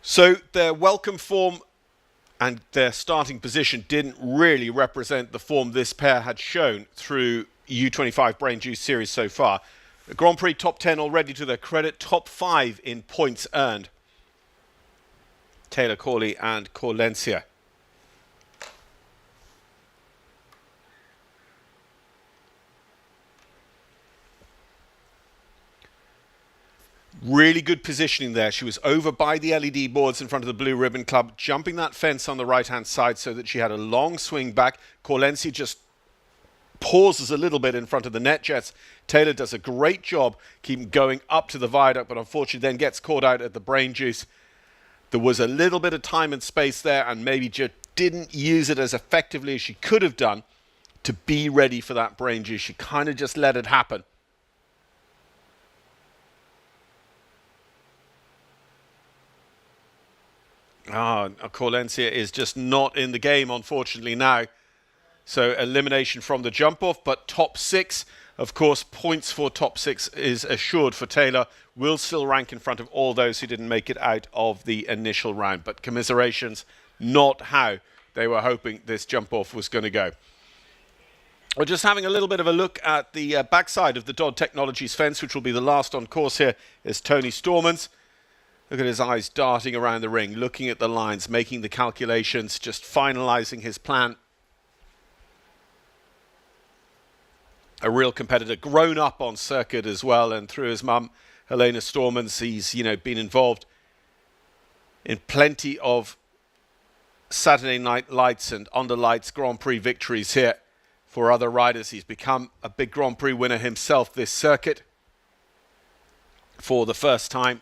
So their welcome form and their starting position didn't really represent the form this pair had shown through U25 BrainJuice series so far. The Grand Prix top 10 already to their credit, top 5 in points earned. Taylor Corley and Corlencia. Really good positioning there. She was over by the LED boards in front of the Blue Ribbon Club, jumping that fence on the right-hand side so that she had a long swing back. Corlencia just pauses a little bit in front of the net jets. Taylor does a great job keeping going up to the viaduct, but unfortunately then gets caught out at the BrainJuice. There was a little bit of time and space there, and maybe just didn't use it as effectively as she could have done to be ready for that BrainJuice. She kind of just let it happen. Corlencia is just not in the game, unfortunately, now. So elimination from the jump-off, but top 6, of course, points for top 6 is assured for Taylor. Will still rank in front of all those who didn't make it out of the initial round. But commiserations, not how they were hoping this jump-off was going to go. We're just having a little bit of a look at the backside of the Dodd Technologies fence, which will be the last on course here, is Tony Stormans. Look at his eyes darting around the ring, looking at the lines, making the calculations, just finalizing his plan. A real competitor, grown up on circuit as well, and through his mum, Helena Stormans, he's been involved in plenty of Saturday Night Lights and Under Lights Grand Prix victories here for other riders. He's become a big Grand Prix winner himself this circuit for the first time,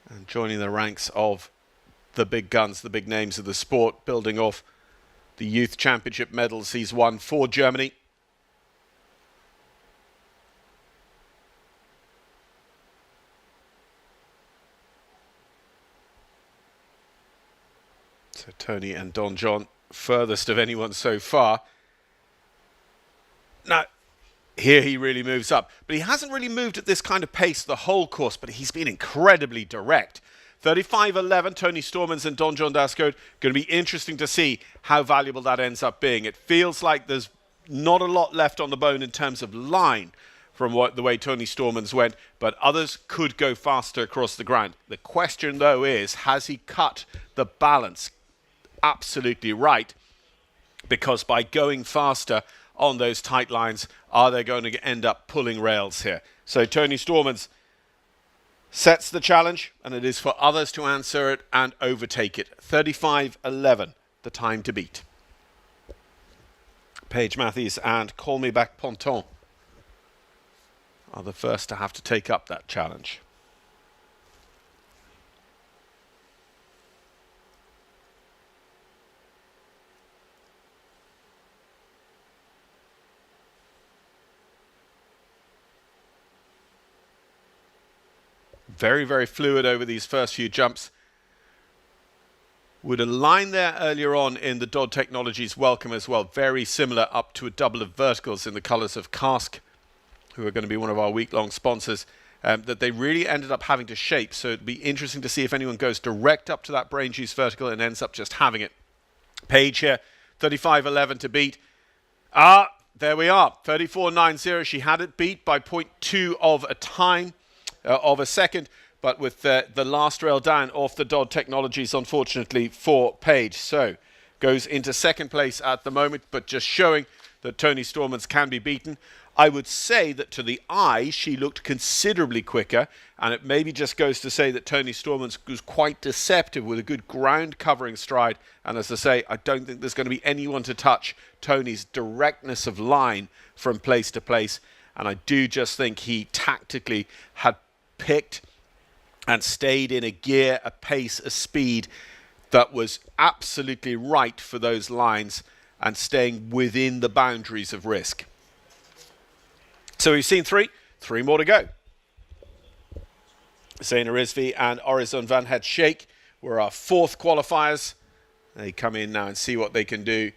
and joining the ranks of the big guns, the big names of the sport, building off the Youth Championship medals he's won for Germany. So Tony and Don John, furthest of anyone so far. Now, here he really moves up. But he hasn't really moved at this kind of pace the whole course, but he's been incredibly direct. 35-11, Tony Stormans and Don John Dascote. Going to be interesting to see how valuable that ends up being. It feels like there's not a lot left on the bone in terms of line from the way Tony Stormans went, but others could go faster across the ground. The question, though, is, has he cut the balance absolutely right? Because by going faster on those tight lines, are they going to end up pulling rails here? So Tony Stormans sets the challenge, and it is for others to answer it and overtake it. 35-11, the time to beat. Paige Matthews and Call Me Back Ponton are the first to have to take up that challenge. Very, very fluid over these first few jumps. With a line there earlier on in the Dodd Technologies welcome as well. Very similar, up to a double of verticals in the colours of Cask, who are going to be one of our week-long sponsors, that they really ended up having to shape. So it'd be interesting to see if anyone goes direct up to that BrainJuice vertical and ends up just having it. Page here, 35-11 to beat. there we are. 34.90. She had it beat by 0.2 of a time, of a second. But with the last rail down off the Dodd Technologies, unfortunately, for Page. So goes into second place at the moment, but just showing that Toni Stormans can be beaten. I would say that to the eye, she looked considerably quicker, and it maybe just goes to say that Toni Stormans was quite deceptive with a good ground covering stride. And as I say, I don't think there's going to be anyone to touch Toni's directness of line from place to place. And I do just think he tactically had picked and stayed in a gear, a pace, a speed that was absolutely right for those lines and staying within the boundaries of risk. So we've seen three more to go. Zeina Rizvi and Orizon van het Scheek were our fourth qualifiers. They come in now and see what they can do.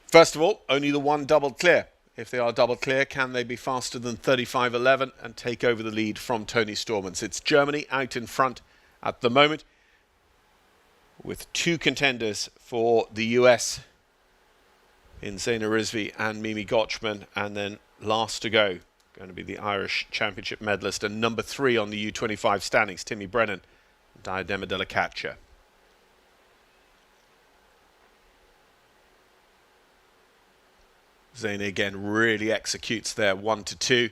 First of all, only the one double clear. If they are double clear, can they be faster than 35.11 and take over the lead from Toni Stormans? It's Germany out in front at the moment with two contenders for the US in Zeina Rizvi and Mimi Gotchman, and then last to go, going to be the Irish Championship medalist and number 3 on the U25 standings, Timmy Brennan, Diadema della Caccia. Zeina again really executes there, 1-2.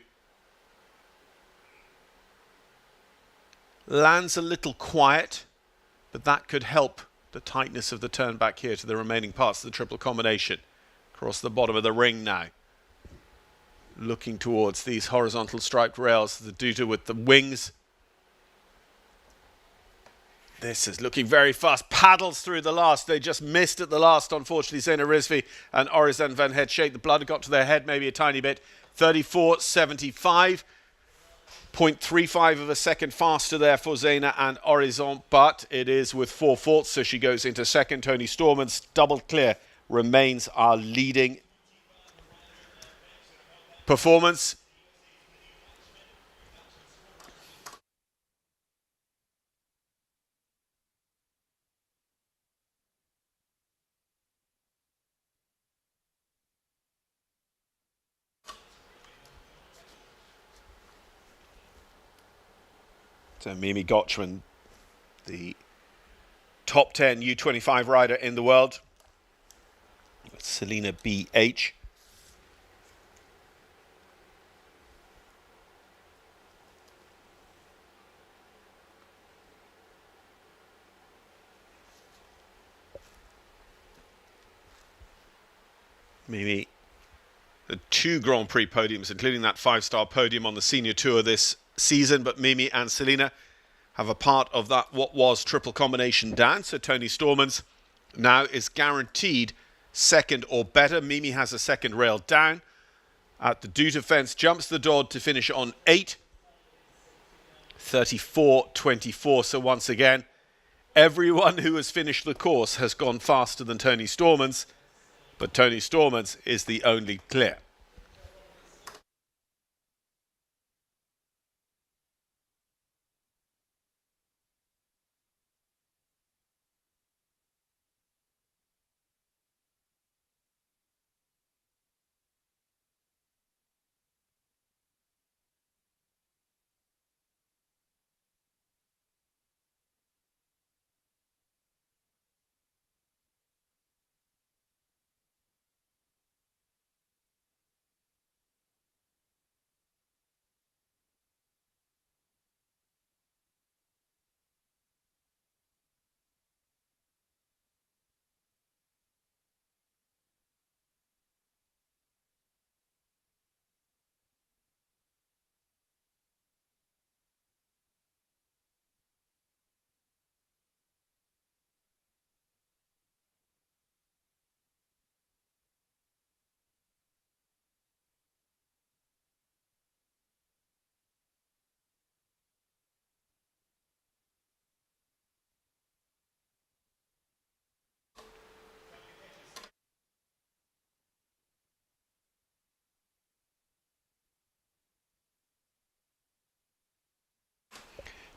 Lands a little quiet, but that could help the tightness of the turn back here to the remaining parts of the triple combination. Across the bottom of the ring now. Looking towards these horizontal striped rails, the Duda with the wings. This is looking very fast. Paddles through the last. They just missed at the last, unfortunately, Zeina Rizvi and Orizon van het Scheek. The blood got to their head maybe a tiny bit. 34.75. 0.35 of a second faster there for Zeina and Orizon, but it is with 4/4, so she goes into second. Toni Stormans, double clear, remains our leading performance. So Mimi Gotchman, the top 10 U25 rider in the world. Selena B.H. Mimi, the 2 Grand Prix podiums, including that 5-star podium on the senior tour this season, but Mimi and Selena have a part of that what was triple combination down. So Toni Stormans now is guaranteed second or better. Mimi has a second rail down at the Duda fence, jumps the Dodd to finish on 8. 34.24. So once again, everyone who has finished the course has gone faster than Toni Stormans, but Toni Stormans is the only clear.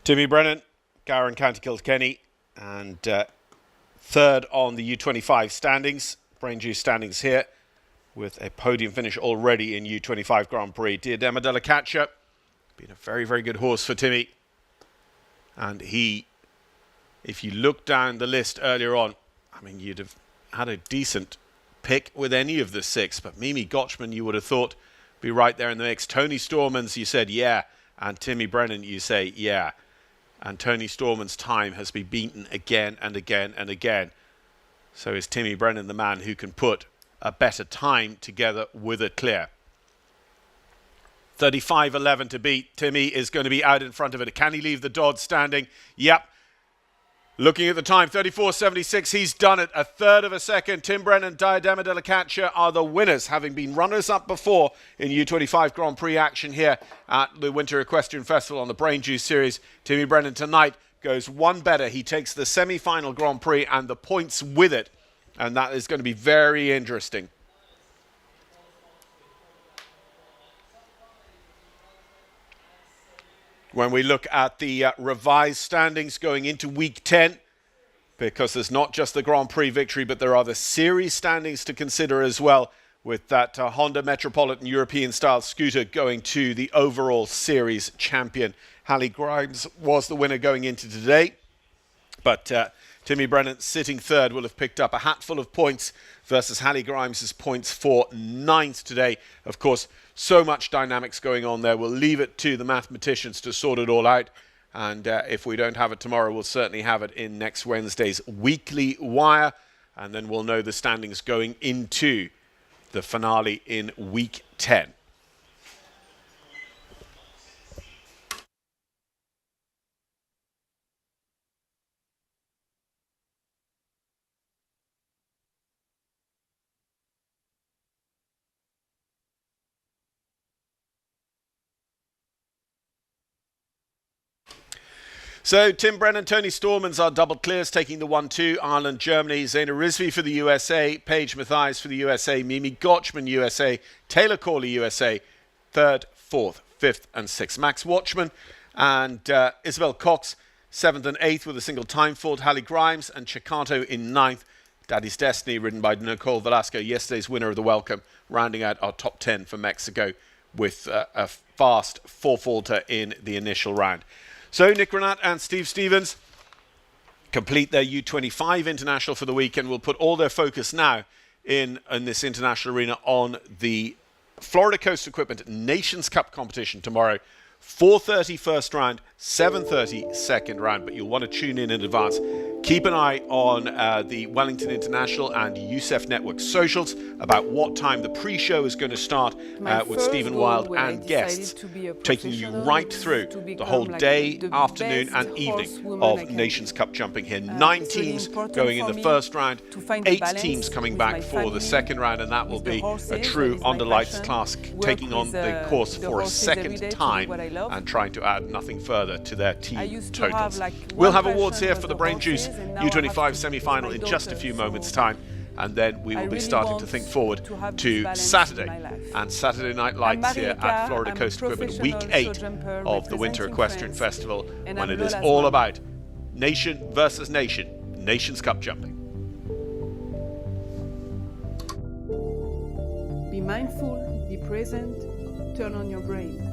Timmy Brennan, Gowran County Kilkenny, and third on the U25 standings. BrainJuice standings here. with a podium finish already in U25 Grand Prix. Diadema della Caccia, been a very, very good horse for Timmy. And he, if you look down the list earlier on, I mean, you'd have had a decent pick with any of the 6, but Mimi Gotchman, you would have thought, be right there in the mix. Tony Stormans, you said, yeah. And Timmy Brennan, you say, yeah. And Tony Storman's time has been beaten again and again and again. So is Timmy Brennan the man who can put a better time together with a clear? 35.11 to beat. Timmy is going to be out in front of it. Can he leave the Dodd standing? Yep. Looking at the time, 34.76. He's done it. A third of a second. Tim Brennan, Diadema della Caccia are the winners, having been runners-up before in U25 Grand Prix action here at the Winter Equestrian Festival on the BrainJuice Series. Timmy Brennan tonight goes one better. He takes the semi-final Grand Prix and the points with it. And that is going to be very interesting. When we look at the revised standings going into week 10, because there's not just the Grand Prix victory, but there are the series standings to consider as well, with that Honda Metropolitan European style scooter going to the overall series champion. Hallie Grimes was the winner going into today, but Timmy Brennan, sitting third, will have picked up a hatful of points versus Hallie Grimes' points for 9th today. Of course, so much dynamics going on there. We'll leave it to the mathematicians to sort it all out. And if we don't have it tomorrow, we'll certainly have it in next Wednesday's Weekly Wire. And then we'll know the standings going into the finale in week 10. So Tim Brennan, Tony Stormans are double clears, taking the 1-2. Ireland, Germany, Zaina Rizvi for the USA, Paige Mathias for the USA, Mimi Gotchman, USA, Taylor Corley, USA, 3rd, 4th, 5th and 6th. Max Watchman and Isabel Cox, 7th and 8th with a single time fault. Hallie Grimes and Chicato in 9th. Daddy's Destiny, ridden by Nicole Velasco, yesterday's winner of the Welcome, rounding out our top 10 for Mexico with a fast four-faulter in the initial round. So Nick Renat and Steve Stevens complete their U25 International for the week and will put all their focus now in this international arena on the Florida Coast Equipment Nations Cup competition tomorrow. 4:30 first round, 7:30 second round, but you'll want to tune in advance. Keep an eye on the Wellington International and USEF Network socials about what time the pre-show is going to start with Stephen Wild and guests, taking you right through the whole day, afternoon and evening of Nations Cup jumping here. 9 teams going in the first round, 8 teams coming back for the second round, and that will be a true under lights class, taking on the course for a second time and trying to add nothing further to their team totals. We'll have awards here for the BrainJuice U25 semi-final in just a few moments' time, and then we will be starting to think forward to Saturday and Saturday Night Lights here at Florida Coast Equipment, week 8 of the Winter Equestrian Festival, when it is all about nation versus nation, Nations Cup jumping. Be mindful, be present, turn on your brain.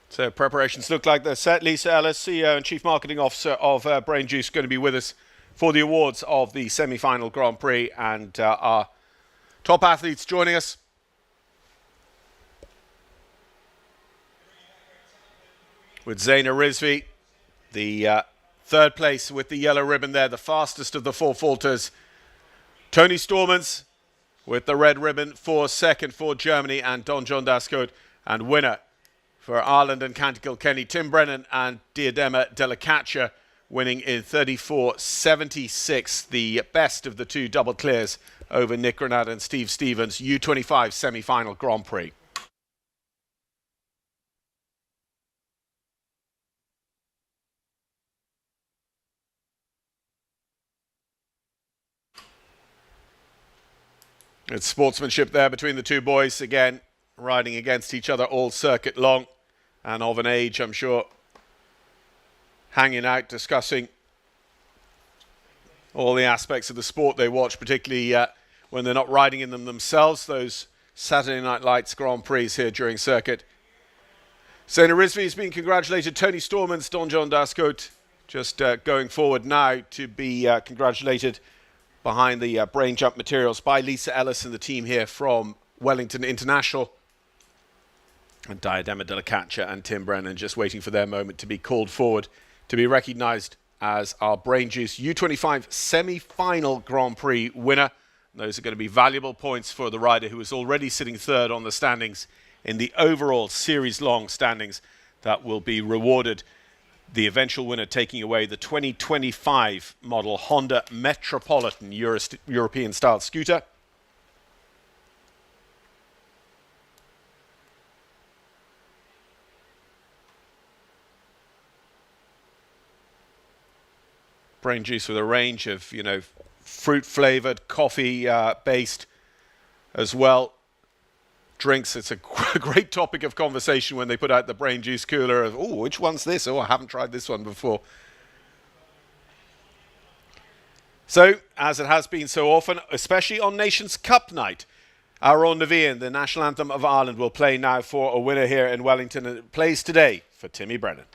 So preparations look like they're set. Lisa Ellis, CEO and Chief Marketing Officer of BrainJuice, going to be with us for the awards of the semi-final Grand Prix, and our top athletes joining us. With Zaina Rizvi, the third place with the yellow ribbon there, the fastest of the four falters. Tony Stormans with the red ribbon for second for Germany and Don John Dascote, and winner for Ireland and County Kilkenny, Tim Brennan and Diadema Dellacaccia, winning in 34.76, the best of the two double clears over Nick Granada and Steve Stevens, U25 semi-final Grand Prix. It's sportsmanship there between the two boys, again, riding against each other all circuit long, and of an age, I'm sure, hanging out, discussing all the aspects of the sport they watch, particularly when they're not riding in them themselves, those Saturday Night Lights Grand Prix here during circuit. Zaina Rizvi has been congratulated. Tony Stormans, Don John Dascote, just going forward now to be congratulated behind the brain jump materials by Lisa Ellis and the team here from Wellington International. And Diadema Dellacaccia and Tim Brennan just waiting for their moment to be called forward to be recognised as our BrainJuice U25 semi-final Grand Prix winner. And those are going to be valuable points for the rider who is already sitting third on the standings in the overall series-long standings that will be rewarded. The eventual winner taking away the 2025 model Honda Metropolitan European-style scooter. BrainJuice with a range of, fruit-flavored, coffee-based as well. Drinks, it's a great topic of conversation when they put out the BrainJuice cooler of, oh, which one's this? Oh, I haven't tried this one before. So, as it has been so often, especially on Nations Cup night, our own Nevian, the national anthem of Ireland, will play now for a winner here in Wellington, and it plays today for Timmy Brennan.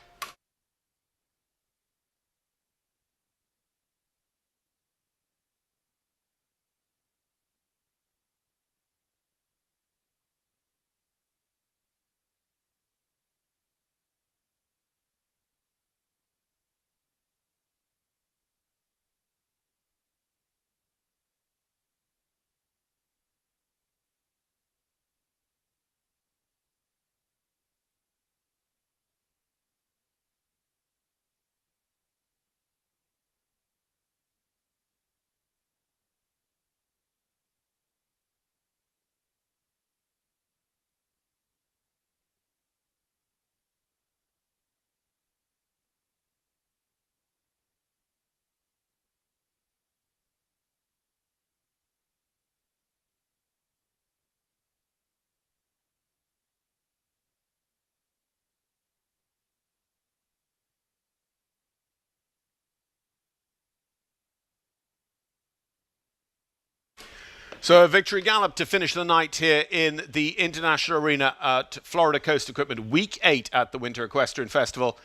So a victory gallop to finish the night here in the International Arena at Florida Coast Equipment, Week 8 at the Winter Equestrian Festival.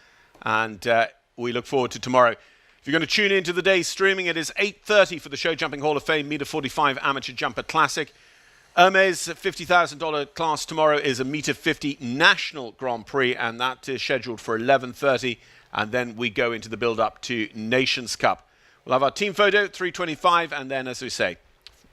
And we look forward to tomorrow. If you're going to tune into the day's streaming, it is 8:30 for the Show Jumping Hall of Fame Meter 45 Amateur Jumper Classic. Hermes $50,000 class tomorrow is a Meter 50 National Grand Prix, and that is scheduled for 11:30. And then we go into the build-up to Nations Cup. We'll have our team photo, 3:25, and then, as we say,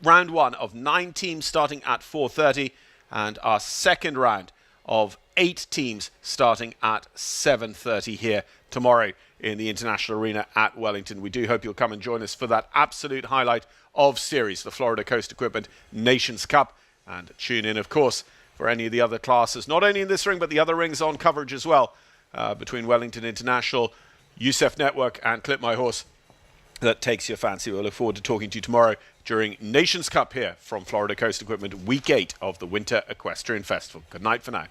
round one of 9 teams starting at 4:30, and our second round of 8 teams starting at 7:30 here tomorrow in the International Arena at Wellington. We do hope you'll come and join us for that absolute highlight of series, the Florida Coast Equipment Nations Cup. And tune in, of course, for any of the other classes, not only in this ring, but the other rings on coverage as well, between Wellington International, USEF Network, and Clip My Horse. That takes your fancy. We'll look forward to talking to you tomorrow during Nations Cup here from Florida Coast Equipment, Week 8 of the Winter Equestrian Festival. Good night for now.